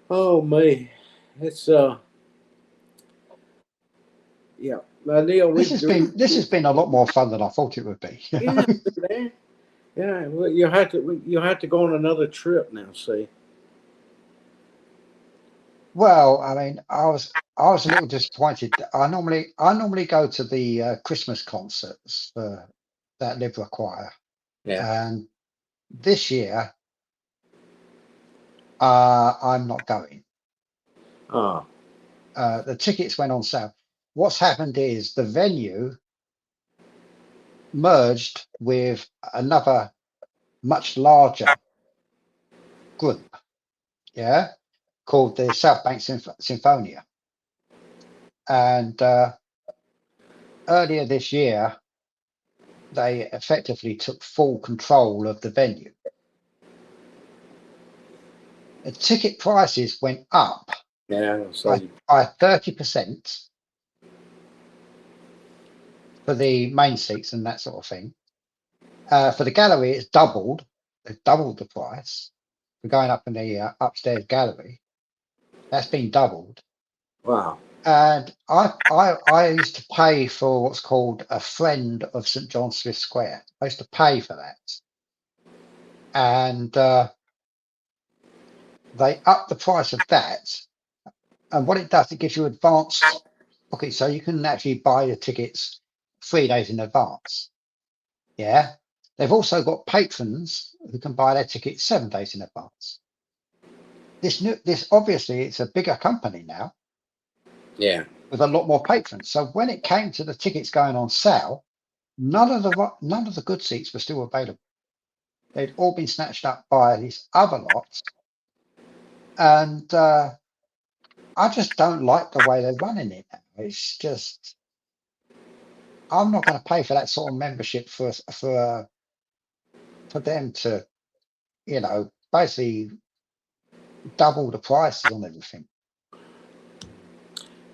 Oh, man. It's, yeah. Neil,
This has been a lot more fun than I thought it would be.
Yeah, man. Yeah, well, you'll have to go on another trip now, see.
Well, I mean, I was a little disappointed. I normally go to the Christmas concerts for that Libra Choir,
Yeah.
and this year I'm not going.
Oh.
The tickets went on sale. What's happened is the venue merged with another much larger group, yeah, called the South Bank Symphonia. And earlier this year, they effectively took full control of the venue. The ticket prices went up by 30% for the main seats and that sort of thing. For the gallery, it's doubled. They've doubled the price for going up in the upstairs gallery. That's been doubled.
Wow.
And I used to pay for what's called a friend of St. John Smith Square. I used to pay for that. And they upped the price of that. And what it does, it gives you advanced. Okay, so you can actually buy the tickets 3 days in advance. Yeah. They've also got patrons who can buy their tickets 7 days in advance. This obviously it's a bigger company now.
Yeah.
With a lot more patrons. So when it came to the tickets going on sale, none of the good seats were still available. They'd all been snatched up by these other lots. And I just don't like the way they're running it now. It's just, I'm not going to pay for that sort of membership for them to, basically double the prices on everything.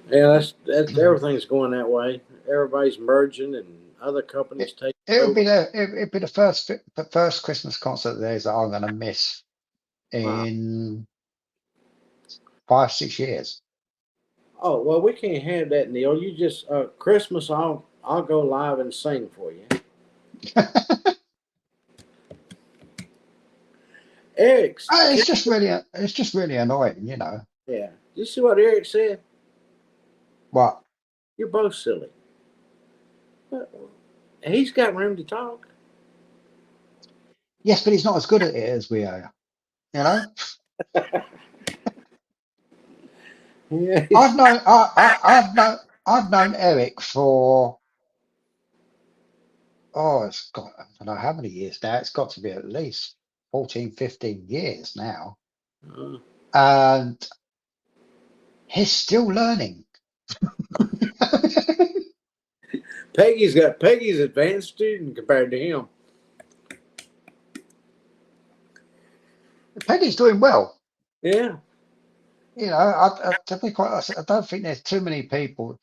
Yeah, that's everything's going that way. Everybody's merging and other companies taking
It'll be the first Christmas concert of theirs that I'm going to miss in 5-6 years.
Oh, well, we can't have that, Neil. You just Christmas, I'll go live and sing for you. Eric,
It's just really annoying,
Yeah. Did you see what Eric said?
What?
You're both silly. But he's got room to talk.
Yes, but he's not as good at it as we are. You know,
Yeah.
I've known Eric for it's got I don't know how many years now. It's got to be at least 14, 15 years now, and he's still learning.
Peggy's advanced student compared to him.
Peggy's doing well.
Yeah.
You know, to be quite honest, I don't think there's too many people.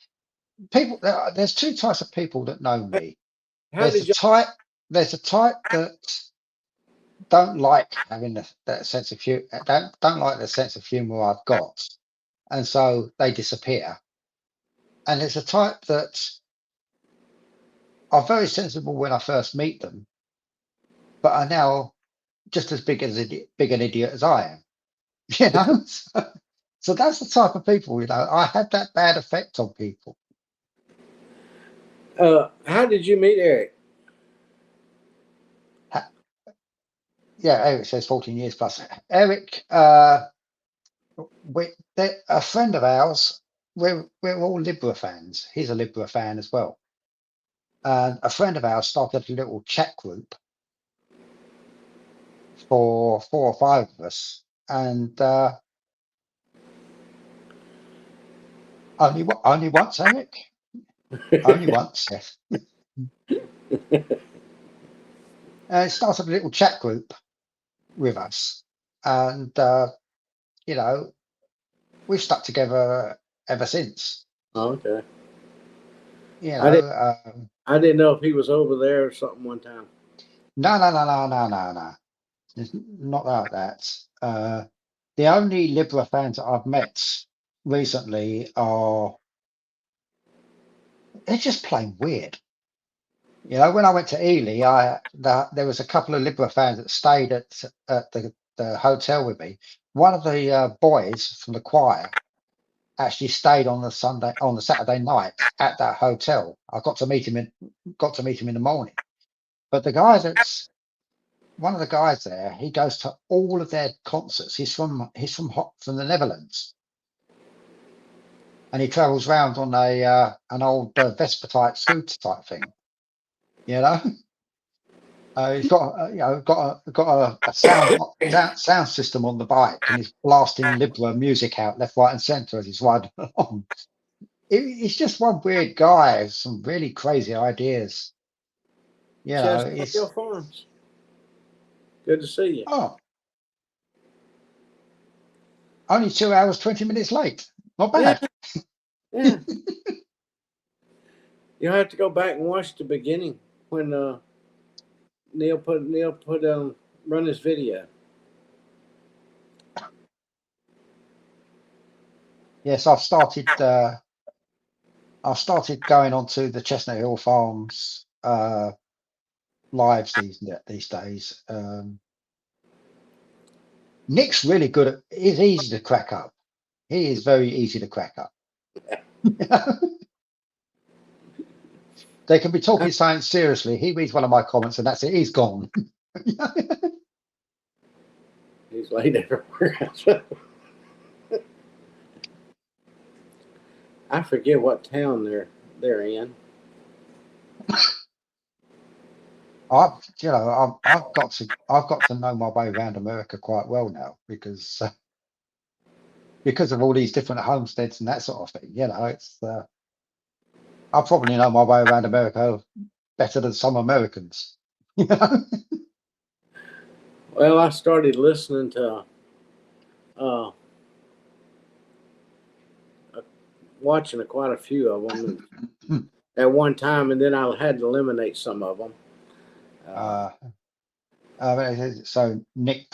There's two types of people that know me.
How did you?
There's a type that don't like having that sense of humor. Don't like the sense of humor I've got, and so they disappear. And there's a type that are very sensible when I first meet them, but are now just as big an idiot as I am. You know, so that's the type of people. You know, I have that bad effect on people.
How did you meet Eric?
Yeah, Eric says 14 years plus. Eric, a friend of ours. We're all Libra fans. He's a Libra fan as well. And a friend of ours started a little chat group for 4 or 5 of us, and only once, Eric. Only once, yes. Started a little chat group with us, and you know, we've stuck together ever since.
Okay.
You know,
I didn't know if he was over there or something one time.
no. It's not like that. The only Libra fans that I've met recently they're just plain weird. You know, when I went to Ely, there was a couple of Libra fans that stayed at the hotel with me. One of the boys from the choir actually stayed on the Saturday night at that hotel. I got to meet him in the morning. But one of the guys there, he goes to all of their concerts. He's from the Netherlands, and he travels around on an old Vespa type scooter type thing. You know, he's got a sound system on the bike, and he's blasting Libra music out left, right, and centre as he's riding along. He's just one weird guy with some really crazy ideas. You know,
Chestnut Farms. Good to see you.
Oh, only 2 hours, 20 minutes late. Not bad.
Yeah. You'll have to go back and watch the beginning when Neil run his video.
Yes, I've started going onto the Chestnut Hill Farms lives these days. Nick's really good at. He's easy to crack up. He is very easy to crack up. They can be talking science seriously. He reads one of my comments and that's it. He's gone.
He's late everywhere. I forget what town they're in.
I've got to know my way around America quite well now because of all these different homesteads and that sort of thing. You know, it's I probably know my way around America better than some Americans. You know?
Well, I started listening to watching quite a few of them at one time, and then I had to eliminate some of them.
So Nick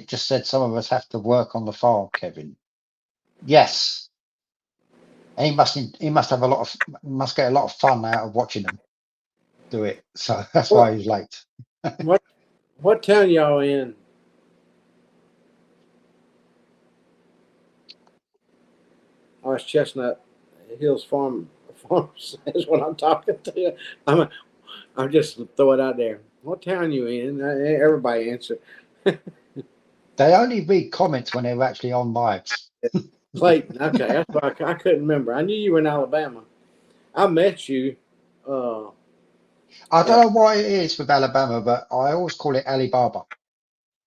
just said some of us have to work on the farm, Kevin. Yes. He must get a lot of fun out of watching them do it. So that's why he's late.
What town y'all in? Oh, it's Chestnut Hills Farms is what I'm talking to. I'm just throw it out there. What town you in? Everybody answered.
They only read comments when they're actually on lives.
Clayton. Okay, that's why I couldn't remember. I knew you were in Alabama. I met you.
I
At,
don't know why it is with Alabama, but I always call it Alibaba.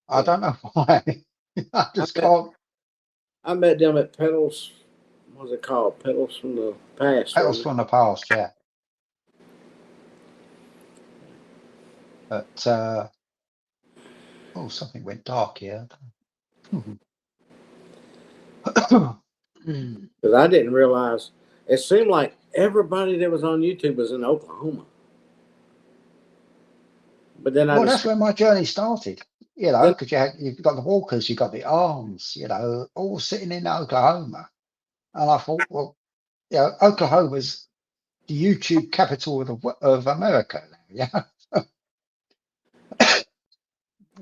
I
yeah,
don't know why. I
I
just
met
can't.
I met them at Pedals. What was it called? Pedals from the Past,
Petals
wasn't it?
from the past, yeah. But oh, something went dark here.
Because I didn't realize. It seemed like everybody that was on YouTube was in Oklahoma. But then I
Well, that's
discovered.
where my journey started. You know,
Then,
because you've got the Walkers, you've got the Arms, you know, all sitting in Oklahoma. And I thought, well, you know, Oklahoma's the YouTube capital of America now, yeah.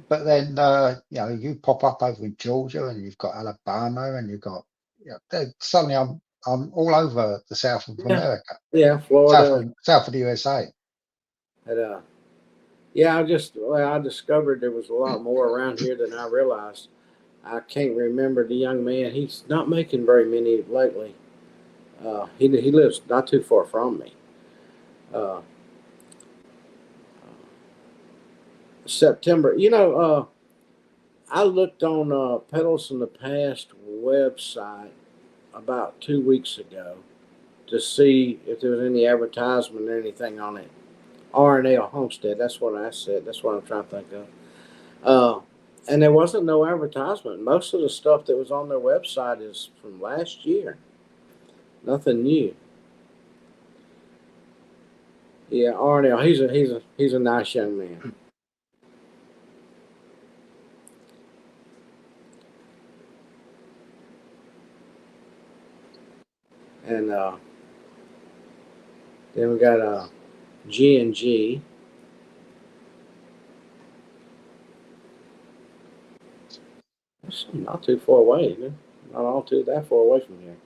But then, you know, you pop up over in Georgia, and you've got Alabama, and you've got, you know, suddenly I'm all over the south of
yeah,
America,
yeah, Florida.
south of the USA.
And, yeah, I discovered there was a lot more around here than I realized. I can't remember the young man. He's not making very many lately. He lives not too far from me. Uh, September. I looked on Pedals in the Past website about 2 weeks ago to see if there was any advertisement or anything on it. R&L Homestead. That's what I said. That's what I'm trying to think of. And there wasn't no advertisement. Most of the stuff that was on their website is from last year. Nothing new. Yeah, R&L. He's a nice young man. And then we got G&G. That's not too far away. Not all too that far away from here.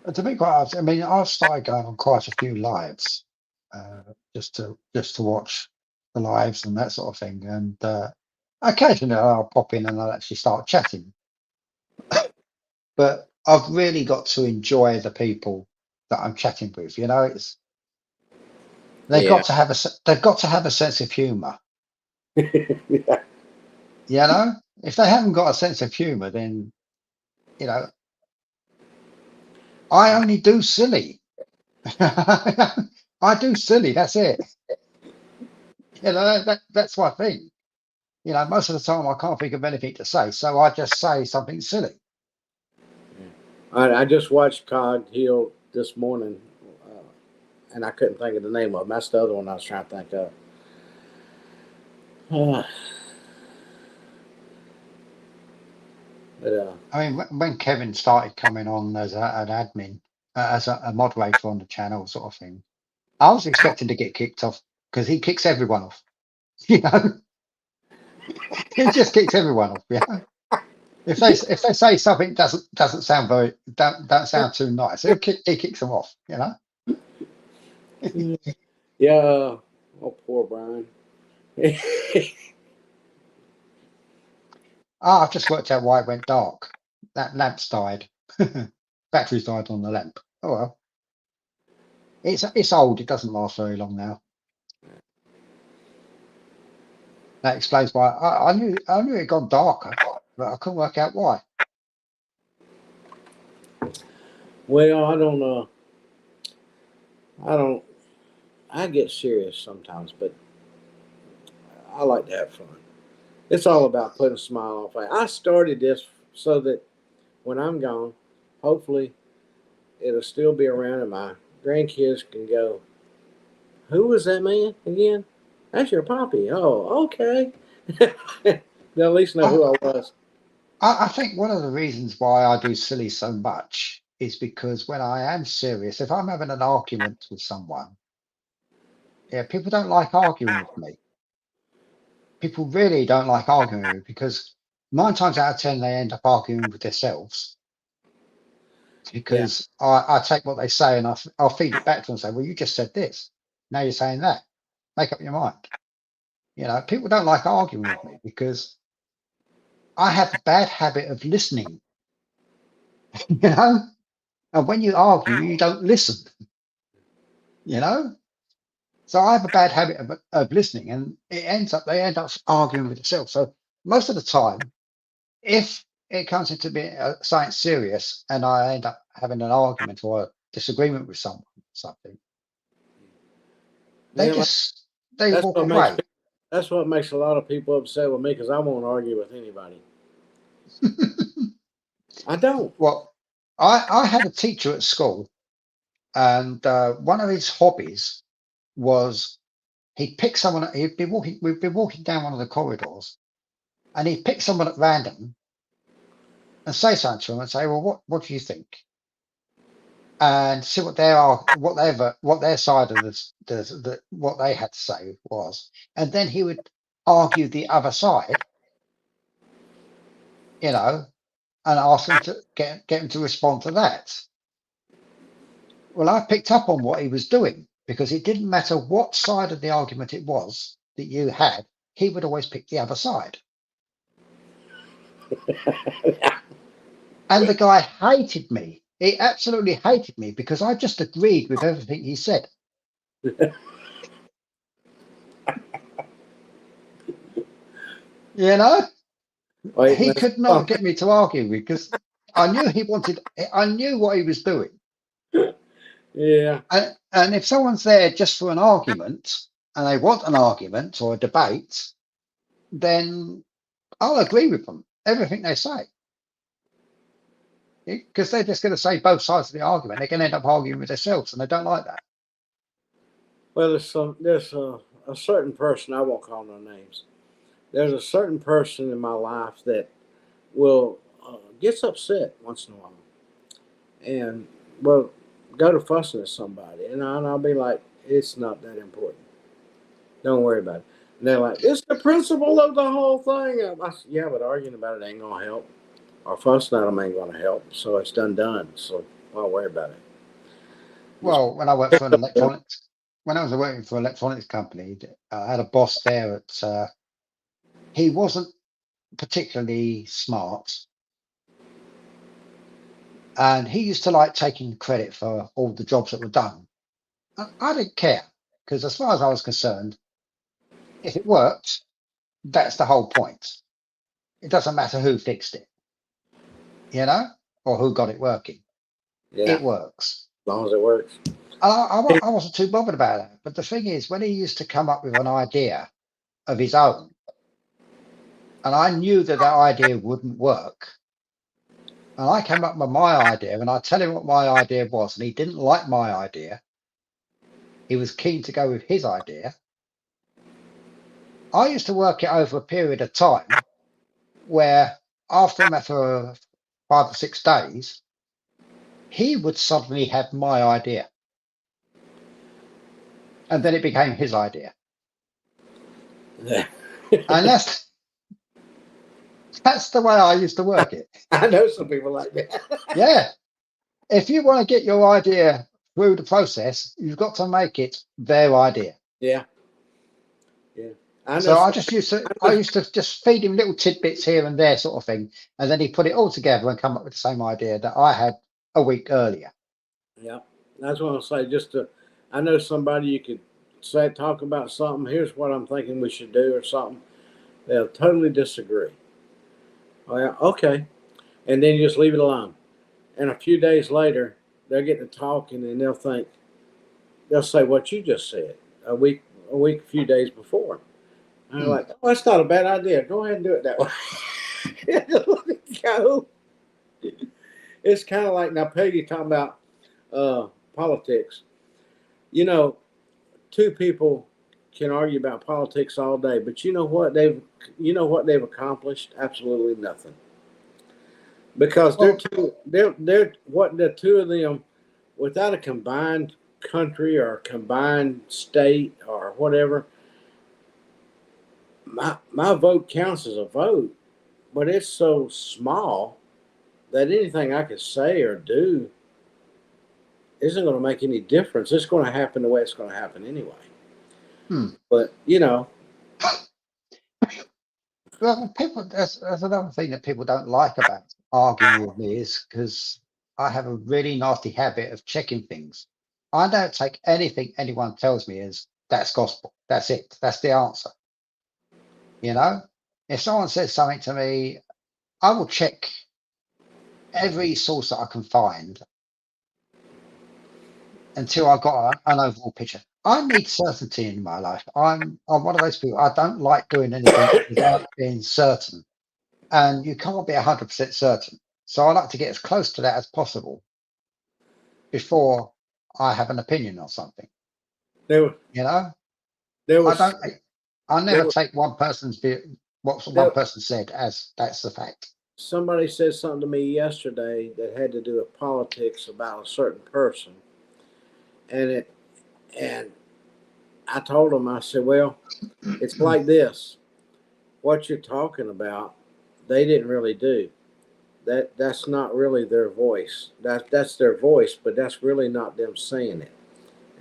And to be quite honest, I mean, I've started going on quite a few lives, just to watch the lives and that sort of thing. And occasionally I'll pop in and I'll actually start chatting. But I've really got to enjoy the people that I'm chatting with. You know, it's
Yeah.
they've got to have a sense of humour.
Yeah.
You know, if they haven't got a sense of humour, then you know, I only do silly. I do silly. That's it. You know, that's my thing. You know, most of the time I can't think of anything to say, so I just say something silly.
I just watched Cog Hill this morning, and I couldn't think of the name of him. That's the other one I was trying to think of. But
I mean, when Kevin started coming on as an admin, as a moderator on the channel, sort of thing, I was expecting to get kicked off because he kicks everyone off. You know, he just kicks everyone off. Yeah. If they say something doesn't sound don't sound too nice, he kicks them off. You know.
yeah, oh poor Brian.
Ah, I've just worked out why it went dark. That lamp's died. Battery's died on the lamp. Oh well. It's old. It doesn't last very long now. That explains why I knew it had gone darker, but I couldn't work out why.
Well, I don't. I get serious sometimes, but I like to have fun. It's all about putting a smile on face. I started this so that when I'm gone, hopefully it'll still be around and my grandkids can go, "Who was that man again? That's your poppy." Oh, okay. They'll at least know who I was.
I think one of the reasons why I do silly so much is because when I am serious, if I'm having an argument with someone, yeah, people don't like arguing with me. People really don't like arguing with me because 9 times out of 10 they end up arguing with themselves
Yeah.
because I take what they say and I'll feed it back to them and say, well, you just said this. Now you're saying that. Make up your mind. You know, people don't like arguing with me because I have a bad habit of listening. You know, and when you argue, you don't listen. You know, so I have a bad habit of listening, and they end up arguing with themselves. So most of the time, if it comes into being something serious, and I end up having an argument or a disagreement with someone, something, they
Man,
they
that's
walk
what makes
away.
that's what makes a lot of people upset with me because I won't argue with anybody. I don't.
Well, I had a teacher at school, and one of his hobbies was he'd pick someone. We'd be walking down one of the corridors, and he'd pick someone at random and say something to them and say, "Well, what do you think?" And see what what their side of what they had to say was, and then he would argue the other side, you know, and ask them to get him to respond to that. Well, I picked up on what he was doing because it didn't matter what side of the argument it was that you had, he would always pick the other side. And the guy hated me. He absolutely hated me because I just agreed with everything he said. You know,
Wait,
he could not get me to argue because I knew what he was doing.
yeah.
And if someone's there just for an argument and they want an argument or a debate, then I'll agree with them, everything they say. Because they're just going to say both sides of the argument. They're going to end up arguing with themselves, and they don't like that.
Well, there's a certain person, I won't call no names. There's a certain person in my life that will gets upset once in a while, and will go to fussing at somebody, and I'll be like, it's not that important. Don't worry about it. And they're like, it's the principle of the whole thing. I said, yeah, but arguing about it ain't gonna help, or fussing at them ain't gonna help. So it's done. So don't worry about it.
Well, when I worked for when I was working for an electronics company, I had a boss there at he wasn't particularly smart, and he used to like taking credit for all the jobs that were done. I didn't care because, as far as I was concerned, if it worked, that's the whole point. It doesn't matter who fixed it, you know, or who got it working.
Yeah,
It works.
as long as it works.
I wasn't too bothered about that. But the thing is, when he used to come up with an idea of his own, and I knew that idea wouldn't work, and I came up with my idea, and I tell him what my idea was, and he didn't like my idea. He was keen to go with his idea. I used to work it over a period of time where, after a matter of 5 or 6 days, he would suddenly have my idea. And then it became his idea.
Yeah.
And that's the way I used to work it.
I know some people like that.
Yeah. If you want to get your idea through the process, you've got to make it their idea.
Yeah. Yeah. I
used to just feed him little tidbits here and there, sort of thing, and then he put it all together and come up with the same idea that I had a week earlier.
Yeah. That's what I'm saying. I know somebody you could talk about something. Here's what I'm thinking we should do or something. They'll totally disagree. Oh yeah, okay. And then you just leave it alone. And a few days later, they'll get to talking and they'll say what you just said a few days before. And I'm like, oh, that's not a bad idea. Go ahead and do it that way. Let it go. It's kind of like, now Peggy talking about politics. You know, two people can argue about politics all day, but you know what they've accomplished? Absolutely nothing. Because the two of them, without a combined country or a combined state or whatever, my vote counts as a vote, but it's so small that anything I could say or do isn't going to make any difference. It's going to happen the way it's going to happen anyway. But
Well, people, that's another thing that people don't like about arguing with me is because I have a really nasty habit of checking things. I don't take anything anyone tells me as that's gospel. That's it. That's the answer. You know, if someone says something to me, I will check every source that I can find until I got an overall picture. I need certainty in my life. I'm one of those people. I don't like doing anything without being certain, and you can't be 100% certain. So I like to get as close to that as possible before I have an opinion on something.
There,
You know,
there
I
was,
don't. I
there
never
was,
take one person's view, what
there,
one person said as that's the fact.
somebody said something to me yesterday that had to do with politics about a certain person, and and I told them, I said, well, it's like this. What you're talking about, they didn't really do. That's not really their voice. That's their voice, but that's really not them saying it.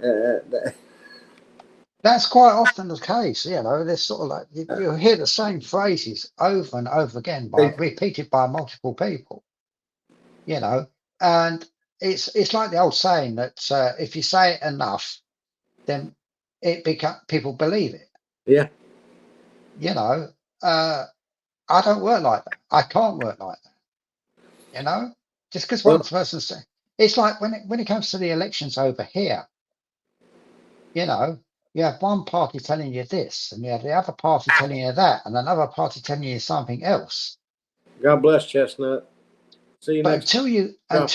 That,
That's quite often the case. You know, there's sort of like you hear the same phrases over and over again by
they,
repeated by multiple people. You know, and it's like the old saying that if you say it enough, then it become people believe it.
yeah.
You know, I don't work like that. I can't work like that. You know, just because one
Well,
person say it's like when it comes to the elections over here. You know, you have one party telling you this, and you have the other party telling you that, and another party telling you something else.
God bless Chestnut. See you
But
next
until you
time.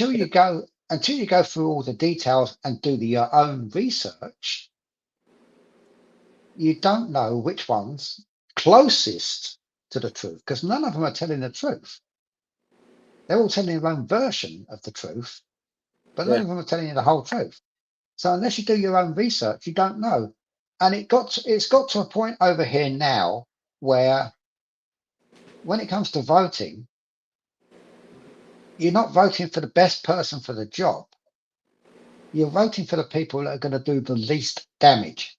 go through all the details and do your own research, you don't know which one's closest to the truth because none of them are telling the truth. They're all telling their own version of the truth, but none
Yeah.
of them are telling you the whole truth. So unless you do your own research, you don't know. And it's got to a point over here now where when it comes to voting, you're not voting for the best person for the job. You're voting for the people that are going to do the least damage.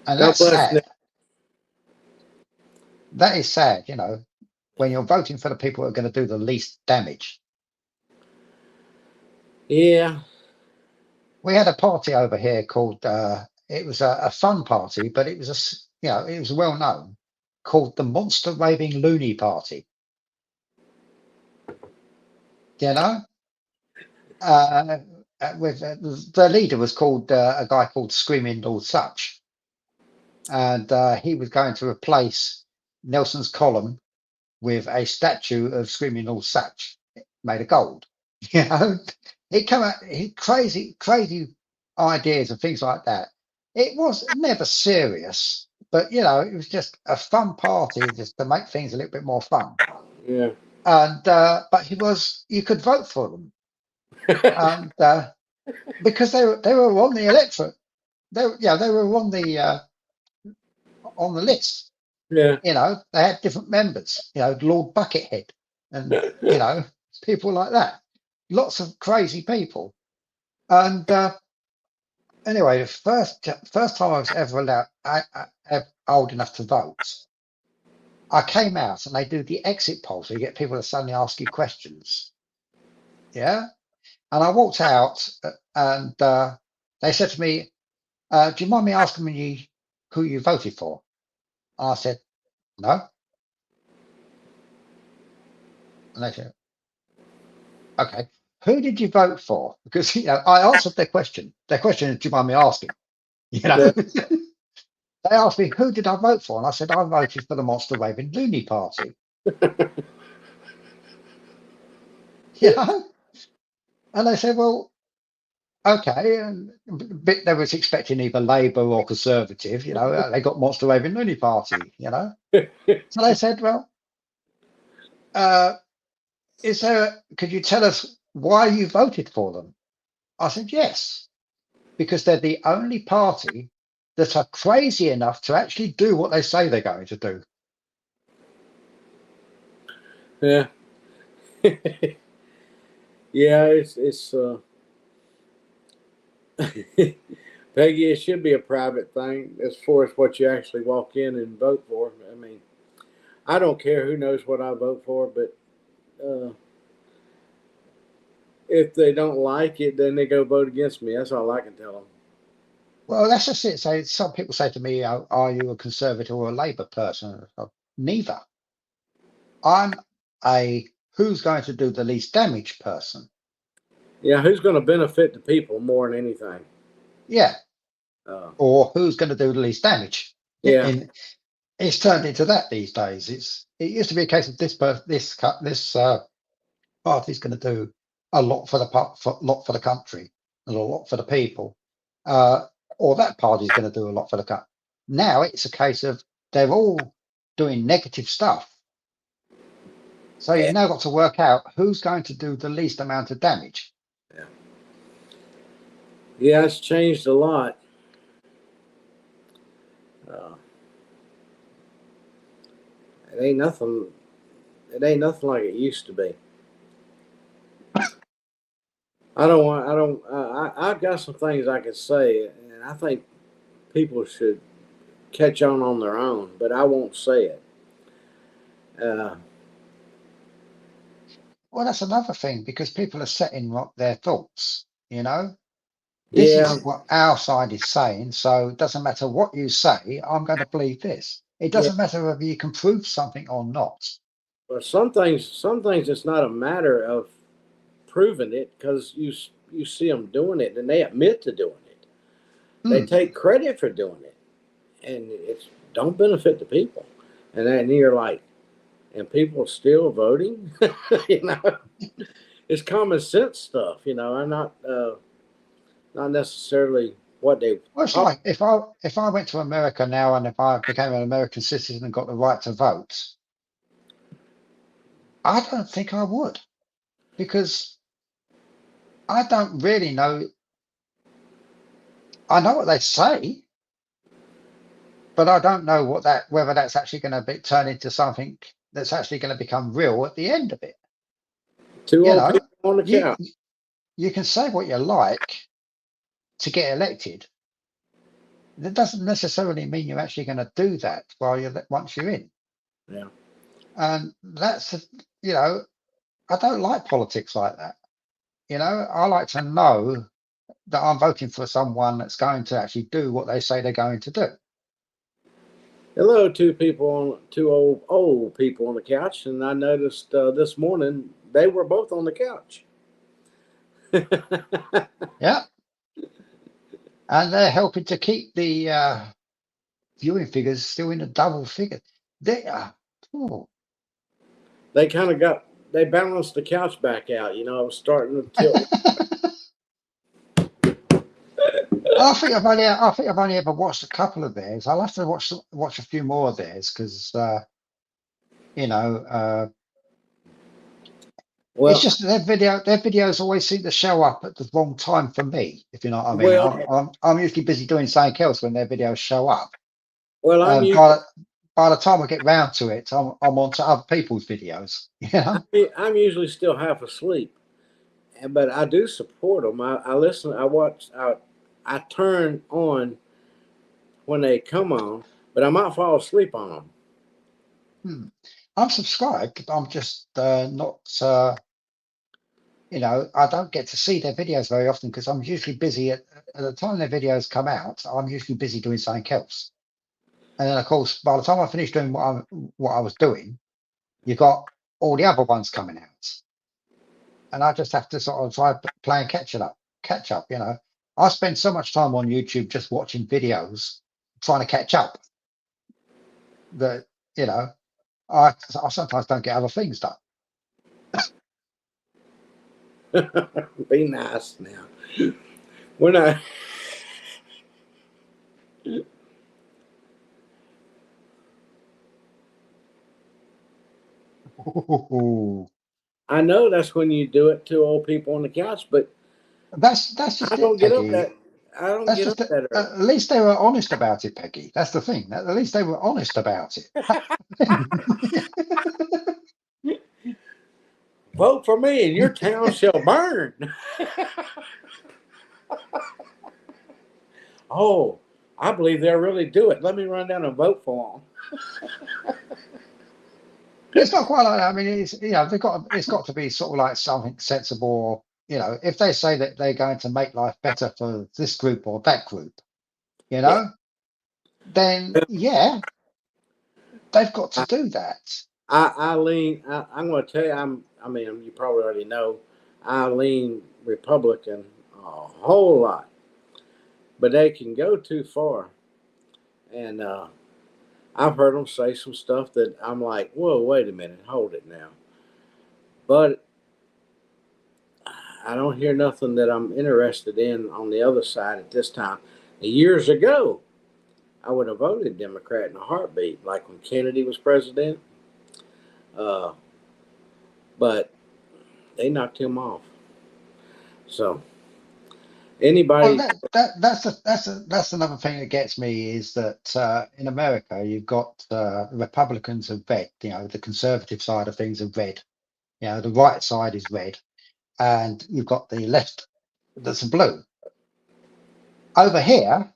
And
God
that's
bless Nick.
sad. That is sad, you know, when you're voting for the people that are going to do the least damage.
Yeah.
We had a party over here called, it was a fun party, but it was it was well known, called the Monster Raving Loony Party. You know, with the leader was called a guy called Screaming Lord Such, and he was going to replace Nelson's column with a statue of Screaming Lord Such made of gold. You know, he come out crazy ideas and things like that. It was never serious, but you know, it was just a fun party just to make things a little bit more fun.
Yeah.
And but you could vote for them, and because they were on the electorate, they were on the list.
Yeah.
You know, they had different members. You know, Lord Buckethead, and you know, people like that. Lots of crazy people. And anyway, the first time I was ever old enough to vote, I came out and they do the exit poll, so you get people to suddenly ask you questions. Yeah, and I walked out and they said to me, "Do you mind me asking me who you voted for?" And I said, "No." And they said, "Okay, who did you vote for?" Because you know, I answered their question. Their question is, "Do you mind me asking?" You know,
Yeah.
they asked me who did I vote for, and I said I voted for the Monster Raving Loony Party. You know, and they said, "Well, okay." And they was expecting either Labour or Conservative. You know, they got Monster Raving Loony Party. You know, so they said, "Well, uh, could you tell us why you voted for them?" I said, "Yes, because they're the only party that are crazy enough to actually do what they say they're going to do."
Yeah. Yeah. It's Peggy, it should be a private thing as far as what you actually walk in and vote for. I mean, I don't care who knows what I vote for, but if they don't like it, then they go vote against me. That's all I can tell them.
Well, that's just it. So some people say to me, are you a Conservative or a Labour person? Neither. I'm a who's going to do the least damage person.
Yeah, who's going to benefit the people more than anything?
Yeah. Or who's going to do the least damage?
Yeah.
It's turned into that these days. It used to be a case of this party's going to do a lot for the country and a lot for the people, or that party's going to do a lot for the country. Now it's a case of they're all doing negative stuff. So you've now got to work out who's going to do the least amount of damage.
Yeah, it's changed a lot. It ain't nothing. It ain't nothing like it used to be. I've got some things I could say, and I think people should catch on their own, but I won't say it.
Well, that's another thing, because people are setting their thoughts, This is what our side is saying, so it doesn't matter what you say, I'm going to believe this. It doesn't matter whether you can prove something or not.
Well, some things it's not a matter of proving it, because you see them doing it and they admit to doing it. They take credit for doing it, and it's don't benefit the people. And then you're like, and people are still voting. It's common sense stuff. I'm not necessarily what they.
Well, it's like if I went to America now and if I became an American citizen and got the right to vote, I don't think I would, because I don't really know. I know what they say, but I don't know whether that's actually going to turn into something that's actually going to become real at the end of it.
Two old people on the couch.
You can say what you like to get elected. That doesn't necessarily mean you're actually going to do that once you're in.
Yeah.
And that's I don't like politics like that. I like to know that I'm voting for someone that's going to actually do what they say they're going to do.
Hello, two old people on the couch, and I noticed this morning they were both on the couch.
Yeah, and they're helping to keep the viewing figures still in the double figure. They
kind of they balanced the couch back out. I was starting to tilt.
I think I've only ever watched a couple of theirs. I'll have to watch a few more of theirs, because well, it's just their videos always seem to show up at the wrong time for me, if you know what I mean. Well, I'm usually busy doing something else when their videos show up. Well, by the time I get round to it, I'm on to other people's videos.
I'm usually still half asleep, but I do support them. I listen. I watch. I turn on when they come on, but I might fall asleep on
them. I'm subscribed. I'm just not. I don't get to see their videos very often, because I'm usually busy at the time their videos come out. I'm usually busy doing something else. And then, of course, by the time I finish doing what I was doing, you've got all the other ones coming out, and I just have to sort of try playing catch up. I spend so much time on YouTube just watching videos, trying to catch up, that I sometimes don't get other things done.
Be nice now. We're not. I know that's when you do it to old people on the couch, but
that's just
I don't get up that. I don't get up that early.
At least they were honest about it, Peggy. That's the thing. At least they were honest about it.
Vote for me, and your town shall burn. oh, I believe they'll really do it. Let me run down and vote for them.
It's not quite like that. I mean, it's, it's got to be sort of like something sensible. Or, if they say that they're going to make life better for this group or that group, then yeah, they've got to do that.
I lean. I'm going to tell you. I mean, you probably already know. I lean Republican a whole lot, but they can go too far, and I've heard them say some stuff that I'm like, whoa, wait a minute, hold it now. But I don't hear nothing that I'm interested in on the other side at this time. Years ago, I would have voted Democrat in a heartbeat, like when Kennedy was president. But they knocked him off. So anybody,
That's another thing that gets me is that in America you've got Republicans are red, the conservative side of things are red, the right side is red, and you've got the left that's blue. Over here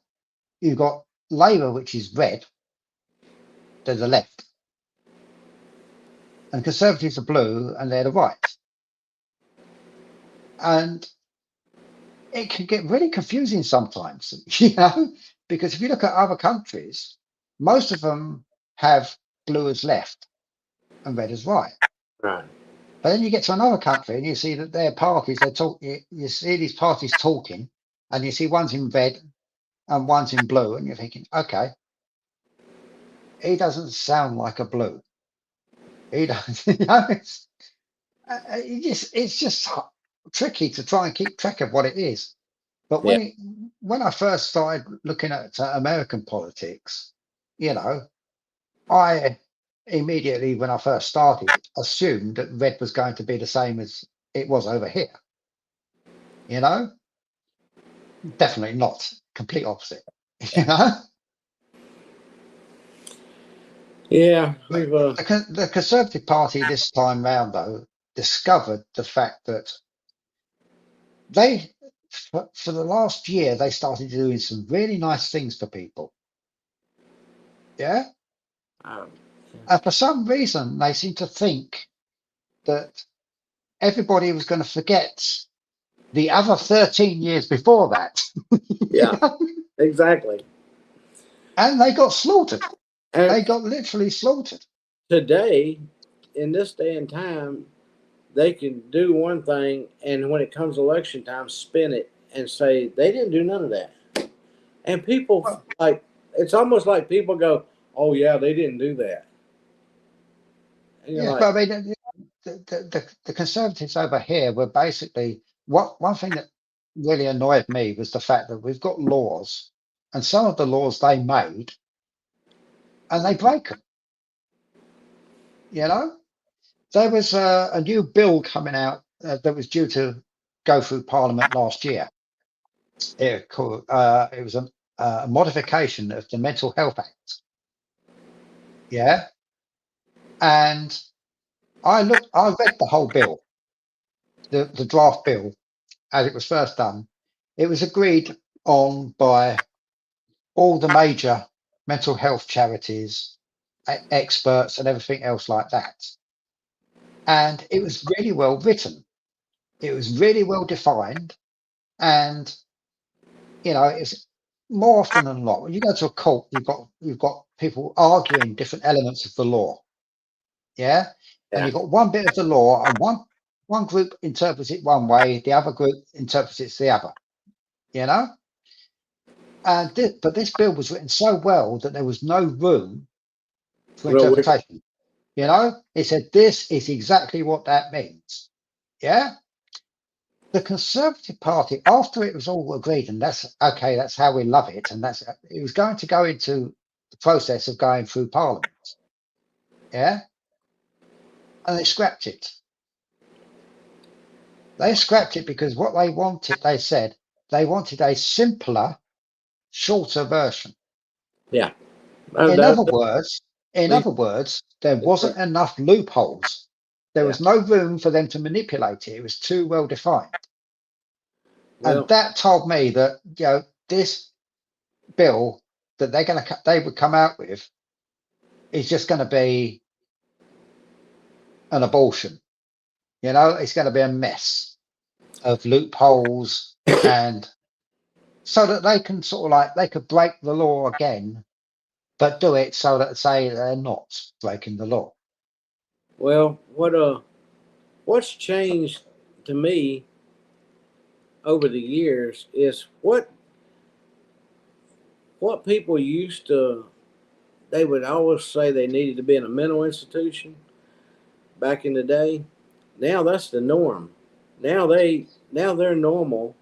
you've got Labour, which is red, they're the left, and Conservatives are blue and they're the right. And it can get really confusing sometimes, because if you look at other countries, most of them have blue as left and red as right.
right?
But then you get to another country and you see that their parties, you see these parties talking, and you see one's in red and one's in blue, and you're thinking, okay, he doesn't sound like a blue. He doesn't, it's just tricky to try and keep track of what it is. But when I first started looking at American politics, I immediately, when I first started, assumed that red was going to be the same as it was over here. Definitely not. Complete opposite.
Yeah,
The Conservative Party this time round, though, discovered the fact that they, for the last year, they started doing some really nice things for people. Yeah. And for some reason, they seem to think that everybody was going to forget the other 13 years before that.
Yeah, exactly.
And they got slaughtered.
And
they got literally slaughtered.
Today, in this day and time, they can do one thing, and when it comes election time, spin it and say they didn't do none of that. And people it's almost like people go, "Oh yeah, they didn't do that."
Yeah, but I mean, the Conservatives over here were basically one thing that really annoyed me was the fact that we've got laws, and some of the laws they made, and they break them. There was a new bill coming out that was due to go through Parliament last year. It was a modification of the Mental Health Act. Yeah, and I read the whole bill, the draft bill as it was first done. It was agreed on by all the major mental health charities, experts, and everything else like that. And it was really well written. It was really well defined, and it's more often than not when you go to a court, you've got people arguing different elements of the law. Yeah. And you've got one bit of the law, and one group interprets it one way, the other group interprets it the other. And but this bill was written so well that there was no room for interpretation. It said this is exactly what that means. Yeah. The Conservative Party, after it was all agreed, and that's okay, that's how we love it, and it was going to go into the process of going through Parliament. Yeah. And they scrapped it. They scrapped it because what they wanted, they said, they wanted a simpler, shorter version.
Yeah.
In other words, there wasn't enough loopholes. There was no room for them to manipulate it. It was too well defined. And that told me that, this bill that they would come out with is just going to be an abortion. You know, it's going to be a mess of loopholes, and so that they can sort of like, they could break the law again, but do it so that say they're not breaking the law.
Well, what's changed to me over the years is what people used to, they would always say they needed to be in a mental institution back in the day. Now that's the norm. Now they're normal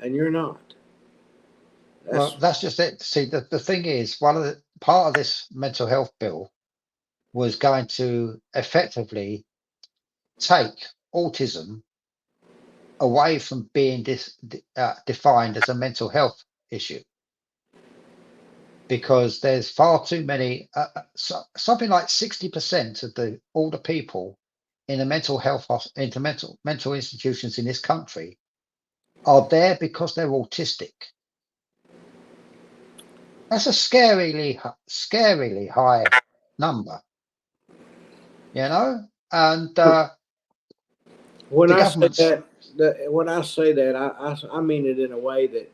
and you're not.
Well, that's just it. See, the thing is, part of this mental health bill was going to effectively take autism away from being defined as a mental health issue, because there's far too many. Something like 60% of all the people in the mental institutions in this country are there because they're autistic. That's a scarily high number, you know. And
when
the
I say
government's
that, I mean it in a way that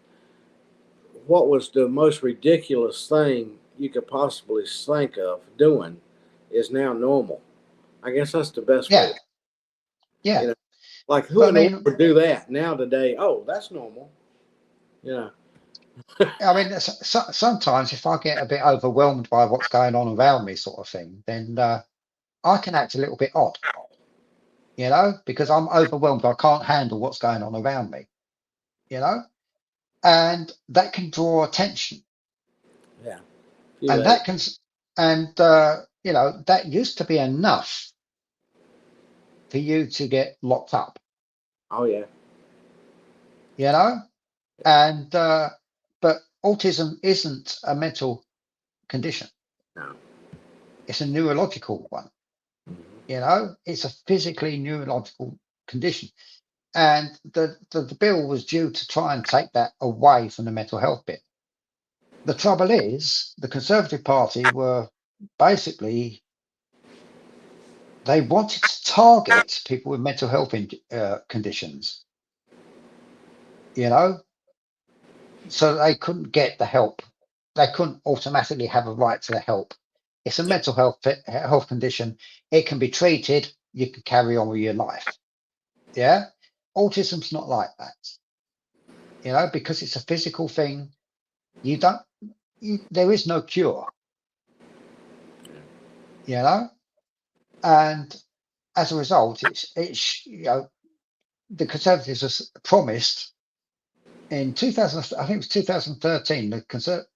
what was the most ridiculous thing you could possibly think of doing is now normal. I guess that's the best way.
Yeah.
You know, like who
But,
in
I
the
mean,
world would do that now today? Oh, that's normal. Yeah.
I mean, sometimes if I get a bit overwhelmed by what's going on around me, sort of thing, then I can act a little bit odd, you know, because I'm overwhelmed. I can't handle what's going on around me, you know, and that can draw attention.
Yeah.
And that can, and you know, that used to be enough for you to get locked up.
Oh yeah.
You know, and but autism isn't a mental condition.
No.
It's a neurological one. You know, it's a physically neurological condition, and the bill was due to try and take that away from the mental health bit. The trouble is, the Conservative Party were basically, they wanted to target people with mental health conditions, you know, so they couldn't get the help. They couldn't automatically have a right to the help. It's a mental health condition. It can be treated. You can carry on with your life. Yeah. Autism's not like that, you know, because it's a physical thing. There is no cure, you know, and as a result, it's you know, the Conservatives has promised in 2000, I think it was 2013, the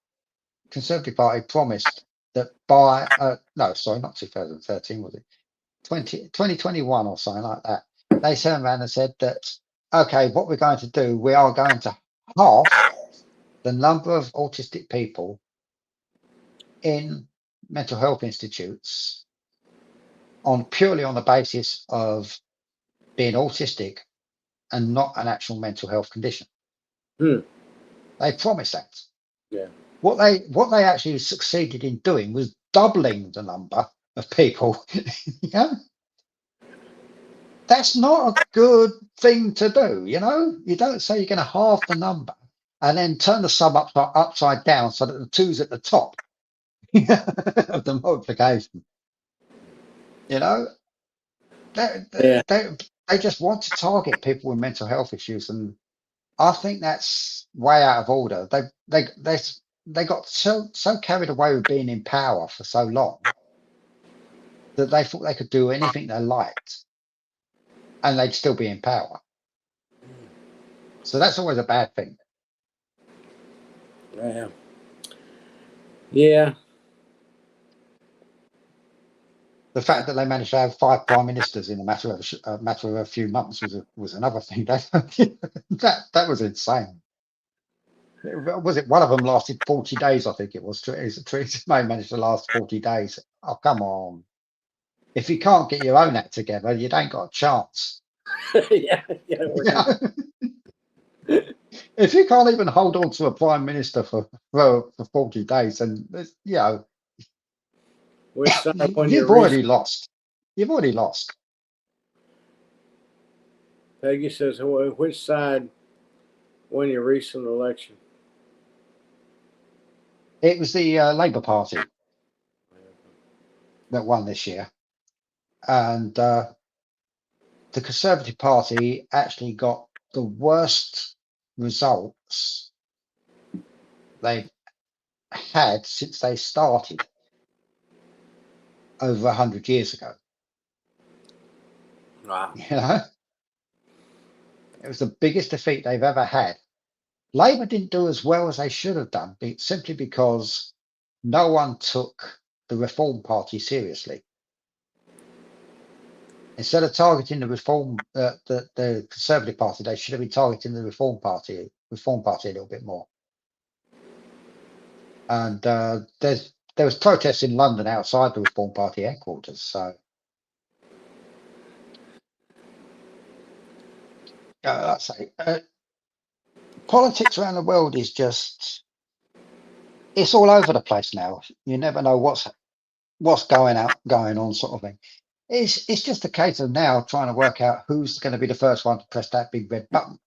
Conservative Party promised that by no, sorry, not 2013, was it 2021 or something like that? They turned around and said that, okay, what we're going to do, we are going to half the number of autistic people in mental health institutes purely on the basis of being autistic and not an actual mental health condition. They promised that.
Yeah.
What they actually succeeded in doing was doubling the number of people. Yeah. That's not a good thing to do, you know. You don't say you're going to halve the number and then turn the sum upside down so that the two's at the top of the multiplication. You know, they just want to target people with mental health issues, and I think that's way out of order. They got so carried away with being in power for so long that they thought they could do anything they liked and they'd still be in power. So that's always a bad thing.
Yeah. Yeah.
The fact that they managed to have 5 prime ministers in a matter of a few months was another thing. That was insane. Was it one of them lasted 40 days? I think it was. Theresa May managed to last 40 days. Oh, come on. If you can't get your own act together, you ain't got a chance.
Yeah.
You if you can't even hold on to a prime minister for 40 days, then you know
Which side won your
you've already lost. You've already lost.
Peggy says, which side won your recent election?
It was the Labour Party that won this year, and the Conservative Party actually got the worst results they've had since they started over 100 years ago.
Wow.
You know, it was the biggest defeat they've ever had. Labour didn't do as well as they should have done, simply because no one took the Reform Party seriously. Instead of targeting the the Conservative Party, they should have been targeting the Reform Party a little bit more. And there was protests in London outside the Reform Party headquarters. So like I say, politics around the world is it's all over the place now. You never know what's going on, sort of thing. It's just a case of now trying to work out who's going to be the first one to press that big red button.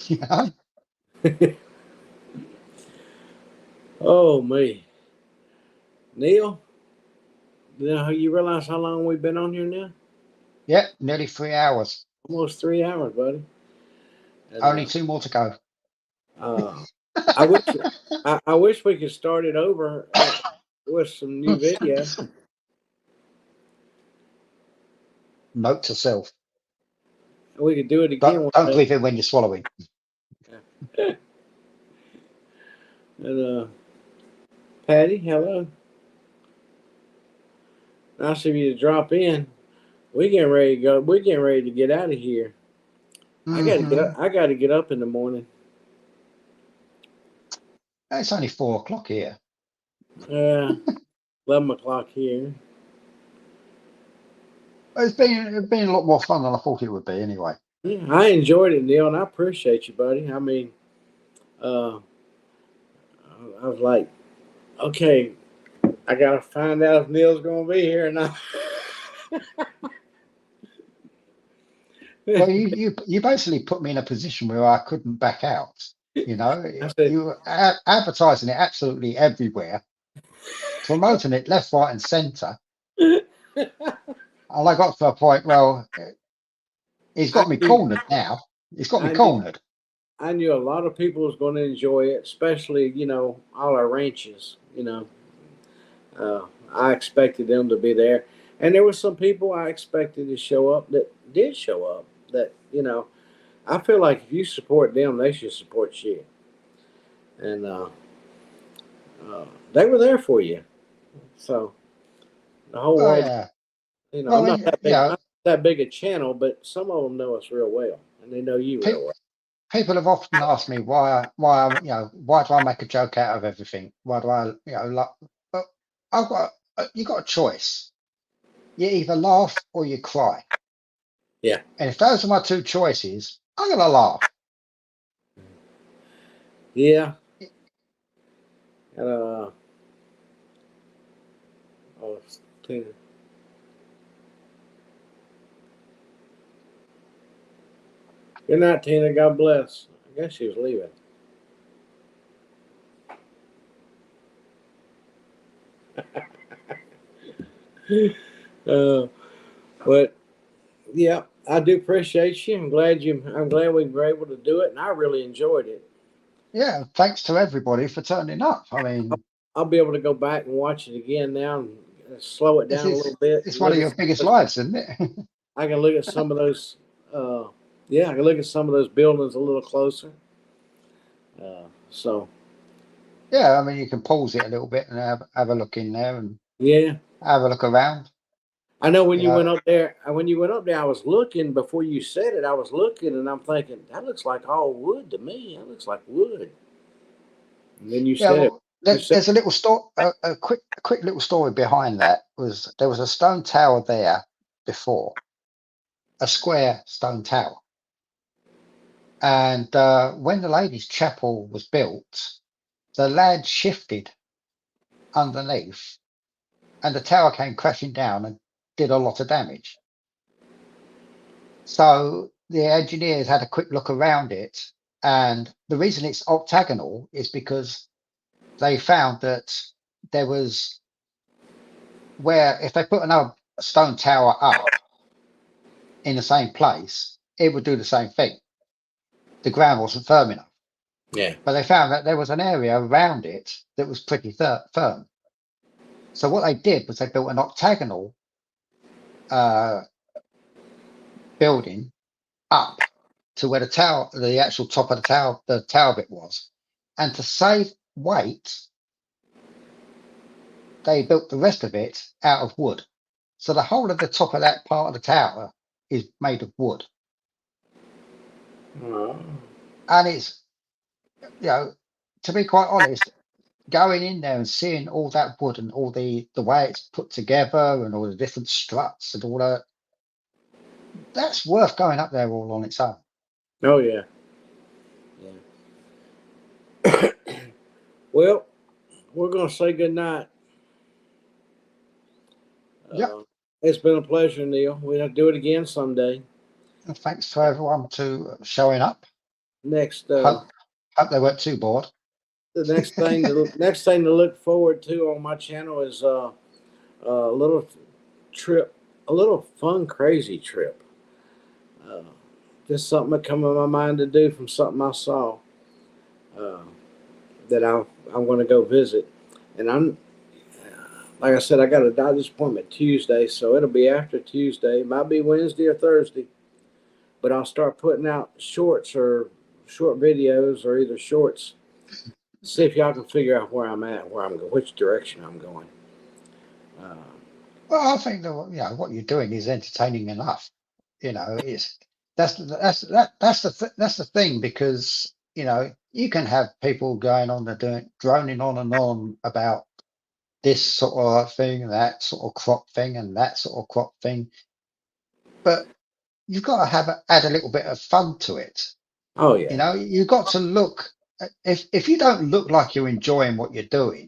You know?
Oh me. Neil, you realize how long we've been on here now?
Yeah, nearly 3 hours.
Almost 3 hours, buddy. And,
Only 2 more to go.
I wish we could start it over with some new video.
Note to self.
We could do it again.
Don't breathe in when you're swallowing.
And Patty, hello. Nice of you to drop in. We getting ready to go. We're getting ready to get out of here. I gotta get up in the morning.
It's only 4 o'clock here.
11 o'clock here.
It's been a lot more fun than I thought it would be anyway.
Yeah, I enjoyed it, Neil, and I appreciate you, buddy. I mean, I was like, okay, I gotta find out if Neil's gonna be here or not.
Well, you basically put me in a position where I couldn't back out. You know, you were advertising it absolutely everywhere, promoting it left, right, and centre. And I got to a point, well, he's got me cornered now. He's got me cornered.
I knew a lot of people was going to enjoy it, especially, all our ranches, I expected them to be there. And there were some people I expected to show up that did show up that, I feel like if you support them, they should support you. And they were there for you. So the whole world, I'm not that big a channel, but some of them know us real well, and they know you real well.
People have often asked me why do I make a joke out of everything? Why do I, you got a choice. You either laugh or you cry.
Yeah.
And if those are my 2 choices, I'm gonna laugh.
Yeah. And Tina. Good night, Tina. God bless. I guess she was leaving. But yeah, I do appreciate you. I'm glad we were able to do it, and I really enjoyed it.
Yeah, thanks to everybody for turning up. I mean,
I'll be able to go back and watch it again now and slow it down a little bit.
It's one of your biggest lives, isn't it?
I can look at some of those. I can look at some of those buildings a little closer.
Yeah, I mean, you can pause it a little bit and have a look in there and have a look around.
I know when you went up there, I was looking before you said it. I was looking and I'm thinking that looks like all wood to me. That looks like wood. And then you said it.
There's a little story, a quick little story behind that. There was a stone tower there before, a square stone tower. And when the ladies' chapel was built, the land shifted underneath and the tower came crashing down and did a lot of damage. So the engineers had a quick look around it. And the reason it's octagonal is because they found that there was where if they put another stone tower up in the same place, it would do the same thing. The ground wasn't firm enough.
Yeah.
But they found that there was an area around it that was pretty firm. So what they did was they built an octagonal building up to where the actual top of the tower bit was. And to save weight, they built the rest of it out of wood. So the whole of the top of that part of the tower is made of wood. And it's, to be quite honest, going in there and seeing all that wood and all the way it's put together and all the different struts and all that, that's worth going up there all on its own.
Oh yeah. Yeah. Well, we're gonna say good night.
Yep.
It's been a pleasure, Neil. We'll do it again someday.
And thanks for everyone to showing up.
Next,
Hope they weren't too bored.
the next thing to look forward to on my channel is a little trip, a little fun, crazy trip. Just something that come in my mind to do from something I saw that I'm going to go visit. And I'm, like I said, I got a doctor's appointment Tuesday, so it'll be after Tuesday. It might be Wednesday or Thursday, but I'll start putting out shorts or short videos or either shorts. See if y'all can figure out where I'm at, where I'm going, which direction I'm going.
Well, I think that what you're doing is entertaining enough. That's the thing, because you can have people going on there droning on and on about this sort of thing, that sort of crop thing, and that sort of crop thing, but you've got to add a little bit of fun to it.
Oh yeah.
You've got to look. If you don't look like you're enjoying what you're doing,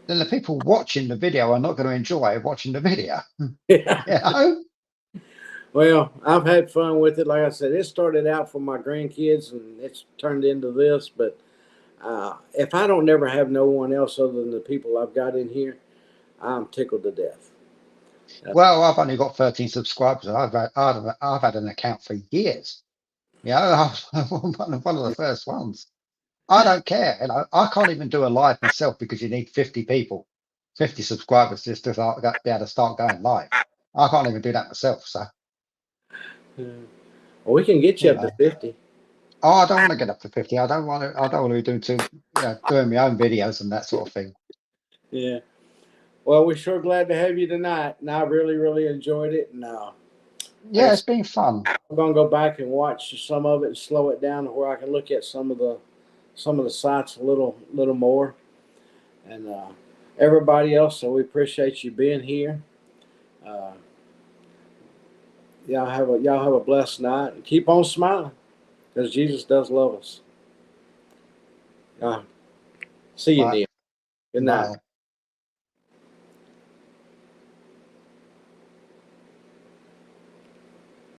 then the people watching the video are not going to enjoy watching the video.
Well, I've had fun with it. Like I said, it started out for my grandkids and it's turned into this. But if I don't never have no one else other than the people I've got in here, I'm tickled to death.
Well, I've only got 13 subscribers. I've had an account for years. I was one of the first ones. I don't care. I can't even do a live myself because you need 50 people, 50 subscribers just to be able to start going live. I can't even do that myself. So.
Well, we can get you up to 50.
Oh, I don't want to get up to 50. I don't want to be doing doing my own videos and that sort of thing.
Yeah. Well, we're sure glad to have you tonight, and I really, really enjoyed it. And
yeah, it's been fun.
I'm gonna go back and watch some of it and slow it down to where I can look at some of the sites a little more. And everybody else, so we appreciate you being here. Y'all have a blessed night and keep on smiling, because Jesus does love us. See you, Neil. Good night.
Bye.